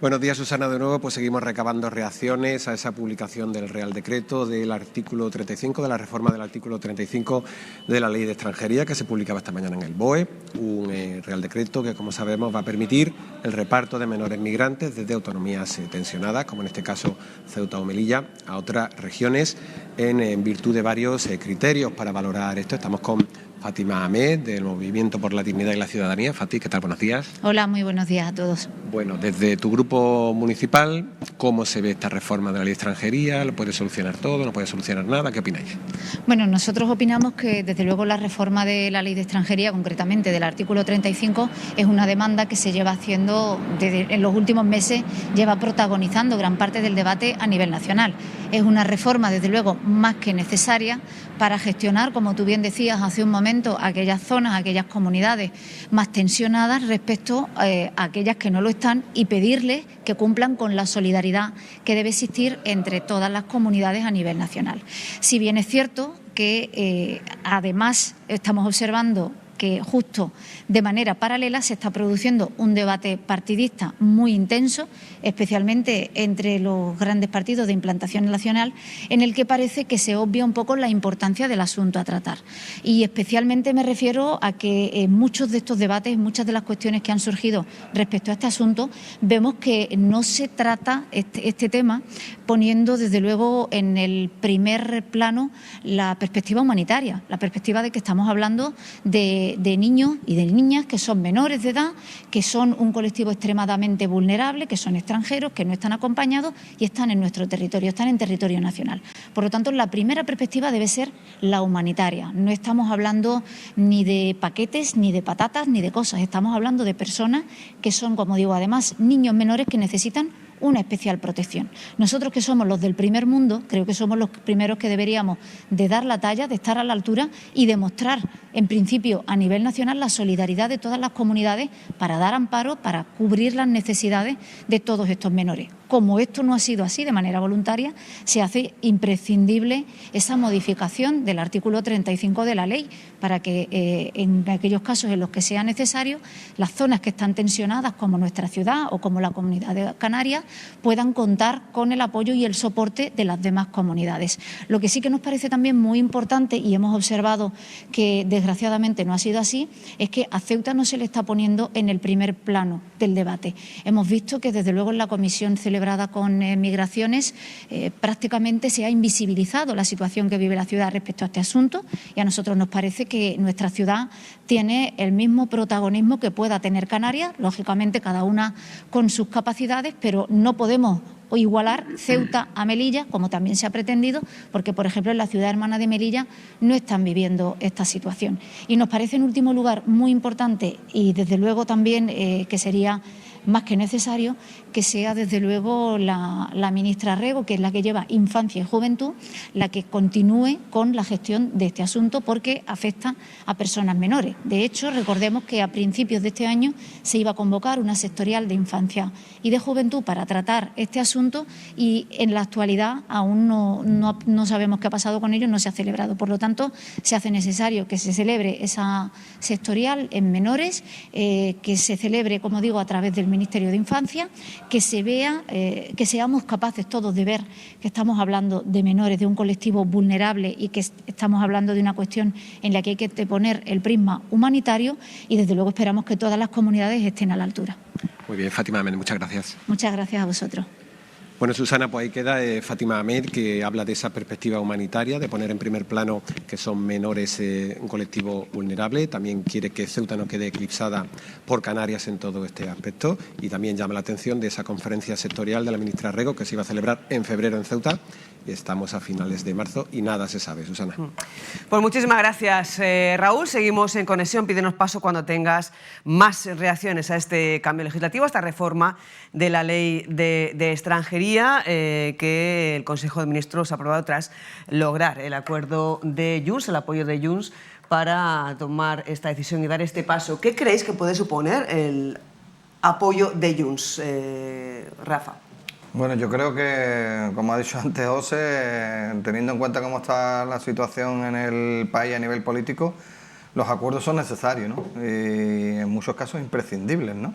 Buenos días, Susana. De nuevo, pues seguimos recabando reacciones a esa publicación del Real Decreto del artículo 35, de la reforma del artículo 35 de la Ley de Extranjería, que se publicaba esta mañana en el BOE, un Real Decreto que, como sabemos, va a permitir el reparto de menores migrantes desde autonomías tensionadas, como en este caso Ceuta o Melilla, a otras regiones en virtud de varios criterios para valorar esto. Estamos con Fátima Ahmed, del Movimiento por la Dignidad y la Ciudadanía. Fati, ¿qué tal? Buenos días. Hola, muy buenos días a todos. Bueno, desde tu grupo municipal, ¿cómo se ve esta reforma de la Ley de Extranjería? ¿Lo puede solucionar todo? ¿No puede solucionar nada? ¿Qué opináis? Bueno, nosotros opinamos que, desde luego, la reforma de la Ley de Extranjería, concretamente del artículo 35, es una demanda que se lleva haciendo en los últimos meses, lleva protagonizando gran parte del debate a nivel nacional. Es una reforma, desde luego, más que necesaria para gestionar, como tú bien decías hace un momento, aquellas zonas, aquellas comunidades más tensionadas respecto a aquellas que no lo están, y pedirles que cumplan con la solidaridad que debe existir entre todas las comunidades a nivel nacional. Si bien es cierto que además estamos observando que justo de manera paralela se está produciendo un debate partidista muy intenso, especialmente entre los grandes partidos de implantación nacional, en el que parece que se obvia un poco la importancia del asunto a tratar. Y especialmente me refiero a que en muchos de estos debates, muchas de las cuestiones que han surgido respecto a este asunto, vemos que no se trata este tema poniendo desde luego en el primer plano la perspectiva humanitaria, la perspectiva de que estamos hablando de niños y de niñas que son menores de edad, que son un colectivo extremadamente vulnerable, que son extranjeros, que no están acompañados y están en nuestro territorio, están en territorio nacional. Por lo tanto, la primera perspectiva debe ser la humanitaria. No estamos hablando ni de paquetes, ni de patatas, ni de cosas. Estamos hablando de personas que son, como digo, además, niños menores que necesitan una especial protección. Nosotros, que somos los del primer mundo, creo que somos los primeros que deberíamos de dar la talla, de estar a la altura y demostrar, en principio, a nivel nacional, la solidaridad de todas las comunidades para dar amparo, para cubrir las necesidades de todos estos menores. Como esto no ha sido así de manera voluntaria, se hace imprescindible esa modificación del artículo 35 de la ley para que en aquellos casos en los que sea necesario, las zonas que están tensionadas, como nuestra ciudad o como la Comunidad de Canarias, puedan contar con el apoyo y el soporte de las demás comunidades. Lo que sí que nos parece también muy importante, y hemos observado que desgraciadamente no ha sido así, es que a Ceuta no se le está poniendo en el primer plano del debate. Hemos visto que desde luego en la comisión celebrada con migraciones prácticamente se ha invisibilizado la situación que vive la ciudad respecto a este asunto, y a nosotros nos parece que nuestra ciudad tiene el mismo protagonismo que pueda tener Canarias, lógicamente cada una con sus capacidades, pero no podemos igualar Ceuta a Melilla, como también se ha pretendido, porque, por ejemplo, en la ciudad hermana de Melilla no están viviendo esta situación. Y nos parece, en último lugar, muy importante, y desde luego también que sería más que necesario, que sea desde luego la ministra Rego, que es la que lleva Infancia y Juventud, la que continúe con la gestión de este asunto, porque afecta a personas menores. De hecho, recordemos que a principios de este año se iba a convocar una sectorial de Infancia y de Juventud para tratar este asunto, y en la actualidad aún no sabemos qué ha pasado con ello, no se ha celebrado. Por lo tanto, se hace necesario que se celebre esa sectorial en menores, que se celebre, como digo, a través del Ministerio de Infancia, que se vea, que seamos capaces todos de ver que estamos hablando de menores, de un colectivo vulnerable, y que estamos hablando de una cuestión en la que hay que poner el prisma humanitario, y desde luego esperamos que todas las comunidades estén a la altura. Muy bien, Fátima Ahmed, muchas gracias. Muchas gracias a vosotros. Bueno, Susana, pues ahí queda Fátima Ahmed, que habla de esa perspectiva humanitaria, de poner en primer plano que son menores un colectivo vulnerable. También quiere que Ceuta no quede eclipsada por Canarias en todo este aspecto, y también llama la atención de esa conferencia sectorial de la ministra Rego, que se iba a celebrar en febrero en Ceuta. Estamos a finales de marzo y nada se sabe, Susana. Pues muchísimas gracias, Raúl. Seguimos en conexión. Pídenos paso cuando tengas más reacciones a este cambio legislativo, a esta reforma de la ley de extranjería que el Consejo de Ministros ha aprobado tras lograr el acuerdo de Junts, el apoyo de Junts, para tomar esta decisión y dar este paso. ¿Qué creéis que puede suponer el apoyo de Junts, Rafa? Bueno, yo creo que, como ha dicho antes José, teniendo en cuenta cómo está la situación en el país a nivel político, los acuerdos son necesarios, ¿no? Y en muchos casos imprescindibles, ¿no?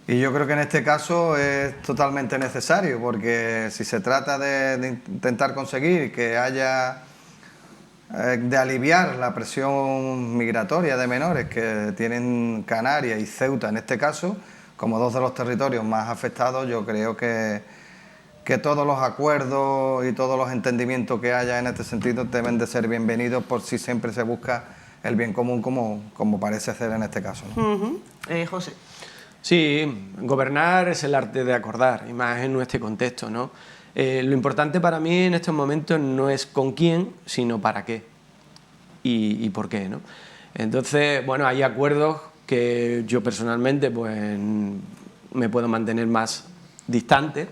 Y yo creo que en este caso es totalmente necesario, porque si se trata de intentar conseguir que haya, de aliviar la presión migratoria de menores que tienen Canarias y Ceuta en este caso, como dos de los territorios más afectados, yo creo que todos los acuerdos y todos los entendimientos que haya en este sentido deben de ser bienvenidos, por si siempre se busca el bien común, como parece ser en este caso, ¿no? José. Sí, gobernar es el arte de acordar, y más en este contexto, ¿no? Lo importante para mí en estos momentos no es con quién, sino para qué y por qué, ¿no? Entonces, bueno, hay acuerdos que yo personalmente pues me puedo mantener más distante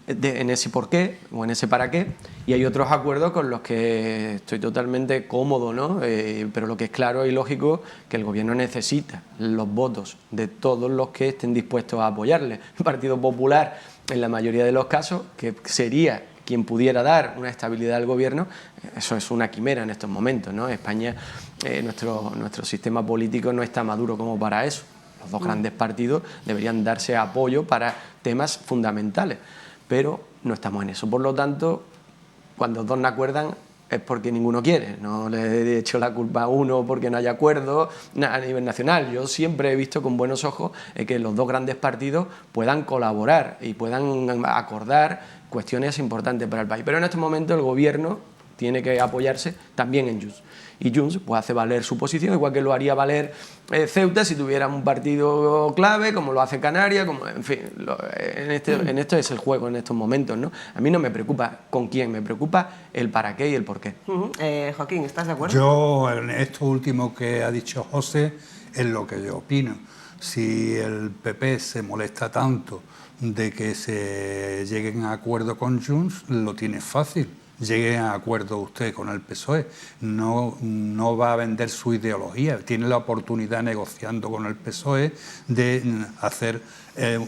en ese por qué o en ese para qué, y hay otros acuerdos con los que estoy totalmente cómodo, ¿no? Pero lo que es claro y lógico, que el Gobierno necesita los votos de todos los que estén dispuestos a apoyarle. El Partido Popular, en la mayoría de los casos, que sería quien pudiera dar una estabilidad al Gobierno, eso es una quimera en estos momentos, ¿no? España, nuestro sistema político no está maduro como para eso. Los dos grandes partidos deberían darse apoyo para temas fundamentales, pero no estamos en eso. Por lo tanto, cuando dos no acuerdan es porque ninguno quiere. No le he hecho la culpa a uno porque no haya acuerdo a nivel nacional. Yo siempre he visto con buenos ojos que los dos grandes partidos puedan colaborar y puedan acordar cuestiones importantes para el país. Pero en este momento el Gobierno tiene que apoyarse también en Junts. Y Junts pues hace valer su posición, igual que lo haría valer Ceuta si tuviera un partido clave, como lo hace Canarias, como, en fin, en esto es el juego en estos momentos, ¿no? A mí no me preocupa con quién, me preocupa el para qué y el por qué. Joaquín, ¿estás de acuerdo? Yo, en esto último que ha dicho José, es lo que yo opino. Si el PP se molesta tanto de que se lleguen a acuerdo con Junts, lo tiene fácil. Llegue a acuerdo usted con el PSOE, no va a vender su ideología, tiene la oportunidad negociando con el PSOE de hacer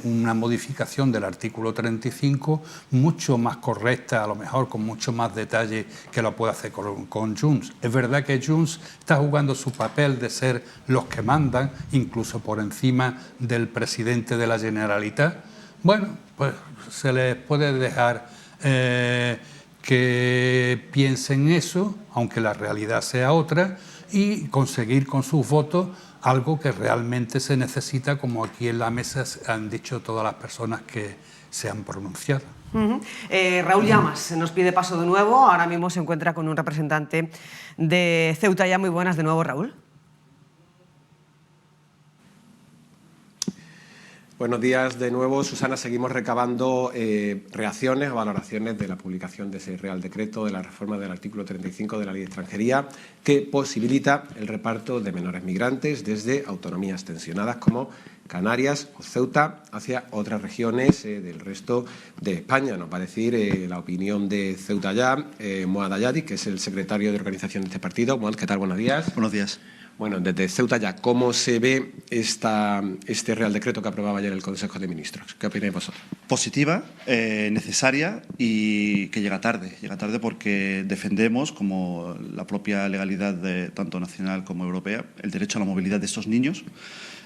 una modificación del artículo 35 mucho más correcta, a lo mejor con mucho más detalle que lo puede hacer con Junts. Es verdad que Junts está jugando su papel de ser los que mandan, incluso por encima del presidente de la Generalitat. Bueno, pues se les puede dejar que piensen eso, aunque la realidad sea otra, y conseguir con sus votos algo que realmente se necesita, como aquí en la mesa han dicho todas las personas que se han pronunciado. Raúl Llamas nos pide paso de nuevo, ahora mismo se encuentra con un representante de Ceuta Ya. Muy buenas de nuevo, Raúl. Buenos días de nuevo, Susana. Seguimos recabando reacciones o valoraciones de la publicación de ese Real Decreto de la reforma del artículo 35 de la Ley de Extranjería, que posibilita el reparto de menores migrantes desde autonomías tensionadas como Canarias o Ceuta hacia otras regiones del resto de España. Nos va a decir la opinión de Ceuta Ya, Moad Ayadi, que es el secretario de organización de este partido. Moad, ¿qué tal? Buenos días. Buenos días. Bueno, desde Ceuta Ya, ¿cómo se ve este Real Decreto que aprobaba ayer el Consejo de Ministros? ¿Qué opináis vosotros? Positiva, necesaria y que llega tarde. Llega tarde porque defendemos, como la propia legalidad tanto nacional como europea, el derecho a la movilidad de estos niños,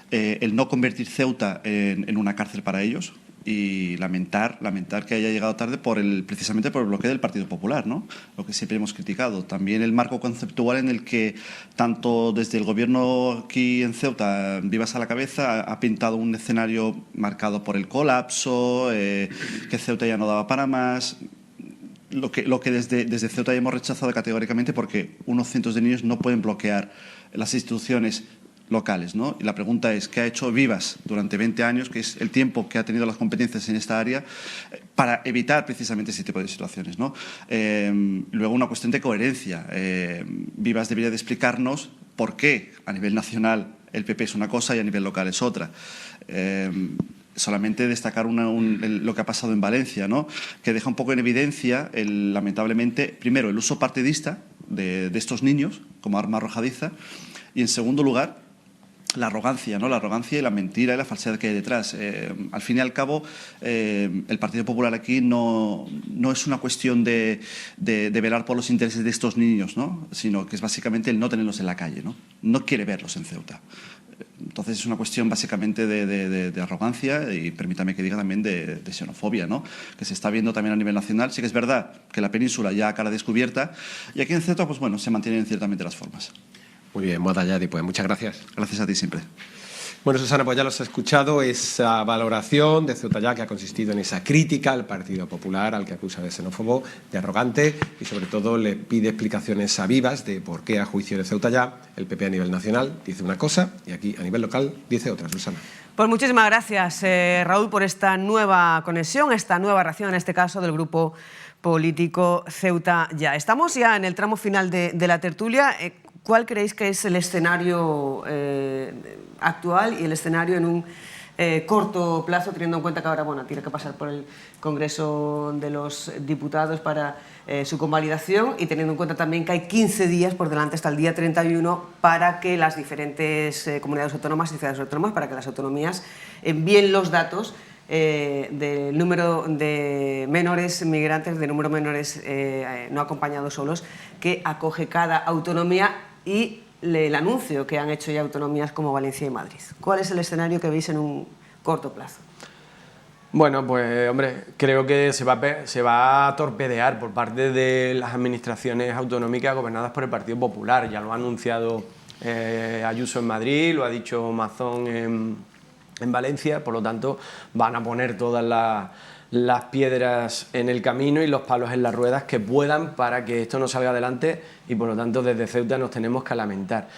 el no convertir Ceuta en una cárcel para ellos, y lamentar que haya llegado tarde precisamente por el bloqueo del Partido Popular, ¿no? Lo que siempre hemos criticado. También el marco conceptual en el que tanto desde el Gobierno aquí en Ceuta, Vivas a la cabeza, ha pintado un escenario marcado por el colapso, que Ceuta ya no daba para más. Lo que desde Ceuta ya hemos rechazado categóricamente, porque unos cientos de niños no pueden bloquear las instituciones locales, ¿no? Y la pregunta es, ¿qué ha hecho Vivas durante 20 años, que es el tiempo que ha tenido las competencias en esta área, para evitar precisamente este tipo de situaciones, ¿no? Luego, una cuestión de coherencia. Vivas debería de explicarnos por qué a nivel nacional el PP es una cosa y a nivel local es otra. Solamente destacar lo que ha pasado en Valencia, ¿no? Que deja un poco en evidencia, lamentablemente, primero, el uso partidista de estos niños como arma arrojadiza, y en segundo lugar, la arrogancia, ¿no? La arrogancia y la mentira y la falsedad que hay detrás. Al fin y al cabo, el Partido Popular aquí no es una cuestión de velar por los intereses de estos niños, ¿no? Sino que es básicamente el no tenerlos en la calle, ¿no? No quiere verlos en Ceuta. Entonces es una cuestión básicamente de arrogancia y, permítame que diga, también de xenofobia, ¿no? Que se está viendo también a nivel nacional. Sí que es verdad que la península ya a cara descubierta, y aquí en Ceuta, pues bueno, se mantienen ciertamente las formas. Muy bien, Moad Ayadi, pues muchas gracias. Gracias a ti siempre. Bueno, Susana, pues ya los he escuchado, esa valoración de Ceuta Ya, que ha consistido en esa crítica al Partido Popular, al que acusa de xenófobo, de arrogante, y sobre todo le pide explicaciones a Vivas de por qué, a juicio de Ceuta Ya, el PP a nivel nacional dice una cosa y aquí a nivel local dice otra. Susana. Pues muchísimas gracias, Raúl, por esta nueva conexión, esta nueva reacción, en este caso del grupo político Ceuta Ya. Estamos ya en el tramo final de la tertulia. ¿Cuál creéis que es el escenario actual y el escenario en un corto plazo, teniendo en cuenta que ahora tiene que pasar por el Congreso de los Diputados para su convalidación, y teniendo en cuenta también que hay 15 días por delante hasta el día 31 para que las diferentes comunidades autónomas y ciudades autónomas, para que las autonomías envíen los datos del número de menores migrantes, de número de menores no acompañados solos que acoge cada autonomía, y el anuncio que han hecho ya autonomías como Valencia y Madrid? ¿Cuál es el escenario que veis en un corto plazo? Bueno, pues hombre, creo que se va a torpedear por parte de las administraciones autonómicas gobernadas por el Partido Popular. Ya lo ha anunciado Ayuso en Madrid, lo ha dicho Mazón en Valencia, por lo tanto van a poner todas las piedras en el camino y los palos en las ruedas que puedan para que esto no salga adelante, y por lo tanto desde Ceuta nos tenemos que lamentar.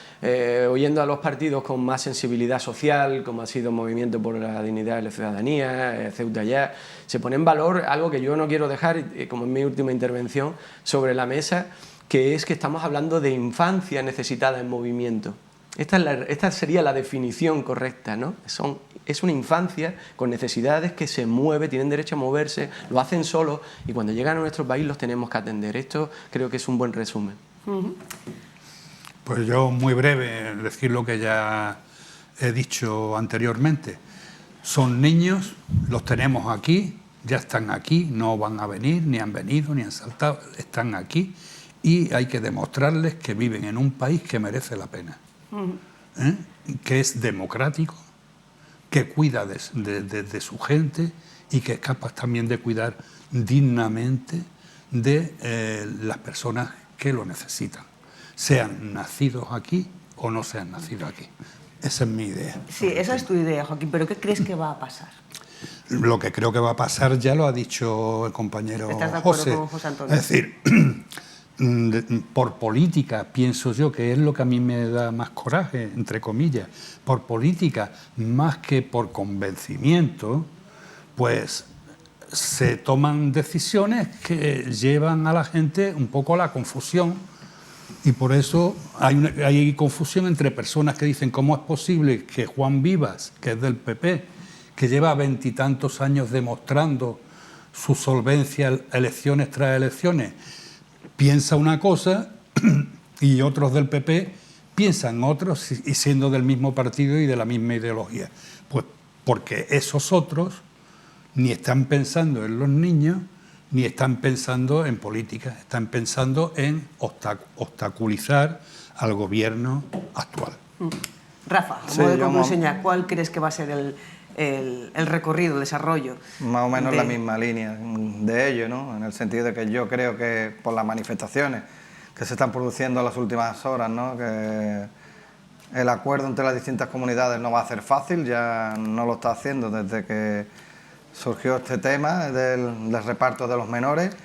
Oyendo a los partidos con más sensibilidad social, como ha sido Movimiento por la Dignidad de la Ciudadanía, Ceuta Ya, se pone en valor algo que yo no quiero dejar, como en mi última intervención, sobre la mesa, que es que estamos hablando de infancia necesitada en movimiento. Esta sería la definición correcta, ¿no? Es una infancia con necesidades que se mueve, tienen derecho a moverse, lo hacen solos y cuando llegan a nuestro país los tenemos que atender. Esto creo que es un buen resumen. Pues yo, muy breve, decir lo que ya he dicho anteriormente. Son niños, los tenemos aquí, ya están aquí, no van a venir, ni han venido, ni han saltado, están aquí y hay que demostrarles que viven en un país que merece la pena, que es democrático, que cuida de su gente y que es capaz también de cuidar dignamente de las personas que lo necesitan, sean nacidos aquí o no sean nacidos aquí. Esa es mi idea. Sí, esa es tu idea, Joaquín, pero ¿qué crees que va a pasar? Lo que creo que va a pasar ya lo ha dicho el compañero José. ¿Estás de acuerdo con José Antonio? Es decir, por política, pienso yo, que es lo que a mí me da más coraje, entre comillas, por política, más que por convencimiento, pues se toman decisiones que llevan a la gente un poco a la confusión. Y por eso hay confusión entre personas que dicen cómo es posible que Juan Vivas, que es del PP, que lleva 20 y tantos años demostrando su solvencia elecciones tras elecciones, piensa una cosa y otros del PP piensan otros y siendo del mismo partido y de la misma ideología. Pues porque esos otros ni están pensando en los niños ni están pensando en política, están pensando en obstaculizar al gobierno actual. Rafa, como enseñar, ¿cuál crees que va a ser el recorrido, el desarrollo? Más o menos la misma línea de ello, ¿no? En el sentido de que yo creo que por las manifestaciones que se están produciendo en las últimas horas, ¿no? Que el acuerdo entre las distintas comunidades no va a ser fácil, ya no lo está haciendo desde que surgió este tema del reparto de los menores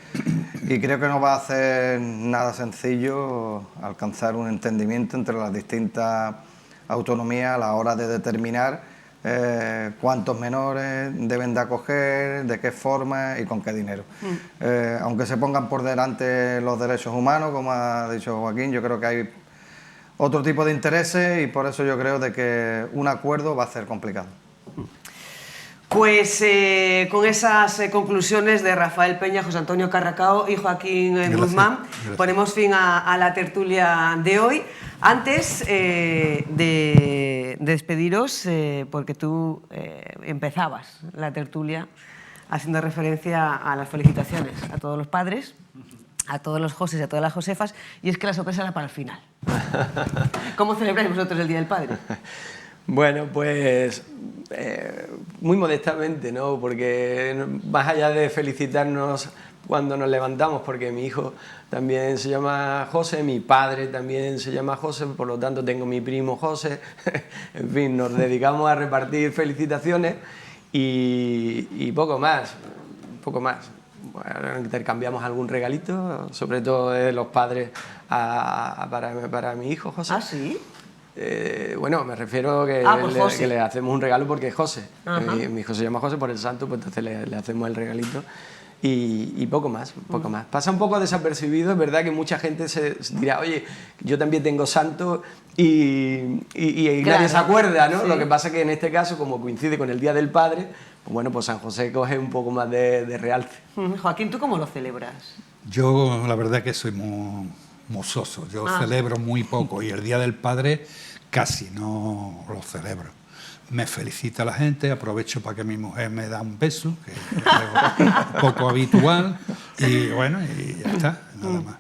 y creo que no va a ser nada sencillo alcanzar un entendimiento entre las distintas autonomías a la hora de determinar cuántos menores deben de acoger, de qué forma y con qué dinero. Aunque se pongan por delante los derechos humanos, como ha dicho Joaquín, yo creo que hay otro tipo de intereses y por eso yo creo de que un acuerdo va a ser complicado. Pues con esas conclusiones de Rafael Peña, José Antonio Carracao y Joaquín Guzmán, ponemos fin a la tertulia de hoy. Antes de despediros, porque tú empezabas la tertulia haciendo referencia a las felicitaciones a todos los padres, a todos los Josés y a todas las Josefas, y es que la sorpresa era para el final. ¿Cómo celebráis vosotros el Día del Padre? Bueno, pues muy modestamente, ¿no? Porque más allá de felicitarnos cuando nos levantamos, porque mi hijo también se llama José, mi padre también se llama José, por lo tanto tengo mi primo José, en fin, nos dedicamos a repartir felicitaciones y poco más, Bueno, intercambiamos algún regalito, sobre todo de los padres para mi hijo José. ¿Ah, sí? Bueno, me refiero que, que le hacemos un regalo porque es José. Mi hijo se llama José por el santo, pues entonces le hacemos el regalito. Y poco más. Pasa un poco desapercibido, es verdad que mucha gente se dirá, oye, yo también tengo santo y claro, nadie se acuerda, ¿no? Sí. Lo que pasa es que en este caso, como coincide con el Día del Padre, pues bueno, pues San José coge un poco más de realce. Joaquín, ¿tú cómo lo celebras? Yo la verdad que soy muy soso, yo celebro muy poco y el Día del Padre casi no lo celebro. Me felicita la gente, aprovecho para que mi mujer me da un beso, que es algo poco habitual, y bueno, y ya está, nada más.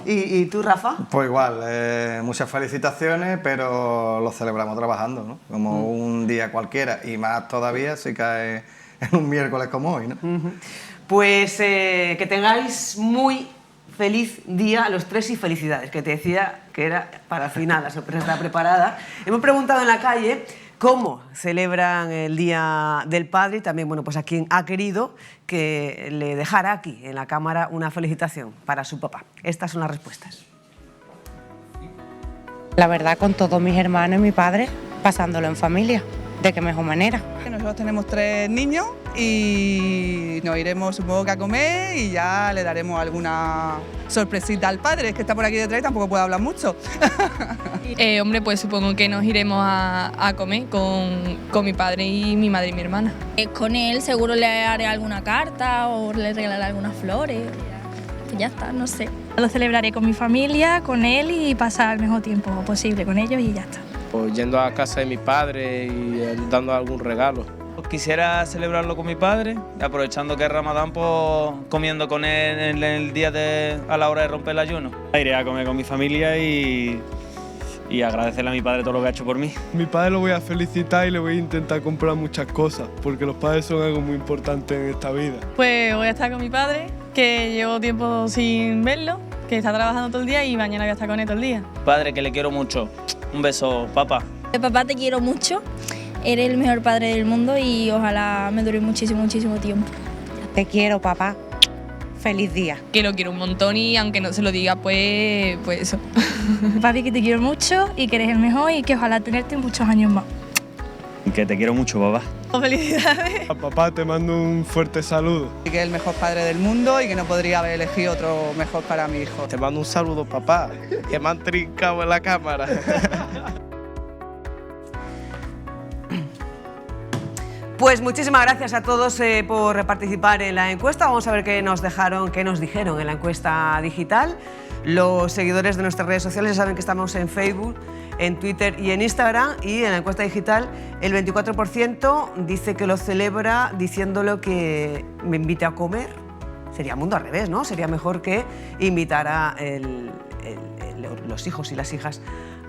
¿Y tú, Rafa? Pues igual, muchas felicitaciones, pero lo celebramos trabajando, ¿no? Como un día cualquiera, y más todavía si cae en un miércoles como hoy, ¿no? Pues que tengáis muy feliz día a los tres y felicidades, que te decía que era para el final, la sorpresa está preparada. Hemos preguntado en la calle cómo celebran el Día del Padre y también, bueno, pues a quien ha querido que le dejara aquí en la cámara una felicitación para su papá. Estas son las respuestas. La verdad, con todos mis hermanos y mi padre, pasándolo en familia. ¿De qué mejor manera? Nosotros tenemos 3 niños y nos iremos supongo que a comer y ya le daremos alguna sorpresita al padre, es que está por aquí detrás y tampoco puede hablar mucho. Hombre, pues supongo que nos iremos a comer con mi padre y mi madre y mi hermana. Con él seguro le haré alguna carta o le regalaré algunas flores. Que ya está, no sé. Lo celebraré con mi familia, con él y pasar el mejor tiempo posible con ellos y ya está. Pues yendo a casa de mis padres y dando algún regalo. Quisiera celebrarlo con mi padre, aprovechando que es Ramadán, pues comiendo con él en el día a la hora de romper el ayuno. Iré a comer con mi familia y agradecerle a mi padre todo lo que ha hecho por mí. Mi padre lo voy a felicitar y le voy a intentar comprar muchas cosas, porque los padres son algo muy importante en esta vida. Pues voy a estar con mi padre, que llevo tiempo sin verlo, que está trabajando todo el día y mañana voy a estar con él todo el día. Padre, que le quiero mucho. Un beso, papá. Papá, te quiero mucho. Eres el mejor padre del mundo y ojalá me dure muchísimo, muchísimo tiempo. Te quiero, papá. Feliz día. Que lo quiero un montón y aunque no se lo diga, pues eso. Papi, que te quiero mucho y que eres el mejor y que ojalá tenerte muchos años más. Que te quiero mucho, papá. ¡Felicidades! A papá te mando un fuerte saludo. Y que es el mejor padre del mundo y que no podría haber elegido otro mejor para mi hijo. Te mando un saludo, papá, que me han trincado en la cámara. Pues muchísimas gracias a todos por participar en la encuesta. Vamos a ver qué nos dijeron en la encuesta digital. Los seguidores de nuestras redes sociales ya saben que estamos en Facebook, en Twitter y en Instagram, y en la encuesta digital el 24% dice que lo celebra diciéndolo que me invite a comer. Sería mundo al revés, ¿no? Sería mejor que invitara los hijos y las hijas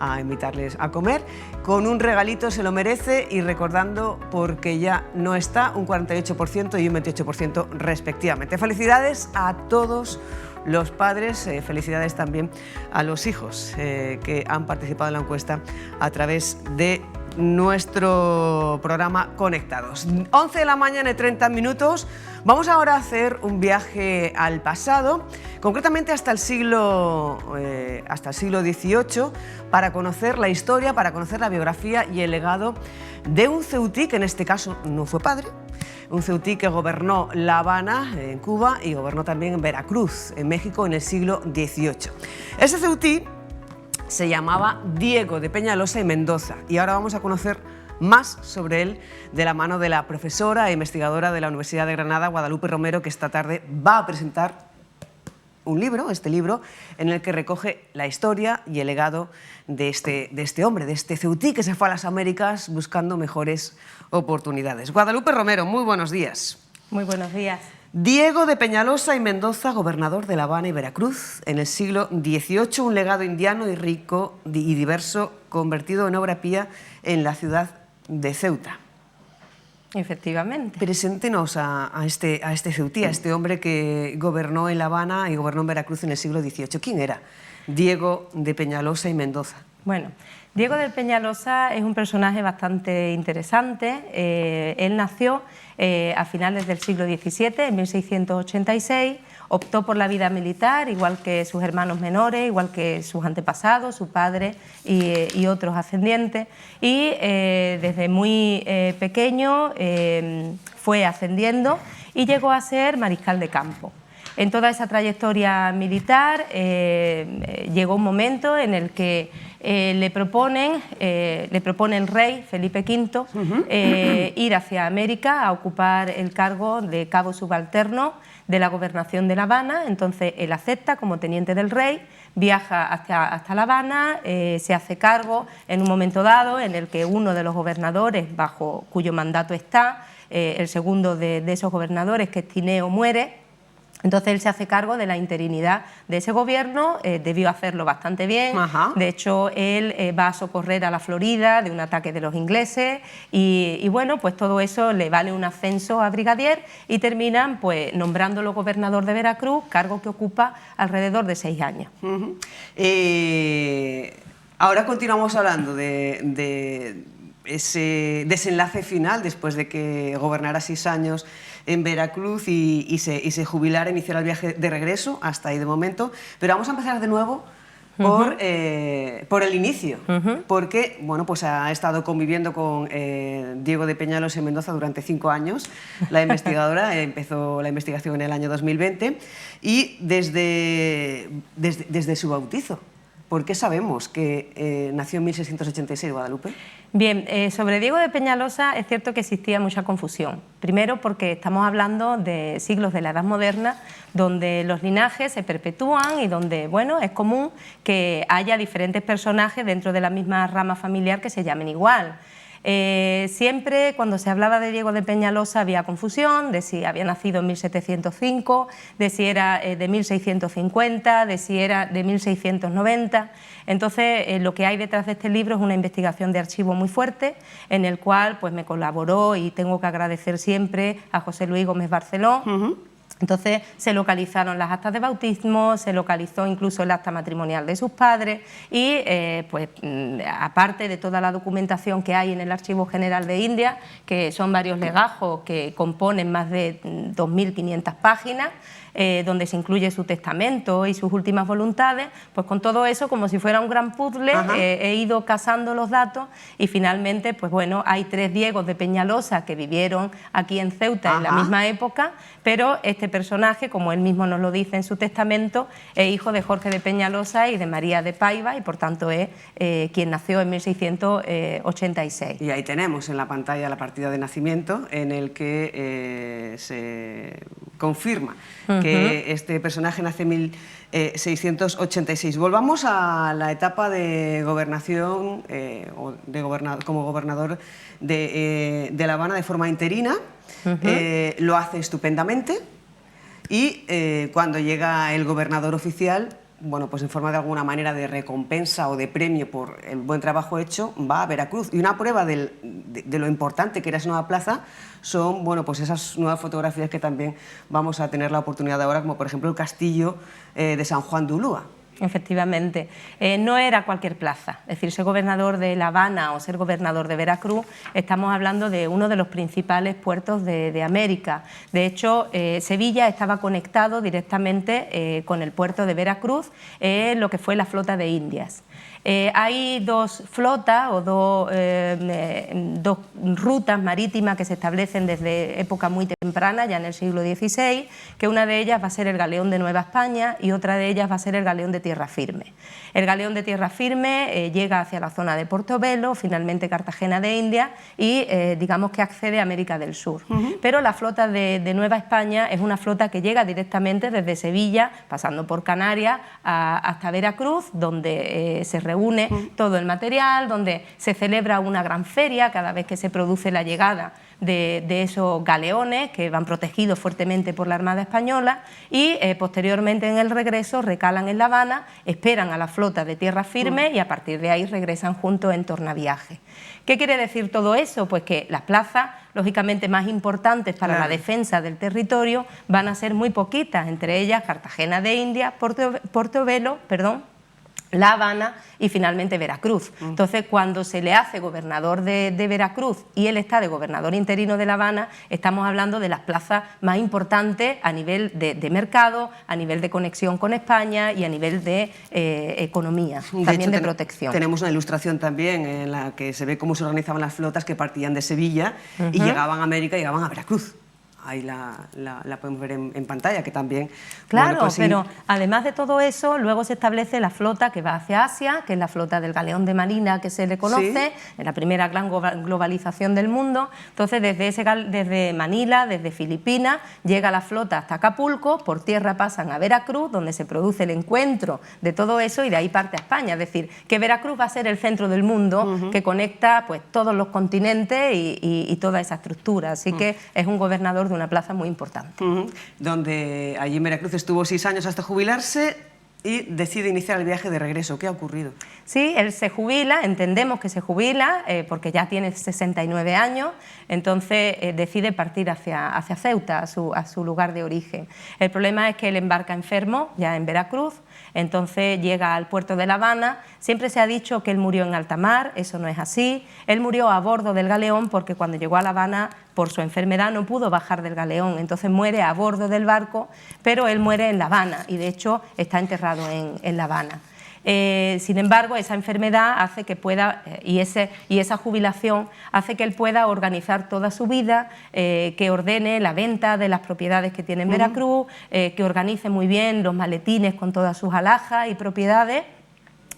a invitarles a comer. Con un regalito se lo merece, y recordando porque ya no está, un 48% y un 28% respectivamente. Felicidades a todos los padres, felicidades también a los hijos que han participado en la encuesta a través de nuestro programa Conectados. 11 de la mañana y 30 minutos. Vamos ahora a hacer un viaje al pasado, concretamente hasta el siglo XVIII, para conocer la historia, para conocer la biografía y el legado de un ceutí, que en este caso no fue padre, un ceutí que gobernó La Habana, en Cuba, y gobernó también en Veracruz, en México, en el siglo XVIII. Ese ceutí se llamaba Diego de Peñalosa y Mendoza, y ahora vamos a conocer más sobre él de la mano de la profesora e investigadora de la Universidad de Granada, Guadalupe Romero, que esta tarde va a presentar un libro, este libro, en el que recoge la historia y el legado de este hombre, de este ceutí que se fue a las Américas buscando mejores oportunidades. Guadalupe Romero, muy buenos días. Muy buenos días. Diego de Peñalosa y Mendoza, gobernador de La Habana y Veracruz, en el siglo XVIII, un legado indiano y rico y diverso, convertido en obra pía en la ciudad de Ceuta. Efectivamente. Preséntenos a este ceutí, a este hombre que gobernó en La Habana y gobernó en Veracruz en el siglo XVIII. ¿Quién era Diego de Peñalosa y Mendoza? Bueno, Diego de Peñalosa es un personaje bastante interesante. Él nació a finales del siglo XVII, en 1686, optó por la vida militar, igual que sus hermanos menores, igual que sus antepasados, su padre y otros ascendientes, y desde muy pequeño fue ascendiendo y llegó a ser mariscal de campo. En toda esa trayectoria militar llegó un momento en el que le propone el rey Felipe V ir hacia América a ocupar el cargo de cabo subalterno de la gobernación de La Habana. Entonces él acepta como teniente del rey, viaja hasta La Habana, se hace cargo en un momento dado en el que uno de los gobernadores bajo cuyo mandato está, el segundo de esos gobernadores, que es Tineo, muere. Entonces él se hace cargo de la interinidad de ese gobierno, debió hacerlo bastante bien. Ajá. De hecho él va a socorrer a la Florida de un ataque de los ingleses y bueno, pues todo eso le vale un ascenso a brigadier y terminan pues nombrándolo gobernador de Veracruz, cargo que ocupa alrededor de 6 años. Ahora continuamos hablando de ese desenlace final después de que gobernara 6 años en Veracruz y se jubilara, iniciara el viaje de regreso, hasta ahí de momento. Pero vamos a empezar de nuevo por el inicio, porque bueno, pues ha estado conviviendo con Diego de Peñalosa y Mendoza durante 5 años. La investigadora empezó la investigación en el año 2020 y desde su bautizo. ¿Por qué sabemos que nació en 1686, Guadalupe? Bien, sobre Diego de Peñalosa es cierto que existía mucha confusión. Primero porque estamos hablando de siglos de la Edad Moderna, donde los linajes se perpetúan y donde, bueno, es común que haya diferentes personajes dentro de la misma rama familiar que se llamen igual. Siempre cuando se hablaba de Diego de Peñalosa había confusión de si había nacido en 1705, de si era de 1650, de si era de 1690. Entonces lo que hay detrás de este libro es una investigación de archivo muy fuerte en el cual pues, me colaboró y tengo que agradecer siempre a José Luis Gómez Barceló. Entonces se localizaron las actas de bautismo, se localizó incluso el acta matrimonial de sus padres y aparte de toda la documentación que hay en el Archivo General de India, que son varios legajos que componen más de 2.500 páginas, donde se incluye su testamento y sus últimas voluntades, pues con todo eso, como si fuera un gran puzzle, he ido casando los datos y finalmente, pues bueno, hay 3 Diegos de Peñalosa que vivieron aquí en Ceuta en la misma época, pero este personaje, como él mismo nos lo dice en su testamento, es hijo de Jorge de Peñalosa y de María de Paiva y por tanto es quien nació en 1686. Y ahí tenemos en la pantalla la partida de nacimiento en el que se confirma que este personaje nace en 1686. Volvamos a la etapa de gobernación como gobernador de La Habana de forma interina. Lo hace estupendamente y cuando llega el gobernador oficial, bueno, pues en forma de alguna manera de recompensa o de premio por el buen trabajo hecho, va a Veracruz. Y una prueba de lo importante que era esa nueva plaza son, bueno, pues esas nuevas fotografías que también vamos a tener la oportunidad ahora, como por ejemplo el castillo de San Juan de Ulúa. Efectivamente, no era cualquier plaza, es decir, ser gobernador de La Habana o ser gobernador de Veracruz, estamos hablando de uno de los principales puertos de América. De hecho, Sevilla estaba conectado directamente con el puerto de Veracruz, lo que fue la flota de Indias. Hay 2 flotas o dos rutas marítimas que se establecen desde época muy temprana, ya en el siglo XVI, que una de ellas va a ser el galeón de Nueva España y otra de ellas va a ser el galeón de Tierra Firme. El galeón de Tierra Firme llega hacia la zona de Portobelo, finalmente Cartagena de Indias y digamos que accede a América del Sur. Pero la flota de Nueva España es una flota que llega directamente desde Sevilla, pasando por Canarias hasta Veracruz, donde se reúne todo el material, donde se celebra una gran feria cada vez que se produce la llegada de esos galeones que van protegidos fuertemente por la Armada Española y posteriormente en el regreso recalan en La Habana, esperan a la flota de Tierra Firme y a partir de ahí regresan juntos en tornaviaje. ¿Qué quiere decir todo eso? Pues que las plazas lógicamente más importantes para la defensa del territorio van a ser muy poquitas, entre ellas Cartagena de Indias, Portobelo, La Habana y finalmente Veracruz. Entonces, cuando se le hace gobernador de Veracruz y él está de gobernador interino de La Habana, estamos hablando de las plazas más importantes a nivel de mercado, a nivel de conexión con España y a nivel de economía, también de protección. Tenemos una ilustración también en la que se ve cómo se organizaban las flotas que partían de Sevilla y llegaban a América y llegaban a Veracruz. Ahí la podemos ver en pantalla, que también... Claro, bueno, pues pero además de todo eso, luego se establece la flota que va hacia Asia, que es la flota del galeón de Marina que se le conoce, en la primera gran globalización del mundo. Entonces, desde Manila, desde Filipinas, llega la flota hasta Acapulco, por tierra pasan a Veracruz, donde se produce el encuentro de todo eso y de ahí parte a España. Es decir, que Veracruz va a ser el centro del mundo que conecta pues, todos los continentes y toda esa estructura. Así que es un gobernador de una plaza muy importante. Donde allí en Veracruz estuvo 6 años hasta jubilarse y decide iniciar el viaje de regreso. ¿Qué ha ocurrido? Sí, él se jubila, entendemos que se jubila porque ya tiene 69 años, entonces decide partir hacia Ceuta, a su lugar de origen. El problema es que él embarca enfermo ya en Veracruz, entonces llega al puerto de La Habana. Siempre se ha dicho que él murió en alta mar, eso no es así. Él murió a bordo del galeón porque cuando llegó a La Habana por su enfermedad no pudo bajar del galeón, entonces muere a bordo del barco, pero él muere en La Habana y de hecho está enterrado en La Habana. Sin embargo, esa enfermedad hace que pueda, y esa jubilación hace que él pueda organizar toda su vida, que ordene la venta de las propiedades que tiene en Veracruz, que organice muy bien los maletines con todas sus alhajas y propiedades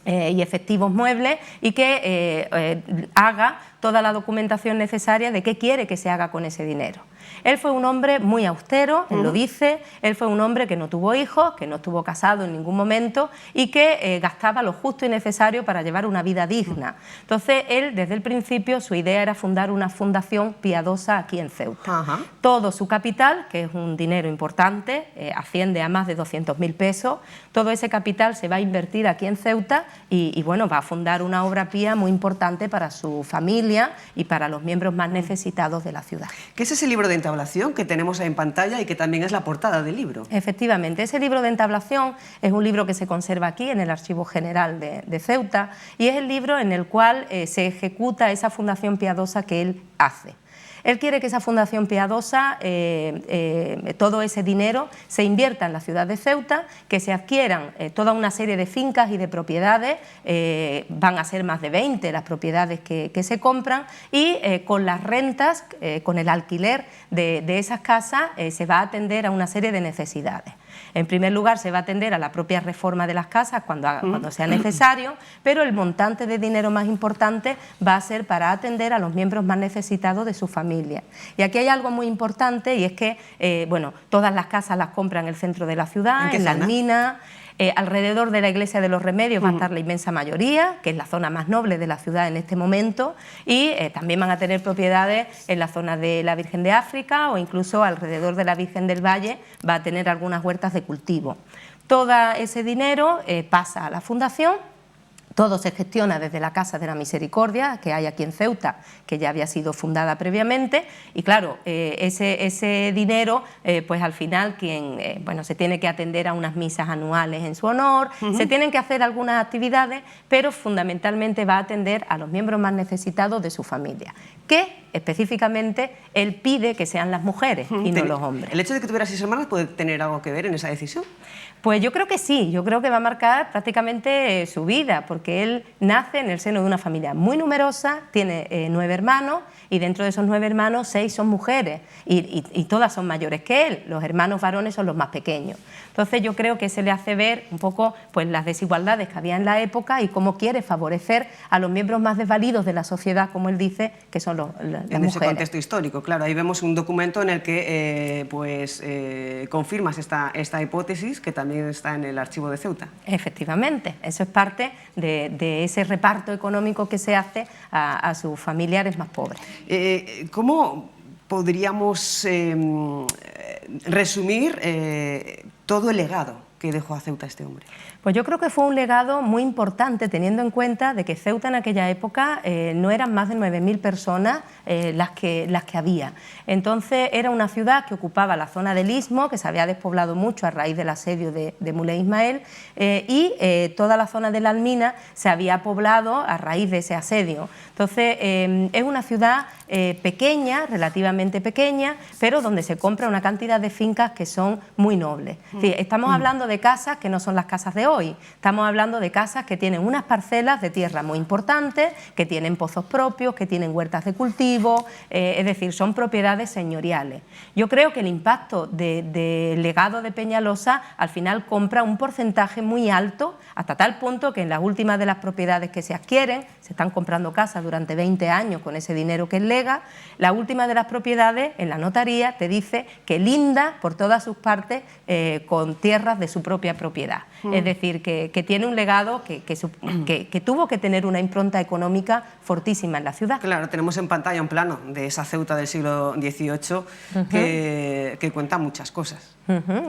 y efectivos muebles, y que haga toda la documentación necesaria de qué quiere que se haga con ese dinero. Él fue un hombre muy austero, él lo dice, él fue un hombre que no tuvo hijos, que no estuvo casado en ningún momento y que gastaba lo justo y necesario para llevar una vida digna. Entonces, él desde el principio su idea era fundar una fundación piadosa aquí en Ceuta. Todo su capital, que es un dinero importante, asciende a más de 200.000 pesos, todo ese capital se va a invertir aquí en Ceuta y bueno, va a fundar una obra pía muy importante para su familia y para los miembros más necesitados de la ciudad. ¿Qué es ese libro de entablación que tenemos en pantalla y que también es la portada del libro? Efectivamente, ese libro de entablación es un libro que se conserva aquí en el Archivo General de Ceuta y es el libro en el cual se ejecuta esa fundación piadosa que él hace. Él quiere que esa fundación piadosa, todo ese dinero, se invierta en la ciudad de Ceuta, que se adquieran toda una serie de fincas y de propiedades, van a ser más de 20 las propiedades que se compran, y con las rentas, con el alquiler de esas casas, se va a atender a una serie de necesidades. En primer lugar, se va a atender a la propia reforma de las casas cuando sea necesario, pero el montante de dinero más importante va a ser para atender a los miembros más necesitados de su familia. Y aquí hay algo muy importante, y es que bueno, todas las casas las compran en el centro de la ciudad, en la Almina. Alrededor de la Iglesia de los Remedios va a estar la inmensa mayoría, que es la zona más noble de la ciudad en este momento, y también van a tener propiedades en la zona de la Virgen de África o incluso alrededor de la Virgen del Valle va a tener algunas huertas de cultivo. Todo ese dinero pasa a la fundación. Todo se gestiona desde la Casa de la Misericordia, que hay aquí en Ceuta, que ya había sido fundada previamente, y claro, ese dinero, pues al final bueno, se tiene que atender a unas misas anuales en su honor, se tienen que hacer algunas actividades, pero fundamentalmente va a atender a los miembros más necesitados de su familia, que específicamente él pide que sean las mujeres y no los hombres. ¿El hecho de que tuviera 6 hermanas puede tener algo que ver en esa decisión? Pues yo creo que sí, yo creo que va a marcar prácticamente su vida, porque él nace en el seno de una familia muy numerosa, tiene 9 hermanos, y dentro de esos 9 hermanos 6 son mujeres, y todas son mayores que él, los hermanos varones son los más pequeños. Entonces yo creo que se le hace ver un poco pues, las desigualdades que había en la época y cómo quiere favorecer a los miembros más desvalidos de la sociedad, como él dice, que son las mujeres. En ese contexto histórico, claro, ahí vemos un documento en el que confirmas esta hipótesis, que también está en el archivo de Ceuta. Efectivamente, eso es parte de ese reparto económico que se hace a sus familiares más pobres. ¿Cómo podríamos resumir todo el legado que dejó a Ceuta este hombre? Pues yo creo que fue un legado muy importante, teniendo en cuenta de que Ceuta en aquella época no eran más de 9.000 personas las que había. Entonces era una ciudad que ocupaba la zona del Istmo, que se había despoblado mucho a raíz del asedio de Muley Ismael, y toda la zona de la Almina se había poblado a raíz de ese asedio. Entonces es una ciudad pequeña, relativamente pequeña, pero donde se compra una cantidad de fincas que son muy nobles. Sí, estamos hablando de casas que no son las casas de hoy, estamos hablando de casas que tienen unas parcelas de tierra muy importantes, que tienen pozos propios, que tienen huertas de cultivo, es decir, son propiedades señoriales. Yo creo que el impacto del legado de Peñalosa al final compra un porcentaje muy alto, hasta tal punto que en las últimas de las propiedades que se adquieren, se están comprando casas durante 20 años con ese dinero que él lega, la última de las propiedades en la notaría te dice que linda por todas sus partes con tierras de su propia propiedad. Es decir, que tiene un legado que tuvo que tener una impronta económica fortísima en la ciudad. Claro, tenemos en pantalla un plano de esa Ceuta del siglo XVIII que cuenta muchas cosas.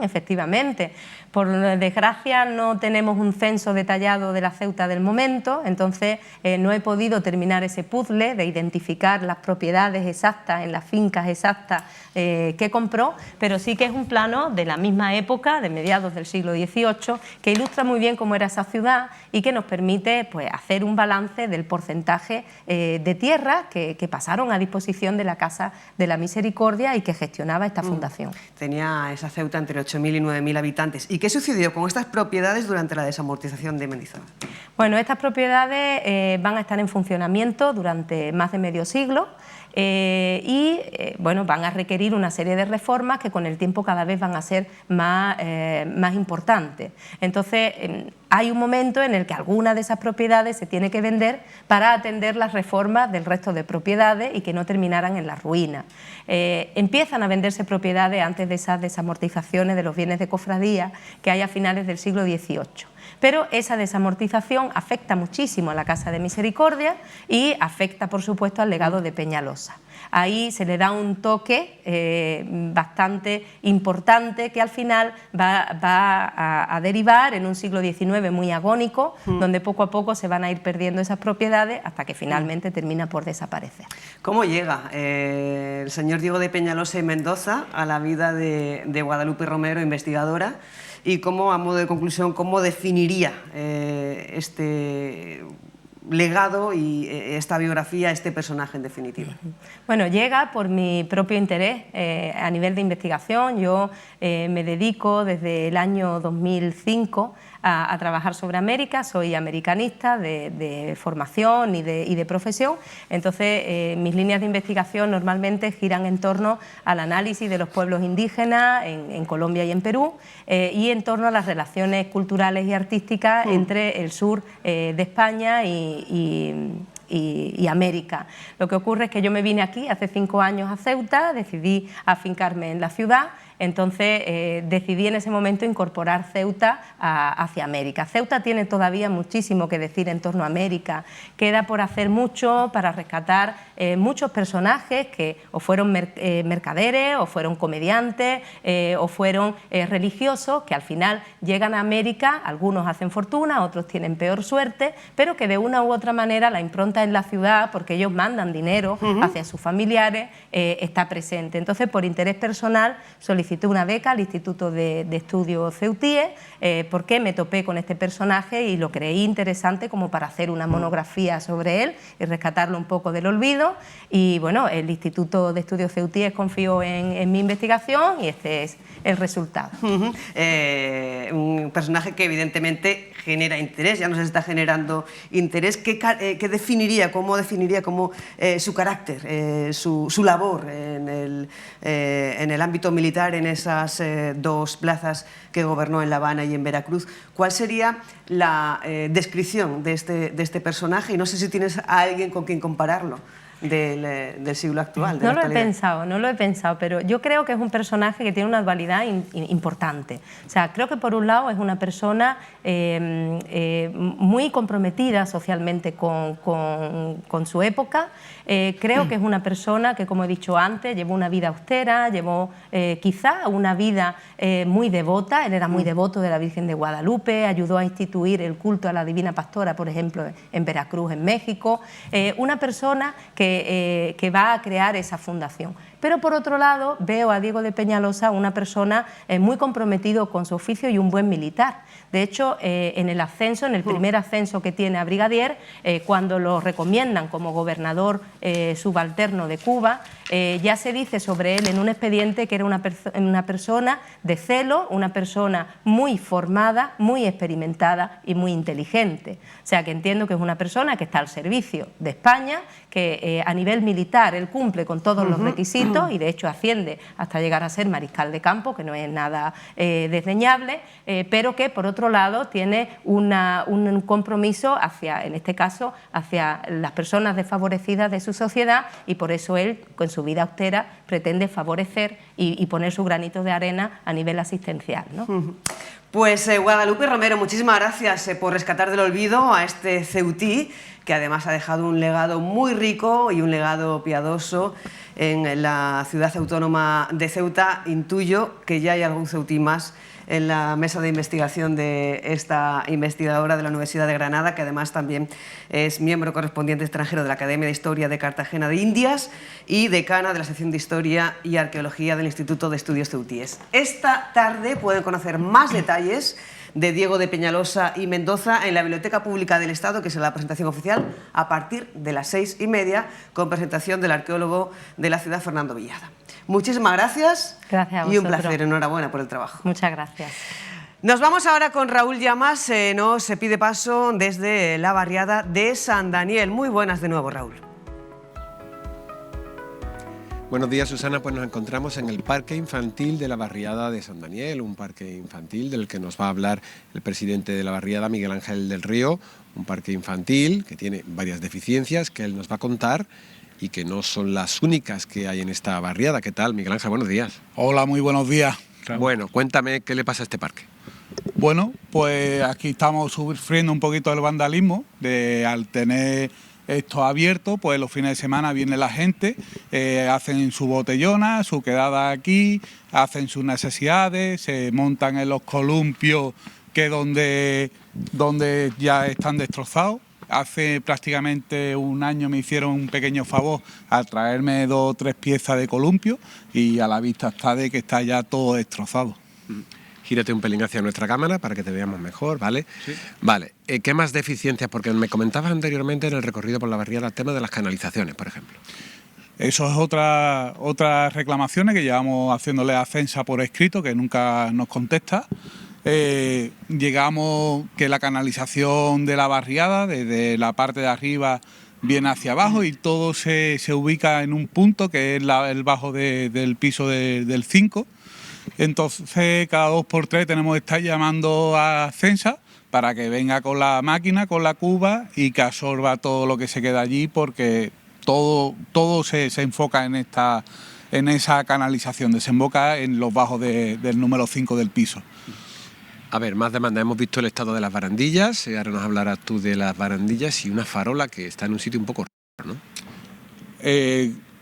Efectivamente. Por desgracia no tenemos un censo detallado de la Ceuta del momento, entonces no he podido terminar ese puzzle de identificar las propiedades exactas en las fincas exactas que compró, pero sí que es un plano de la misma época, de mediados del siglo siglo XVIII, que ilustra muy bien cómo era esa ciudad y que nos permite pues, hacer un balance del porcentaje de tierra que pasaron a disposición de la Casa de la Misericordia y que gestionaba esta fundación. Tenía esa Ceuta entre 8.000 y 9.000 habitantes. ¿Y qué sucedió con estas propiedades durante la desamortización de Mendizábal? Bueno, estas propiedades van a estar en funcionamiento durante más de medio siglo. Bueno, van a requerir una serie de reformas que con el tiempo cada vez van a ser más importantes. Entonces, hay un momento en el que alguna de esas propiedades se tiene que vender para atender las reformas del resto de propiedades y que no terminaran en la ruina. Empiezan a venderse propiedades antes de esas desamortizaciones de los bienes de cofradía que hay a finales del siglo XVIII. Pero esa desamortización afecta muchísimo a la Casa de Misericordia y afecta, por supuesto, al legado de Peñalosa. Ahí se le da un toque bastante importante que al final va a derivar en un siglo XIX muy agónico, donde poco a poco se van a ir perdiendo esas propiedades hasta que finalmente termina por desaparecer. ¿Cómo llega el señor Diego de Peñalosa y Mendoza a la vida de Guadalupe Romero, investigadora? Y cómo, a modo de conclusión, cómo definiría este legado y esta biografía, este personaje en definitiva. Bueno, llega por mi propio interés a nivel de investigación. Yo me dedico desde el año 2005 a trabajar sobre América, soy americanista de formación y de profesión, entonces mis líneas de investigación normalmente giran en torno al análisis de los pueblos indígenas en Colombia y en Perú y en torno a las relaciones culturales y artísticas entre el sur de España y América. Lo que ocurre es que yo me vine aquí hace 5 años a Ceuta, decidí afincarme en la ciudad, entonces decidí en ese momento incorporar Ceuta hacia América. Ceuta tiene todavía muchísimo que decir en torno a América, queda por hacer mucho para rescatar muchos personajes que o fueron mercaderes, o fueron comediantes, o fueron religiosos, que al final llegan a América, algunos hacen fortuna, otros tienen peor suerte, pero que de una u otra manera la impronta en la ciudad, porque ellos mandan dinero hacia sus familiares, está presente. Entonces, por interés personal, solicité una beca al Instituto de Estudios Ceutíes porque me topé con este personaje y lo creí interesante como para hacer una monografía sobre él y rescatarlo un poco del olvido. Y bueno, el Instituto de Estudios Ceutíes confió en mi investigación y este es el resultado. Un personaje que evidentemente genera interés, ya nos está generando interés. ¿Qué definiría, cómo su carácter, su labor en el ámbito militar, en esas 2 plazas que gobernó en La Habana y en Veracruz? ¿Cuál sería la descripción de este personaje? Y no sé si tienes a alguien con quien compararlo del siglo actual. No lo he pensado, pero yo creo que es un personaje que tiene una dualidad importante. O sea, creo que por un lado es una persona muy comprometida socialmente con su época. Creo que es una persona que, como he dicho antes, llevó una vida austera, llevó quizá una vida muy devota. Él era muy devoto de la Virgen de Guadalupe, ayudó a instituir el culto a la Divina Pastora, por ejemplo, en Veracruz, en México. Una persona que va a crear esa fundación. Pero por otro lado veo a Diego de Peñalosa una persona muy comprometido con su oficio y un buen militar. De hecho, en el ascenso, en el primer ascenso que tiene a brigadier, cuando lo recomiendan como gobernador subalterno de Cuba, ya se dice sobre él en un expediente que era una persona de celo, una persona muy formada, muy experimentada y muy inteligente. O sea que entiendo que es una persona que está al servicio de España, que a nivel militar él cumple con todos los requisitos y de hecho asciende hasta llegar a ser mariscal de campo, que no es nada desdeñable, pero que por otro lado tiene un compromiso hacia, en este caso, hacia las personas desfavorecidas de su sociedad y por eso él, con su vida austera, pretende favorecer y poner su granito de arena a nivel asistencial, ¿no? Pues Guadalupe Romero, muchísimas gracias por rescatar del olvido a este ceutí, que además ha dejado un legado muy rico y un legado piadoso en la ciudad autónoma de Ceuta. Intuyo que ya hay algún ceutí más en la mesa de investigación de esta investigadora de la Universidad de Granada, que además también es miembro correspondiente extranjero de la Academia de Historia de Cartagena de Indias y decana de la sección de Historia y Arqueología del Instituto de Estudios Ceutíes. Esta tarde pueden conocer más detalles de Diego de Peñalosa y Mendoza en la Biblioteca Pública del Estado, que es la presentación oficial, a partir de las 6:30, con presentación del arqueólogo de la ciudad, Fernando Villada. Muchísimas gracias. Gracias a y un vosotros. placer, enhorabuena por el trabajo. Muchas gracias. Nos vamos ahora con Raúl Llamas, nos pide paso desde la barriada de San Daniel. Muy buenas de nuevo, Raúl. Buenos días, Susana. Pues nos encontramos en el Parque Infantil de la barriada de San Daniel, un parque infantil del que nos va a hablar el presidente de la barriada, Miguel Ángel del Río, un parque infantil que tiene varias deficiencias que él nos va a contar y que no son las únicas que hay en esta barriada. ¿Qué tal, Miguel Ángel? Buenos días. Hola, muy buenos días. Bueno, cuéntame qué le pasa a este parque. Bueno, pues aquí estamos sufriendo un poquito del vandalismo, al tener esto abierto, pues los fines de semana viene la gente, hacen su botellona, su quedada aquí, hacen sus necesidades, se montan en los columpios que donde ya están destrozados. Hace prácticamente un año me hicieron un pequeño favor al traerme 2 o 3 piezas de columpio y a la vista está de que está ya todo destrozado. Gírate un pelín hacia nuestra cámara para que te veamos mejor, ¿vale? Sí. Vale, ¿qué más deficiencias? Porque me comentabas anteriormente en el recorrido por la barriada el tema de las canalizaciones, por ejemplo. Eso es otras reclamaciones que llevamos haciéndole a Censa por escrito, que nunca nos contesta. Llegamos que la canalización de la barriada, desde la parte de arriba, viene hacia abajo y todo se ubica en un punto que es el bajo del piso del 5. Entonces cada 2 por 3 tenemos que estar llamando a Censa para que venga con la máquina, con la cuba y que absorba todo lo que se queda allí, porque todo se enfoca en esa canalización, desemboca en los bajos del número 5 del piso. A ver, más demanda. Hemos visto el estado de las barandillas, ahora nos hablarás tú de las barandillas y una farola que está en un sitio un poco raro, ¿no?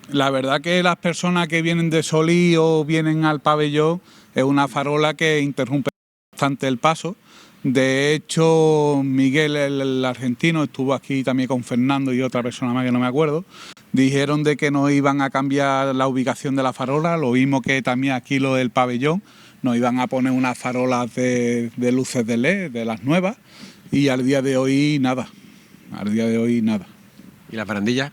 La verdad que las personas que vienen de Solí o vienen al pabellón es una farola que interrumpe bastante el paso. De hecho, Miguel, el argentino, estuvo aquí también con Fernando y otra persona más que no me acuerdo. Dijeron de que no iban a cambiar la ubicación de la farola, lo mismo que también aquí lo del pabellón. Nos iban a poner unas farolas de luces de LED, de las nuevas, y al día de hoy nada. ¿Y las barandillas?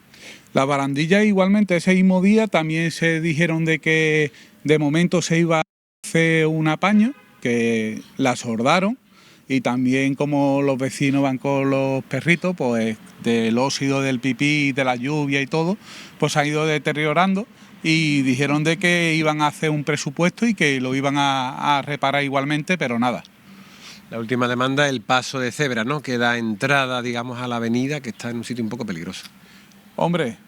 Las barandillas igualmente ese mismo día también se dijeron de que de momento se iba a hacer un apaño, que la sordaron, y también como los vecinos van con los perritos, pues del óxido del pipí, de la lluvia y todo, pues se han ido deteriorando. Y dijeron de que iban a hacer un presupuesto y que lo iban a reparar igualmente, pero nada. La última demanda, el paso de cebra, ¿no? Que da entrada, digamos, a la avenida, que está en un sitio un poco peligroso. Hombre,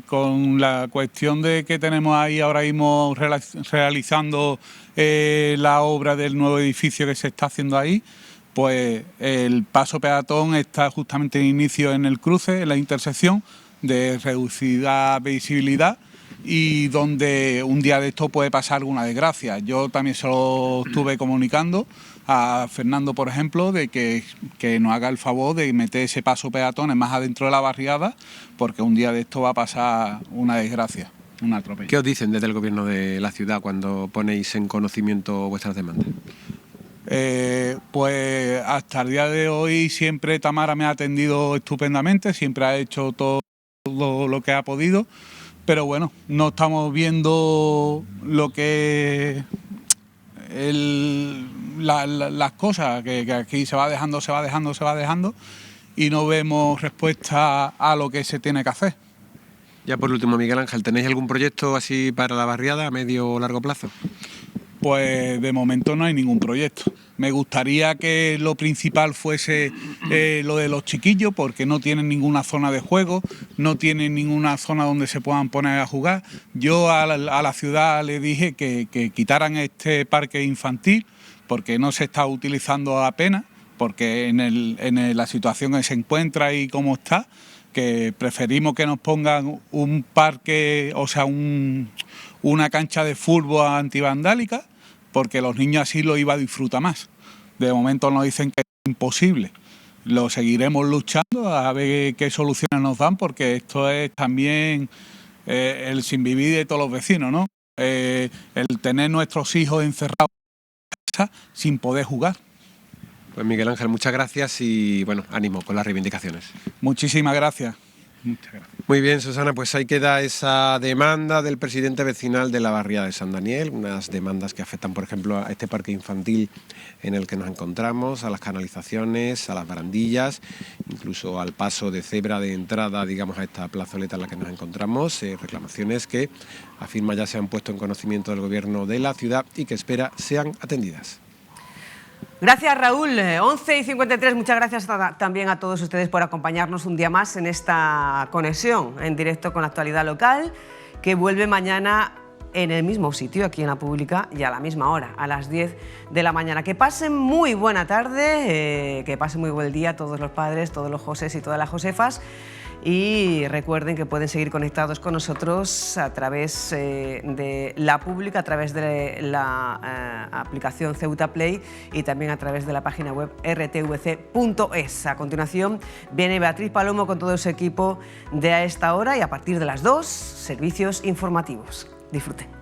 con la cuestión de que tenemos ahí ahora mismo realizando la obra del nuevo edificio que se está haciendo ahí, pues el paso peatón está justamente en inicio en el cruce, en la intersección, de reducida visibilidad, y donde un día de esto puede pasar alguna desgracia. Yo también se lo estuve comunicando a Fernando, por ejemplo, de que nos haga el favor de meter ese paso peatones más adentro de la barriada, porque un día de esto va a pasar una desgracia, un atropello. ¿Qué os dicen desde el gobierno de la ciudad cuando ponéis en conocimiento vuestras demandas? Pues hasta el día de hoy siempre Tamara me ha atendido estupendamente, siempre ha hecho todo lo que ha podido. Pero bueno, no estamos viendo lo que las cosas, que aquí se va dejando y no vemos respuesta a lo que se tiene que hacer. Ya por último, Miguel Ángel, ¿tenéis algún proyecto así para la barriada a medio o largo plazo? Pues de momento no hay ningún proyecto. Me gustaría que lo principal fuese lo de los chiquillos, porque no tienen ninguna zona de juego, no tienen ninguna zona donde se puedan poner a jugar. Yo a la ciudad le dije que quitaran este parque infantil, porque no se está utilizando apenas, porque en la situación que se encuentra y cómo está, que preferimos que nos pongan un parque, o sea, una cancha de fútbol antivandálica, porque los niños así lo iban a disfrutar más. De momento nos dicen que es imposible. Lo seguiremos luchando a ver qué soluciones nos dan, porque esto es también el sin vivir de todos los vecinos, ¿no? El tener nuestros hijos encerrados en casa sin poder jugar. Pues Miguel Ángel, muchas gracias y bueno, ánimo con las reivindicaciones. Muchísimas gracias. Muy bien, Susana, pues ahí queda esa demanda del presidente vecinal de la barriada de San Daniel, unas demandas que afectan, por ejemplo, a este parque infantil en el que nos encontramos, a las canalizaciones, a las barandillas, incluso al paso de cebra de entrada, digamos, a esta plazoleta en la que nos encontramos, reclamaciones que afirma ya se han puesto en conocimiento del gobierno de la ciudad y que espera sean atendidas. Gracias, Raúl. 11:53. Muchas gracias también a todos ustedes por acompañarnos un día más en esta conexión en directo con la actualidad local, que vuelve mañana en el mismo sitio, aquí en La Pública, y a la misma hora, a las 10 de la mañana. Que pasen muy buena tarde, que pasen muy buen día todos los padres, todos los Josés y todas las Josefas. Y recuerden que pueden seguir conectados con nosotros a través de La Pública, a través de la aplicación Ceuta Play y también a través de la página web rtvc.es. A continuación viene Beatriz Palomo con todo su equipo de A Esta Hora y a partir de las 2, servicios informativos. Disfruten.